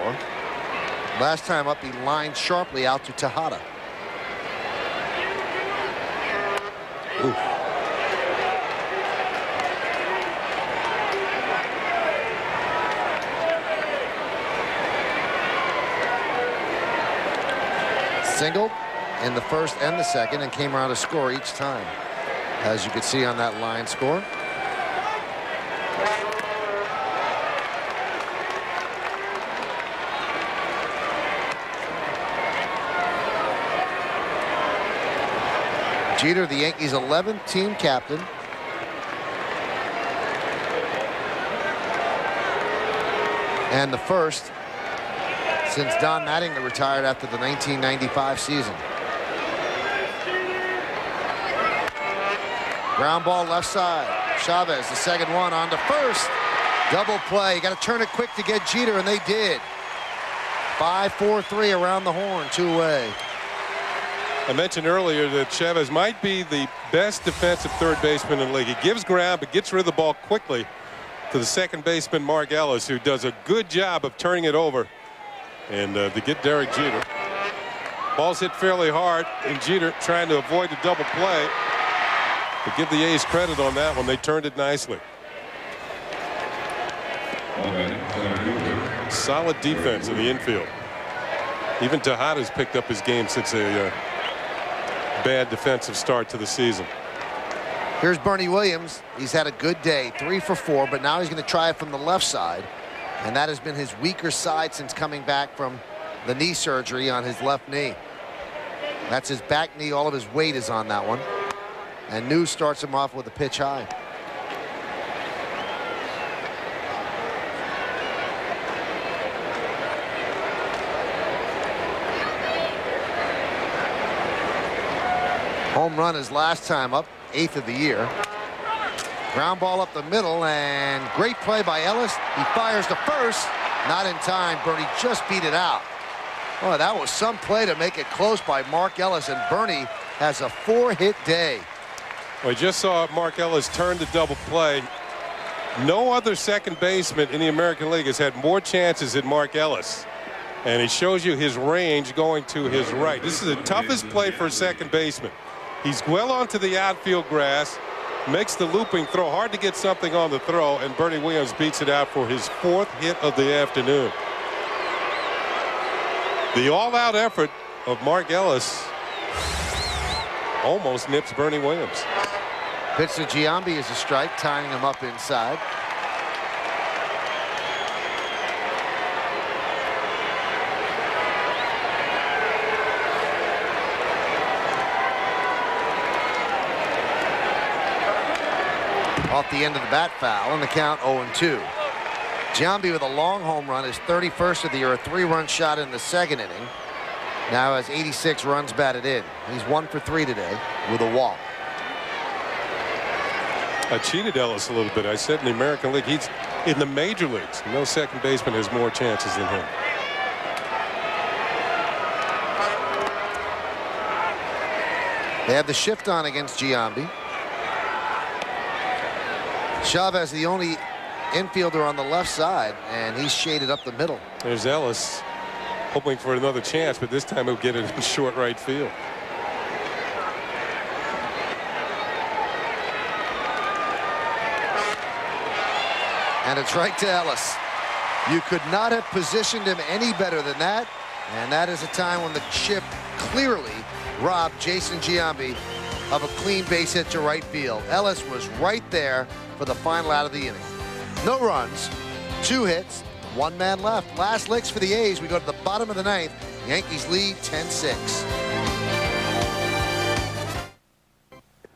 Last time up, he lined sharply out to Tejada. Ooh. Singled in the first and the second and came around to score each time, as you can see on that line score. Jeter, the Yankees' 11th team captain. And the first since Don Mattingly retired after the 1995 season. Ground ball left side. Chavez, the second one, on to first. Double play. You got to turn it quick to get Jeter, and they did. 5-4-3 around the horn, 2 away. I mentioned earlier that Chavez might be the best defensive third baseman in the league. He gives ground but gets rid of the ball quickly to the second baseman Mark Ellis, who does a good job of turning it over and to get Derek Jeter. Ball's hit fairly hard, and Jeter trying to avoid the double play. But give the A's credit on that one. They turned it nicely. Solid defense in the infield. Even Tejada's picked up his game since a bad defensive start to the season. Here's Bernie Williams. He's had a good day, 3 for 4, but now he's going to try it from the left side, and that has been his weaker side since coming back from the knee surgery on his left knee. That's his back knee. All of his weight is on that one, and New starts him off with a pitch high. Home run his last time up, 8th of the year. Ground ball up the middle, and great play by Ellis. He fires to first. Not in time. Bernie just beat it out. Oh, that was some play to make it close by Mark Ellis, and Bernie has a 4-hit day. Well, I just saw Mark Ellis turn to double play. No other second baseman in the American League has had more chances than Mark Ellis. And he shows you his range going to his right. This is the toughest play for a second baseman. He's well onto the outfield grass, makes the looping throw, hard to get something on the throw, and Bernie Williams beats it out for his 4th hit of the afternoon. The all-out effort of Mark Ellis almost nips Bernie Williams. Pitch to Giambi is a strike, tying him up inside. Off the end of the bat foul, and the count 0-2. Giambi with a long home run, his 31st of the year, a 3-run shot in the second inning. Now has 86 runs batted in. He's 1 for 3 today with a walk. I cheated Ellis a little bit. I said in the American League, he's in the major leagues. No second baseman has more chances than him. They have the shift on against Giambi. Chavez, the only infielder on the left side, and he's shaded up the middle. There's Ellis hoping for another chance, but this time he'll get it in short right field. And it's right to Ellis. You could not have positioned him any better than that, and that is a time when the chip clearly robbed Jason Giambi of a clean base hit to right field. Ellis was right there for the final out of the inning. No runs, 2 hits, 1 man left. Last licks for the A's. We go to the bottom of the 9th. Yankees lead 10-6.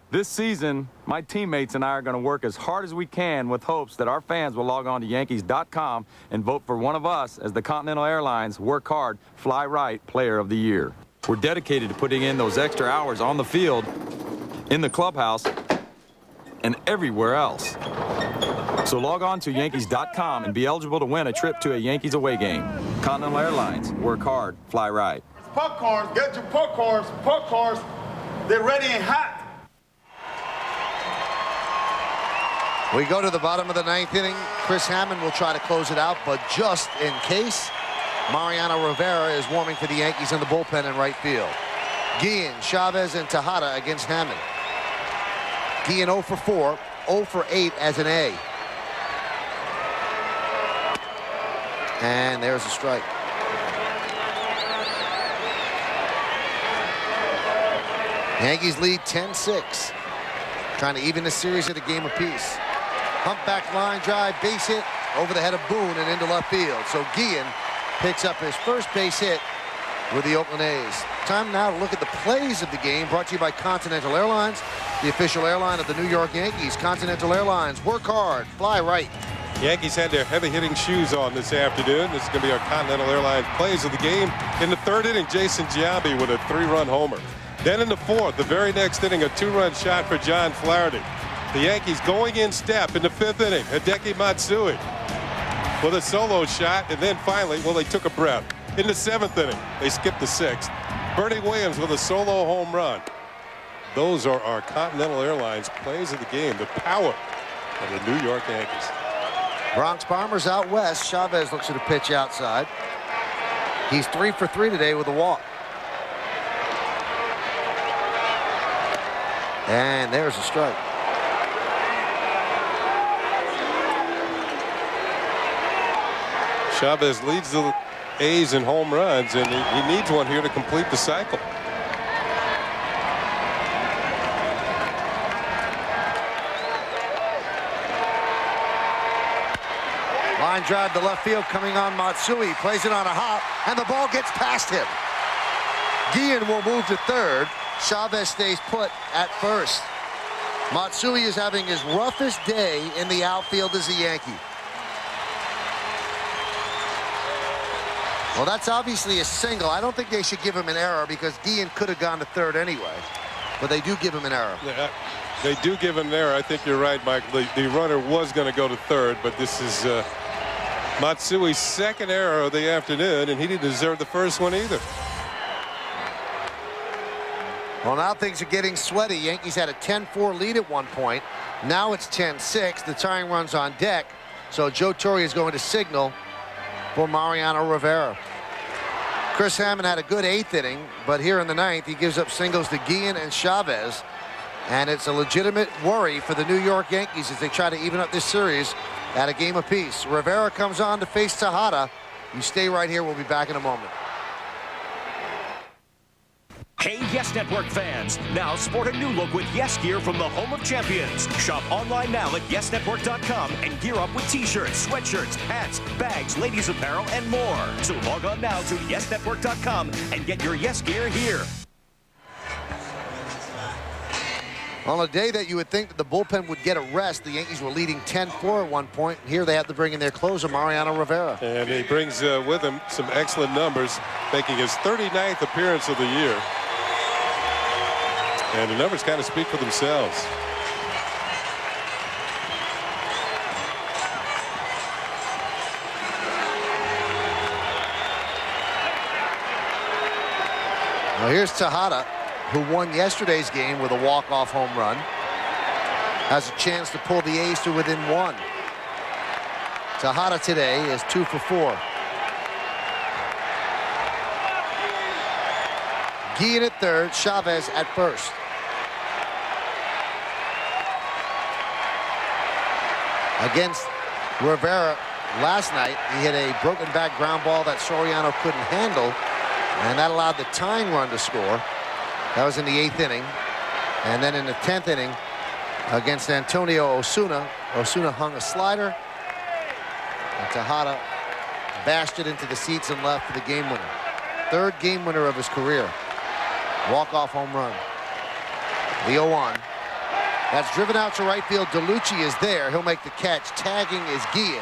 This season, my teammates and I are going to work as hard as we can with hopes that our fans will log on to Yankees.com and vote for one of us as the Continental Airlines Work Hard, Fly Right Player of the Year. We're dedicated to putting in those extra hours on the field, in the clubhouse, and everywhere else. So log on to Yankees.com and be eligible to win a trip to a Yankees away game. Continental Airlines, work hard, fly right. Popcorns, get your popcorns, popcorns. They're ready and hot. We go to the bottom of the 9th inning. Chris Hammond will try to close it out, but just in case, Mariano Rivera is warming for the Yankees in the bullpen in right field. Guillen, Chavez, and Tejada against Hammond. Guillen 0 for 4, 0 for 8 as an A. And there's a strike. Yankees lead 10-6. Trying to even the series at a game apiece. Humpback line drive, base hit over the head of Boone and into left field. So Guillen picks up his first base hit with the Oakland A's. Time now to look at the plays of the game, brought to you by Continental Airlines, the official airline of the New York Yankees. Continental Airlines, work hard, fly right. Yankees had their heavy-hitting shoes on this afternoon. This is going to be our Continental Airlines plays of the game. In the 3rd inning, Jason Giambi with a 3-run homer. Then in the 4th, the very next inning, a 2-run shot for John Flaherty. The Yankees going in step in the 5th inning. Hideki Matsui with a solo shot, and then finally, well, they took a breath. In the 7th inning, they skipped the 6th. Bernie Williams with a solo home run. Those are our Continental Airlines plays of the game. The power of the New York Yankees. Bronx Bombers out west. Chavez looks at a pitch outside. He's 3 for 3 today with a walk. And there's a strike. Chavez leads the A's in home runs, and he needs one here to complete the cycle. Line drive to left field coming on Matsui. Plays it on a hop, and the ball gets past him. Guillen will move to third. Chavez stays put at first. Matsui is having his roughest day in the outfield as a Yankee. Well, that's obviously a single. I don't think they should give him an error because Guillen could have gone to third anyway. But they do give him an error. Yeah, they do give him an error. I think you're right, Mike. The runner was going to go to third, but this is Matsui's second error of the afternoon, and he didn't deserve the first one either. Well, now things are getting sweaty. Yankees had a 10-4 lead at one point. Now it's 10-6. The tying run's on deck. So Joe Torre is going to signal for Mariano Rivera. Chris Hammond had a good 8th inning, but here in the 9th, he gives up singles to Guillen and Chavez. And it's a legitimate worry for the New York Yankees as they try to even up this series at a game apiece. Rivera comes on to face Tejada. You stay right here. We'll be back in a moment. Hey, Yes Network fans, now sport a new look with Yes Gear from the home of champions. Shop online now at YesNetwork.com and gear up with t-shirts, sweatshirts, hats, bags, ladies apparel, and more. So log on now to YesNetwork.com and get your Yes Gear here. On a day that you would think that the bullpen would get a rest, the Yankees were leading 10-4 at one point. Here they have to bring in their closer, Mariano Rivera. And he brings with him some excellent numbers, making his 39th appearance of the year. And the numbers kind of speak for themselves. Now here's Tejada, who won yesterday's game with a walk-off home run. Has a chance to pull the A's to within 1. Tejada today is 2 for 4. Guillen at third, Chavez at first. Against Rivera last night, he hit a broken back ground ball that Soriano couldn't handle, and that allowed the tying run to score. That was in the 8th inning. And then in the 10th inning against Antonio Osuna, Osuna hung a slider, and Tejada bashed it into the seats and left for the game winner. 3rd game winner of his career. Walk-off home run. The 0-1. That's driven out to right field. DeLucci is there. He'll make the catch. Tagging is Guillen.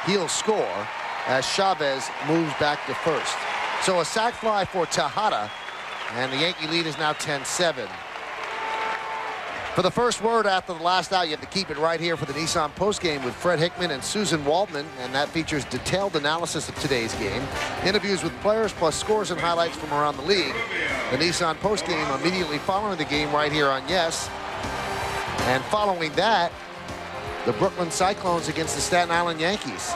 He'll score as Chavez moves back to first. So a sac fly for Tejada, and the Yankee lead is now 10-7. For the first word after the last out, you have to keep it right here for the Nissan postgame with Fred Hickman and Susan Waldman, and that features detailed analysis of today's game, interviews with players, plus scores and highlights from around the league. The Nissan postgame immediately following the game right here on Yes. And following that, the Brooklyn Cyclones against the Staten Island Yankees.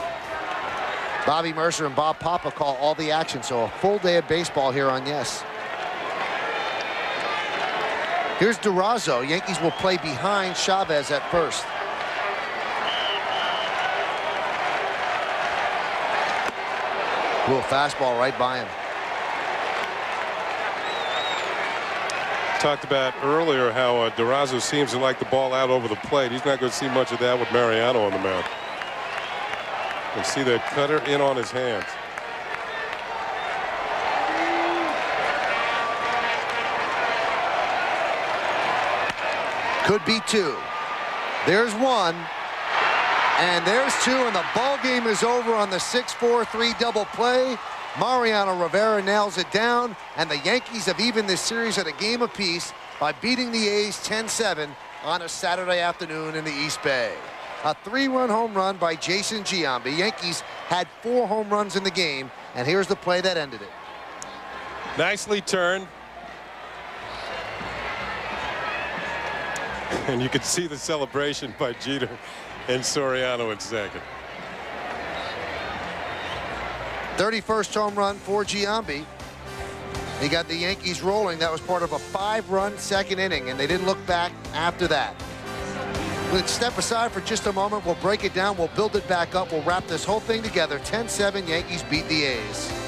Bobby Mercer and Bob Papa call all the action, so a full day of baseball here on Yes. Here's Durazo. Yankees will play behind Chavez at first. Cool fastball right by him. Talked about earlier how Durazo seems to like the ball out over the plate. He's not going to see much of that with Mariano on the mound. You see that cutter in on his hands. Could be 2. There's 1. And there's 2, and the ball game is over on the 6-4-3 double play. Mariano Rivera nails it down, and the Yankees have evened this series at a game apiece by beating the A's 10-7 on a Saturday afternoon in the East Bay. A 3-run home run by Jason Giambi. Yankees had 4 home runs in the game, and here's the play that ended it. Nicely turned. And you can see the celebration by Jeter and Soriano in second. 31st home run for Giambi. He got the Yankees rolling. That was part of a 5-run second inning, and they didn't look back after that. Let's step aside for just a moment. We'll break it down. We'll build it back up. We'll wrap this whole thing together. 10-7, Yankees beat the A's.